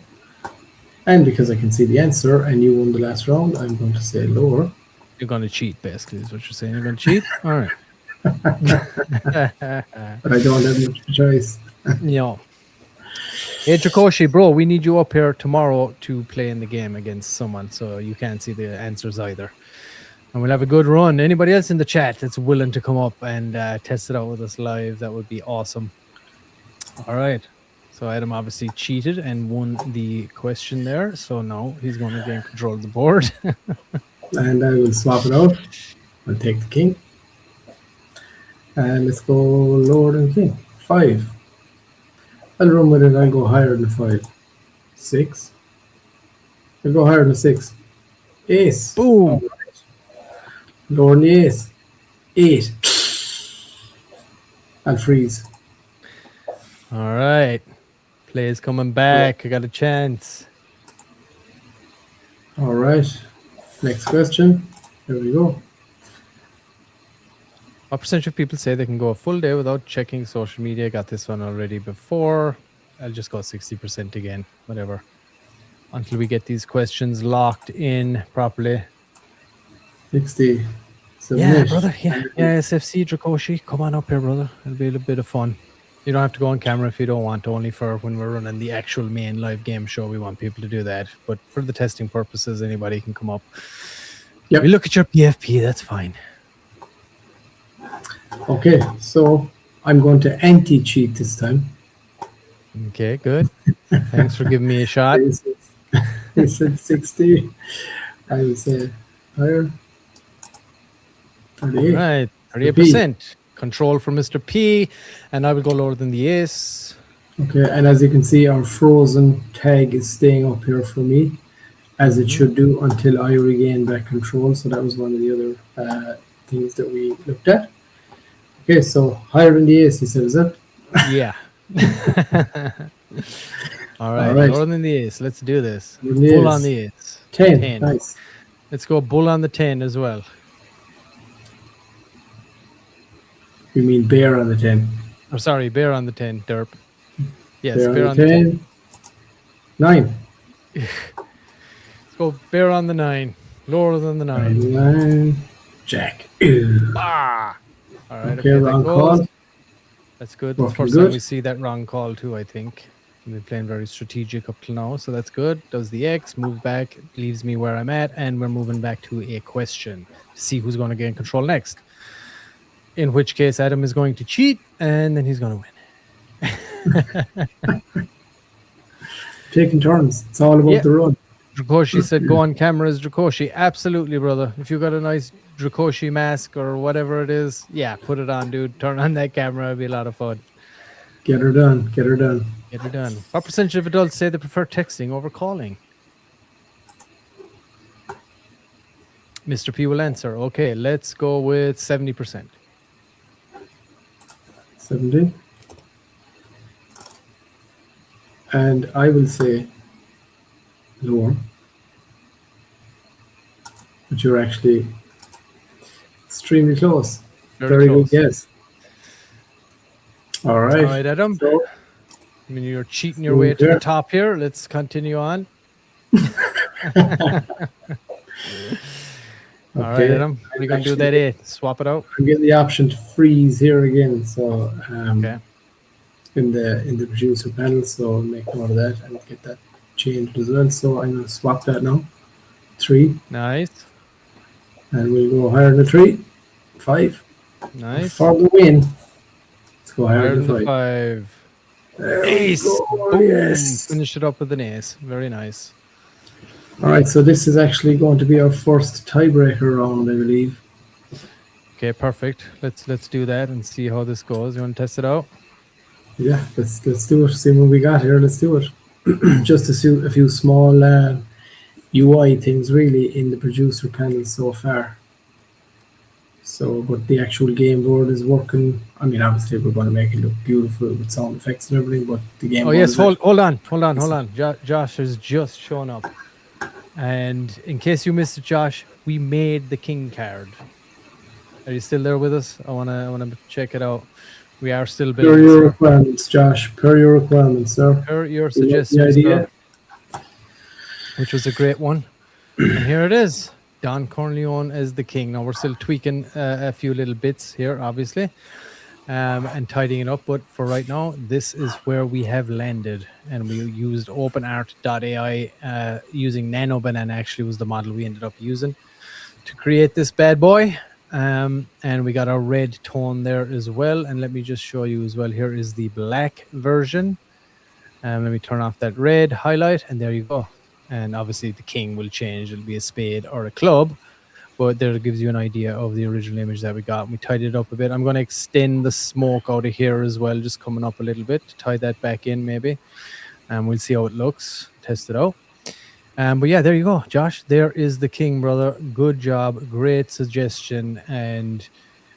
And because I can see the answer and you won the last round, I'm going to say lower. You're going to cheat, basically, is what you're saying. You're going to cheat? All right. But I don't have much choice. No. Hey, Dracoshi, bro, we need you up here tomorrow to play in the game against someone, so you can't see the answers either. And we'll have a good run. Anybody else in the chat that's willing to come up and test it out with us live, that would be awesome. All right. So Adam obviously cheated and won the question there. So now he's going to gain control of the board. And I will swap it out. I'll take the king. And let's go lower than king. 5. I'll run with it. I'll go higher than 5. 6. I'll go higher than 6. Ace. Boom. Right. Lower than the ace. 8. I'll freeze. All right. Play's coming back. I got a chance. All right. Next question. There we go. What percentage of people say they can go a full day without checking social media? Got this one already before. I'll just go 60% again. Whatever. Until we get these questions locked in properly. 60. Yeah, brother. Yeah, SFC Dracoshi. Come on up here, brother. It'll be a little bit of fun. You don't have to go on camera if you don't want, only for when we're running the actual main live game show. We want people to do that. But for the testing purposes, anybody can come up. Yep. We look at your PFP, that's fine. Okay, so I'm going to anti-cheat this time. Okay, good. Thanks for giving me a shot. He said 60. I will say higher. 38. All right, 38%. Control for Mr. P, and I will go lower than the ace. Okay, and as you can see, our frozen tag is staying up here for me, as it should do until I regain back control. So that was one of the other things that we looked at. Okay, so higher than the ace, you said, is it? Yeah. All right, lower than the ace. Let's do this. Bull on the ace. 10. Nice. Let's go bull on the 10 as well. You mean bear on the 10? Oh, sorry, bear on the 10, derp. Yes, bear on the 10. 9. Let's go bear on the 9. Lower than the 9. 9, Jack. Ew. Ah! All right, Okay, okay, that wrong goes. call. That's good. That's the Working first time good. we see that wrong call too, I think. We've been playing very strategic up till now, so that's good. Does the X, move back, leaves me where I'm at, and we're moving back to a question to see who's going to gain control next. In which case, Adam is going to cheat, and then he's going to win. Taking turns. It's all about Yeah. the run. Drakoshi said, go on cameras, Drakoshi. Absolutely, brother. If you got a nice Drakoshi mask or whatever it is, yeah, put it on, dude. Turn on that camera. It'll be a lot of fun. Get her done. Get her done. Get her done. What percentage of adults say they prefer texting over calling? Mr. P will answer. Okay, let's go with 70%. 70. And I will say lower. But you're actually extremely close. Very close. good guess. All right. All right, Adam. So, I mean, you're cheating your way to the top here. Let's continue on. All right, Adam. What are you going to do that 8? Swap it out? I'm getting the option to freeze here again. So okay. in the producer panel, so I'll make note of that and get that changed as well. So I'm going to swap that now. 3. Nice. And we'll go higher than 3. 5. Nice. For the win. Let's go higher than 5. 5. There Ace. Boom. Yes. Finish it up with an ace. Very nice. All right, so this is actually going to be our first tiebreaker round, I believe. Okay, perfect. Let's do that and see how this goes. You want to test it out? Yeah, let's do it. See what we got here. Let's do it. Just a few small UI things really in the producer panel so far. So, but the actual game board is working. I mean, obviously we're going to make it look beautiful with sound effects and everything, but the game board. Oh yes, hold on. Josh has just shown up. And in case you missed it, Josh, we made the king card. Are you still there with us? I wanna check it out. We are still building. Per your requirements, Josh. Per your requirements, sir. Per your suggestions, which was a great one. And here it is. Don Corleone as the king. Now we're still tweaking a few little bits here, obviously, and tidying it up. But for right now, this is where we have landed. And we used OpenArt.ai using Nano Banana, actually was the model we ended up using to create this bad boy. And we got our red tone there as well. And let me just show you as well. Here is the black version. Let me turn off that red highlight, and there you go. And obviously the king will change. It'll be a spade or a club. But there it gives you an idea of the original image that we got. We tidied it up a bit. I'm going to extend the smoke out of here as well, just coming up a little bit to tie that back in maybe. And we'll see how it looks. Test it out. But yeah, there you go, Josh. There is the king, brother. Good job. Great suggestion. And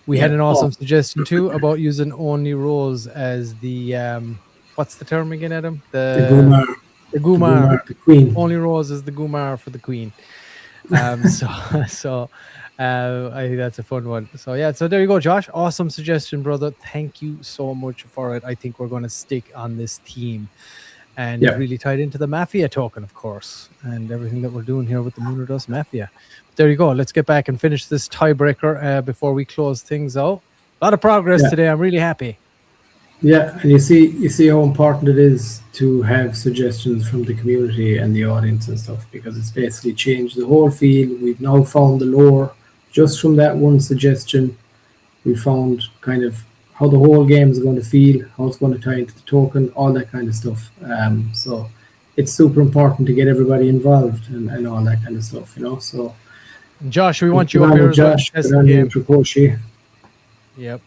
we had an awesome suggestion too about using only rows as the, what's the term again, Adam? The Gumar. The Gumar. The queen. Only rows as the Gumar for the queen. So I think that's a fun one. So yeah, so there you go, Josh. Awesome suggestion, brother. Thank you so much for it. I think we're going to stick on this theme. And really tied into the Mafia token, of course, and everything that we're doing here with the Moon or Dust Mafia. But there you go. Let's get back and finish this tiebreaker before we close things out. A lot of progress today. I'm really happy. Yeah, and you see how important it is to have suggestions from the community and the audience and stuff, because it's basically changed the whole field. We've now found the lore just from that one suggestion. We found kind of how the whole game is going to feel, how it's going to tie into the token, all that kind of stuff. So it's super important to get everybody involved and all that kind of stuff, you know. So Josh, we want you up here as well. Josh, Yep.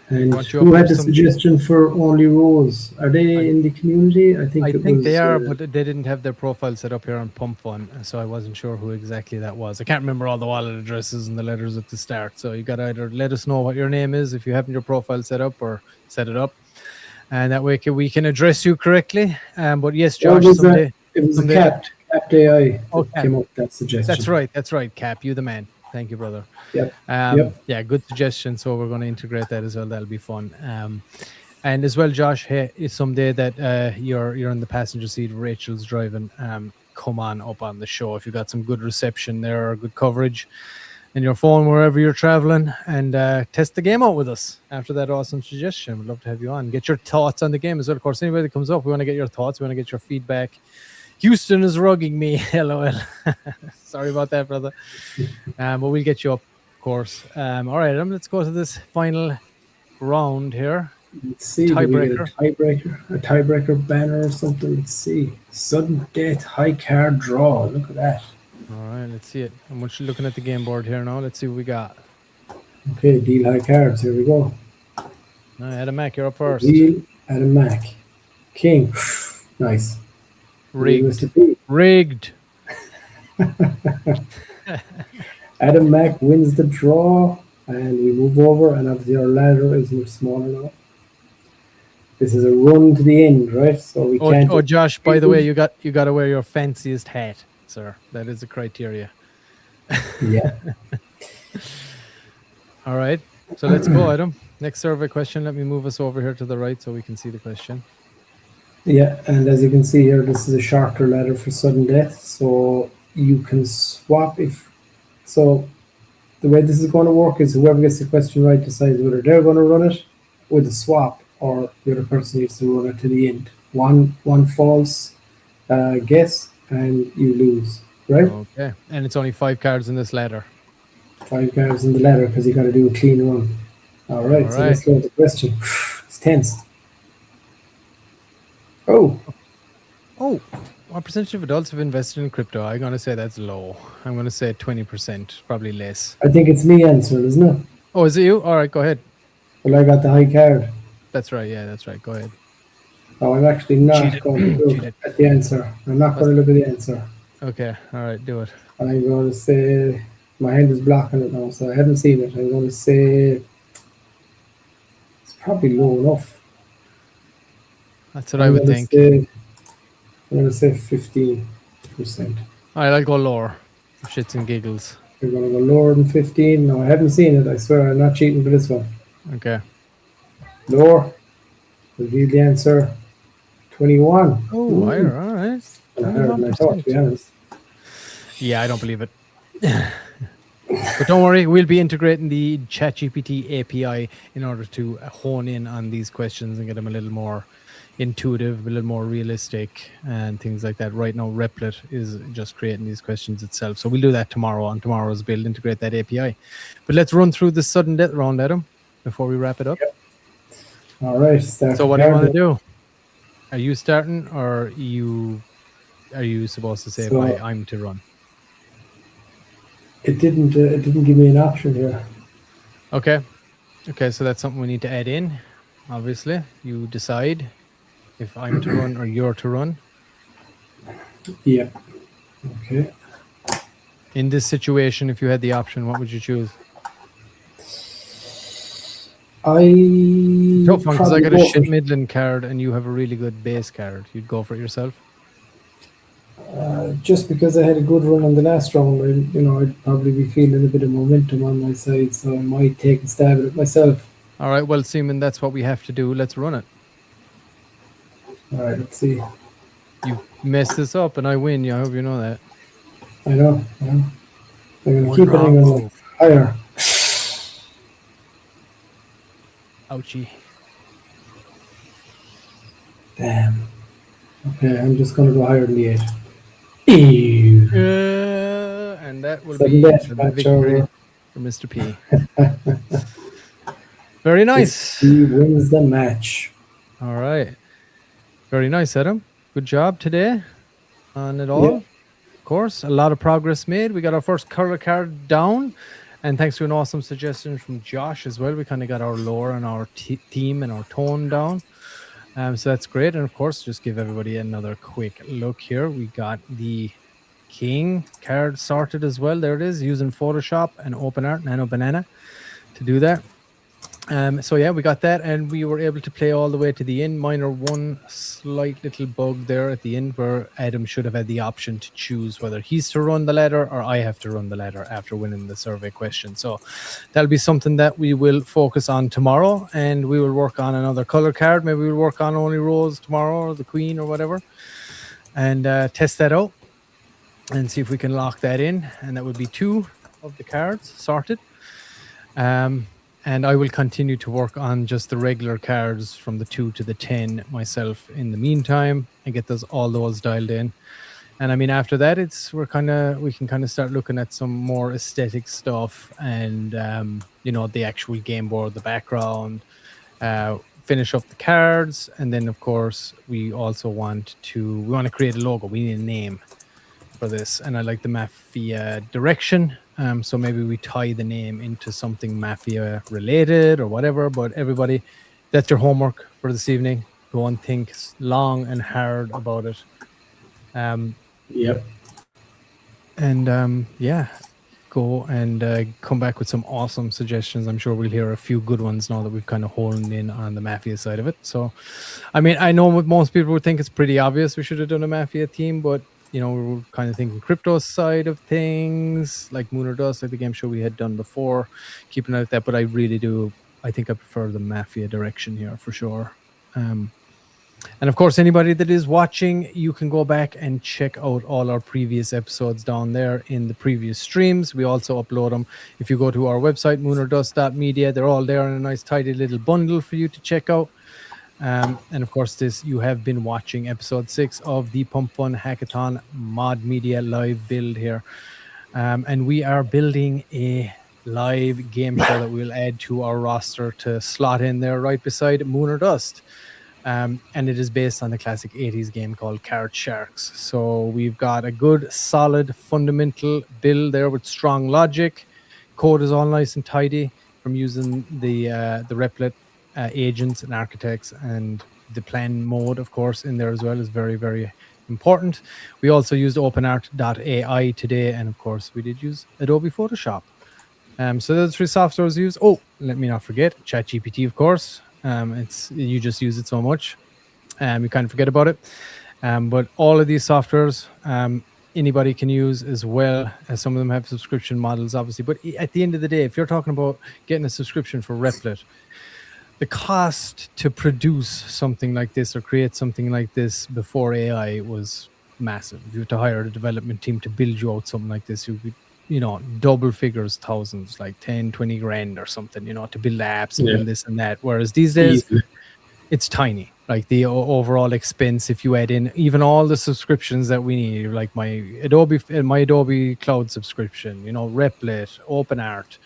And who had the suggestion for only rows? Are they in the community? I think they are, but they didn't have their profile set up here on Pump Fun, so I wasn't sure who exactly that was. I can't remember all the wallet addresses and the letters at the start, so you got to either let us know what your name is if you haven't your profile set up, or set it up, and that way we can address you correctly. But yes, Josh, it was a Capped AI that came up with that suggestion. That's right, Cap, you the man. Thank you, brother. Yep. Yeah, good suggestion. So we're going to integrate that as well. That'll be fun. And as well, Josh, hey, it's someday that you're in the passenger seat, Rachel's driving. come up on the show if you got some good reception there or good coverage in your phone wherever you're traveling, and test the game out with us after that awesome suggestion. We'd love to have you on. Get your thoughts on the game as well. Of course, anybody that comes up, we want to get your thoughts. We want to get your feedback. Houston is rugging me. LOL. Sorry about that, brother. But we'll get you up, of course. All right, let's go to this final round here. Let's see. Tiebreaker. A tiebreaker banner or something. Let's see. Sudden death, high card draw. Look at that. All right, let's see it. I'm looking at the game board here now. Let's see what we got. Okay, deal high cards. Here we go. All right, Adam Mack, you're up first. Deal Adam Mack. King. Nice. Rigged. Adam Mack wins the draw, and we move over, and obviously our ladder is much smaller now. This is a run to the end, right? So we can't. Oh, Josh, by the way, you got to wear your fanciest hat, sir. That is a criteria. Yeah. All right. So let's go, Adam. Next survey question. Let me move us over here to the right so we can see the question. Yeah, and as you can see here, this is a shorter ladder for sudden death. So you can swap so the way this is going to work is whoever gets the question right decides whether they're going to run it with a swap or the other person needs to run it to the end. One false guess and you lose, right? Okay. And it's only 5 cards in this ladder. 5 cards in the ladder because you got to do a clean run. All right, so let's go to the question. It's tense. Oh, what percentage of adults have invested in crypto? I'm going to say that's low. I'm going to say 20%, probably less. I think it's me answering, isn't it? Oh, is it you? All right, go ahead. Well, I got the high card. That's right. Yeah, that's right. Go ahead. Oh, I'm actually not going to look at the answer. I'm not going to look at the answer. Okay. All right, do it. I'm going to say, my hand is blocking it now, so I haven't seen it. I'm going to say it's probably low enough. That's what I would think. I'm going to say 15%. All right, I'll go lower. Shits and giggles. You're going to go lower than 15? No, I haven't seen it. I swear I'm not cheating for this one. Okay. Lower. Reveal the answer. 21. Oh, higher. All right. Higher than I thought, to be honest. Yeah, I don't believe it. But don't worry, we'll be integrating the ChatGPT API in order to hone in on these questions and get them a little more intuitive, a little more realistic and things like that. Right now, Replit is just creating these questions itself. So we'll do that tomorrow on tomorrow's build, integrate that API. But let's run through the sudden death round, Adam, before we wrap it up. Yep. All right. So what do you want to do? Are you starting or are you supposed to say I'm to run? It didn't give me an option here. Okay, so that's something we need to add in. Obviously, you decide if I'm to run or you're to run. Yeah. Okay. In this situation, if you had the option, what would you choose? Tough one, because I got a shit Midland card and you have a really good base card. You'd go for it yourself? Just because I had a good run on the last round, I'd probably be feeling a bit of momentum on my side, so I might take a stab at it myself. All right, well, Seaman, that's what we have to do. Let's run it. All right, let's see. You messed this up and I win. I hope you know that. I know. I'm going to keep it on higher. Ouchie. Damn. Okay, I'm just going to go higher than the 8. And that will be the victory for Mr. P. Very nice. He wins the match. All right. Very nice, Adam. Good job today on it all. Yeah. Of course, a lot of progress made. We got our first color card down. And thanks to an awesome suggestion from Josh as well, we kind of got our lore and our theme and our tone down. So that's great. And of course, just give everybody another quick look here. We got the King card sorted as well. There it is, using Photoshop and OpenArt, Nano Banana to do that. So yeah, we got that and we were able to play all the way to the end. Minor one slight little bug there at the end where Adam should have had the option to choose whether he's to run the ladder or I have to run the ladder after winning the survey question. So that'll be something that we will focus on tomorrow, and we will work on another color card. Maybe we'll work on only Rose tomorrow or the Queen or whatever, and test that out. and see if we can lock that in. And that would be 2 of the cards sorted. And I will continue to work on just the regular cards from the 2 to the 10 myself in the meantime and get all those dialed in. And I mean, after that, we can kind of start looking at some more aesthetic stuff and, the actual game board, the background, finish up the cards. And then of course we also want to create a logo. We need a name for this. And I like the Mafia direction. So maybe we tie the name into something Mafia related or whatever. But everybody, that's your homework for this evening. Go and think long and hard about it. Yep. And go and come back with some awesome suggestions. I'm sure we'll hear a few good ones now that we've kind of honed in on the Mafia side of it. So, I mean, I know most people would think it's pretty obvious we should have done a Mafia theme, but we were kind of thinking crypto side of things, like Moon or Dust, like the game show we had done before, keeping it at that. But I really do. I think I prefer the Mafia direction here for sure. And of course, anybody that is watching, you can go back and check out all our previous episodes down there in the previous streams. We also upload them. If you go to our website, moonordust.media, they're all there in a nice tidy little bundle for you to check out. And of course, you have been watching episode 6 of the Pump Fun Hackathon Mod Media live build here. And we are building a live game show that we'll add to our roster to slot in there right beside Moon or Dust. And it is based on the classic 80s game called Card Sharks. So we've got a good, solid, fundamental build there with strong logic. Code is all nice and tidy from using the Replit agents and architects, and the plan mode, of course, in there as well is very, very important. We also used OpenArt.ai today, and of course, we did use Adobe Photoshop. So those 3 softwares used. Oh, let me not forget ChatGPT, of course. You just use it so much, you kind of forget about it. But all of these softwares, anybody can use as well. As some of them have subscription models, obviously. But at the end of the day, if you're talking about getting a subscription for Replit, the cost to produce something like this or create something like this before AI was massive. You have to hire a development team to build you out something like this. You would, double figures, thousands, like 10, 20 grand or something, to build apps and build this and that. Whereas these days, it's tiny. Like the overall expense, if you add in even all the subscriptions that we need, like my Adobe Cloud subscription, Replit, OpenArt,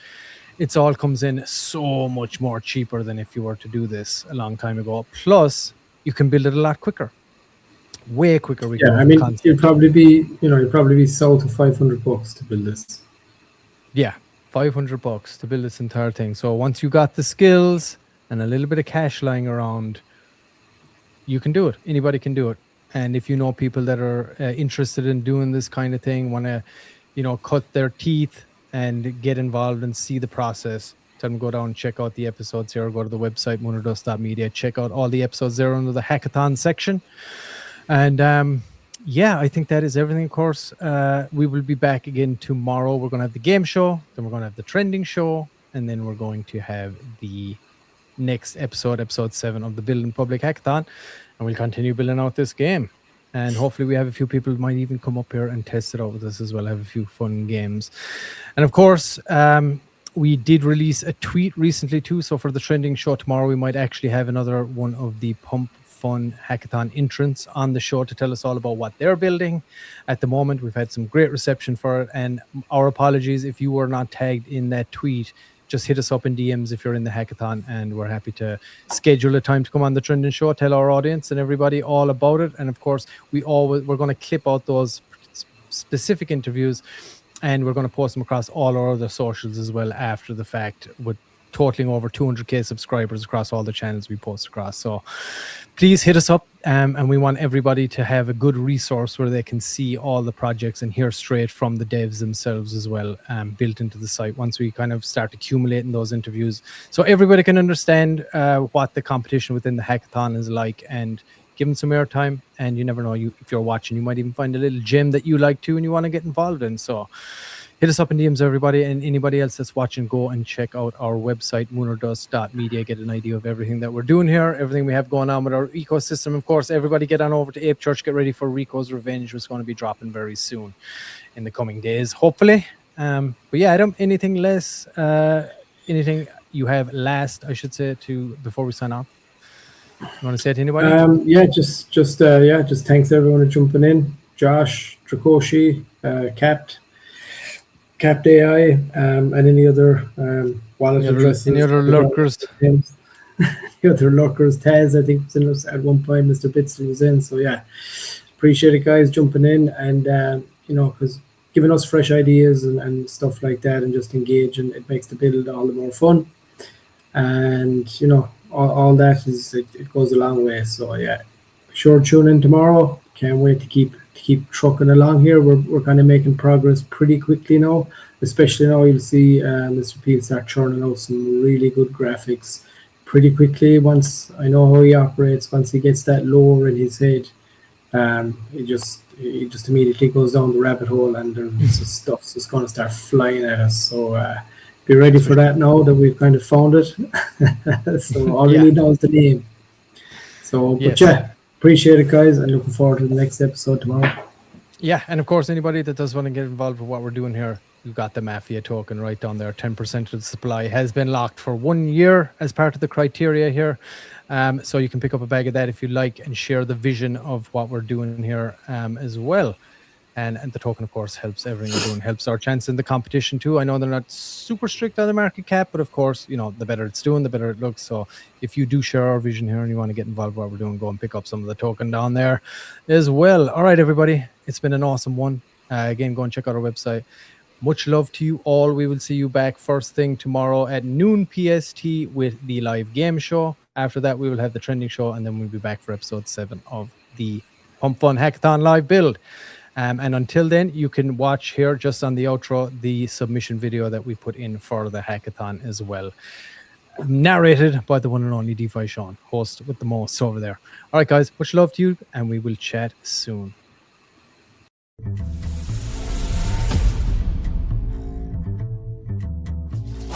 it's all comes in so much more cheaper than if you were to do this a long time ago. Plus, you can build it a lot quicker, way quicker. I mean, you'll probably be south of $500 to build this. Yeah, $500 to build this entire thing. So once you got the skills and a little bit of cash lying around, you can do it. Anybody can do it. And if you know people that are interested in doing this kind of thing, want to, cut their teeth and get involved and see the process, tell them go down and check out the episodes here, or go to the website, moonordust.media, check out all the episodes there under the Hackathon section. And I think that is everything, of course. We will be back again tomorrow. We're going to have the game show, then we're going to have the trending show, and then we're going to have the next episode 7 of the Build in Public Hackathon, and we'll continue building out this game. And hopefully we have a few people who might even come up here and test it out with us as well, have a few fun games. And of course, we did release a tweet recently too. So for the trending show tomorrow, we might actually have another one of the Pump Fun Hackathon entrants on the show to tell us all about what they're building. At the moment, we've had some great reception for it. And our apologies if you were not tagged in that tweet. Just hit us up in DMs if you're in the hackathon, and we're happy to schedule a time to come on the trending show, tell our audience and everybody all about it. And of course, we're going to clip out those specific interviews, and we're going to post them across all our other socials as well after the fact, with totaling over 200k subscribers across all the channels we post across. So please hit us up, and we want everybody to have a good resource where they can see all the projects and hear straight from the devs themselves as well, built into the site once we kind of start accumulating those interviews, so everybody can understand what the competition within the hackathon is like, and give them some airtime. And you never know, if you're watching, you might even find a little gem that you like too and you want to get involved in. So hit us up in DMs, everybody, and anybody else that's watching, go and check out our website, moonordust.media. Get an idea of everything that we're doing here, everything we have going on with our ecosystem. Of course, everybody get on over to Ape Church. Get ready for Rico's Revenge, which is going to be dropping very soon in the coming days, hopefully. But yeah, Adam, anything less, anything you have last, I should say, before we sign off? You want to say it to anybody? Just thanks everyone for jumping in. Josh, Drakoshi, Capped AI, and any other wallet addresses. Any other lurkers? The other lurkers. Taz, I think, was in us at one point. Mr. Bitzel was in. So yeah, appreciate it, guys, jumping in and because giving us fresh ideas and stuff like that, and just engage, and it makes the build all the more fun. And all that it goes a long way. So yeah, sure, tune in tomorrow. Can't wait to keep trucking along here. We're kind of making progress pretty quickly now, especially now you'll see Mr. Peel start churning out some really good graphics pretty quickly. Once I know how he operates, once he gets that lore in his head, he just immediately goes down the rabbit hole, and there's stuff's just going to start flying at us. So be ready for that now that we've kind of found it. So all we need now is the name. So, yes. But yeah, appreciate it, guys, and looking forward to the next episode tomorrow. Yeah, and of course, anybody that does want to get involved with what we're doing here, you've got the Mafia token right down there. 10% of the supply has been locked for 1 year as part of the criteria here. So you can pick up a bag of that if you like, and share the vision of what we're doing here as well. And the token, of course, helps everything we're doing, helps our chance in the competition too. I know they're not super strict on the market cap, but of course, the better it's doing, the better it looks. So if you do share our vision here and you want to get involved with what we're doing, go and pick up some of the token down there as well. All right, everybody, it's been an awesome one. Again, go and check out our website. Much love to you all. We will see you back first thing tomorrow at noon PST with the live game show. After that, we will have the trending show, and then we'll be back for episode 7 of the Pump Fun Hackathon live build. And until then, you can watch here just on the outro the submission video that we put in for the hackathon as well. Narrated by the one and only DeFi Shaun, host with the most over there. All right, guys, much love to you, and we will chat soon.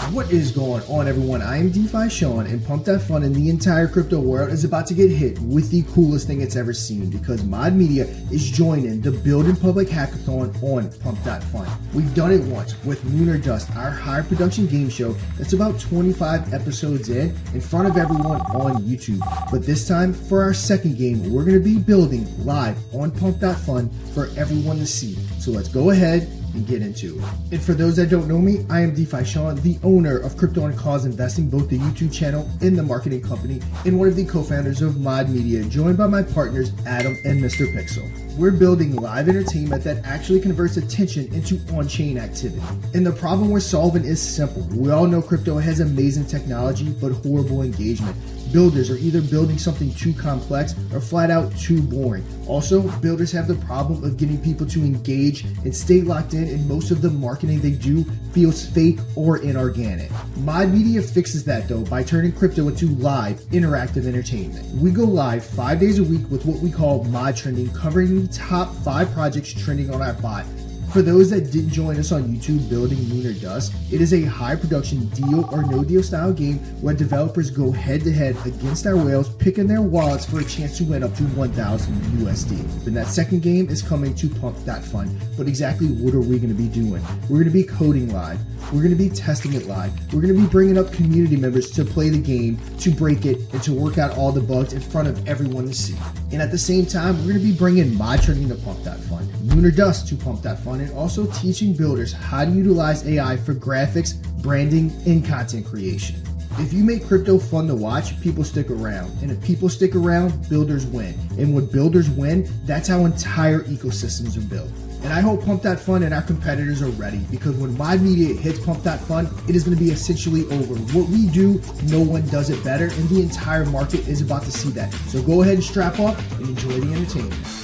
What is going on, everyone? I am DeFi Shaun, and Pump That Fun and the entire crypto world is about to get hit with the coolest thing it's ever seen, because Mod Media is joining the Build in Public Hackathon on Pump That Fun. We've done it once with Lunar Dust, our high production game show that's about 25 episodes in front of everyone on YouTube. But this time, for our second game, we're going to be building live on Pump That Fun for everyone to see. So let's go ahead and get into it. And for those that don't know me, I am DeFi Shaun, the owner of Crypto and Cause Investing, both the YouTube channel and the marketing company, and one of the co-founders of Mod Media, joined by my partners Adam and Mr. Pixel. We're building live entertainment that actually converts attention into on-chain activity. And the problem we're solving is simple. We all know crypto has amazing technology, but horrible engagement. Builders are either building something too complex or flat out too boring. Also, builders have the problem of getting people to engage and stay locked in, and most of the marketing they do feels fake or inorganic. Mod Media fixes that though by turning crypto into live, interactive entertainment. We go live 5 days a week with what we call Mod Trending, covering the top 5 projects trending on our bot. For those that didn't join us on YouTube building Lunar Dust, it is a high production deal or no deal style game where developers go head to head against our whales, picking their wallets for a chance to win up to 1,000 USD. Then that second game is coming to Pump That Fun. But exactly what are we going to be doing? We're going to be coding live. We're going to be testing it live. We're going to be bringing up community members to play the game, to break it, and to work out all the bugs in front of everyone to see. And at the same time, we're going to be bringing Mod Trending to Pump That Fun, Lunar Dust to Pump That Fun, and also teaching builders how to utilize AI for graphics, branding, and content creation. If you make crypto fun to watch, people stick around. And if people stick around, builders win. And when builders win, that's how entire ecosystems are built. And I hope Pump That Fun and our competitors are ready, because when Mod Media hits Pump That Fun, it is going to be essentially over. What we do, no one does it better, and the entire market is about to see that. So go ahead and strap up and enjoy the entertainment.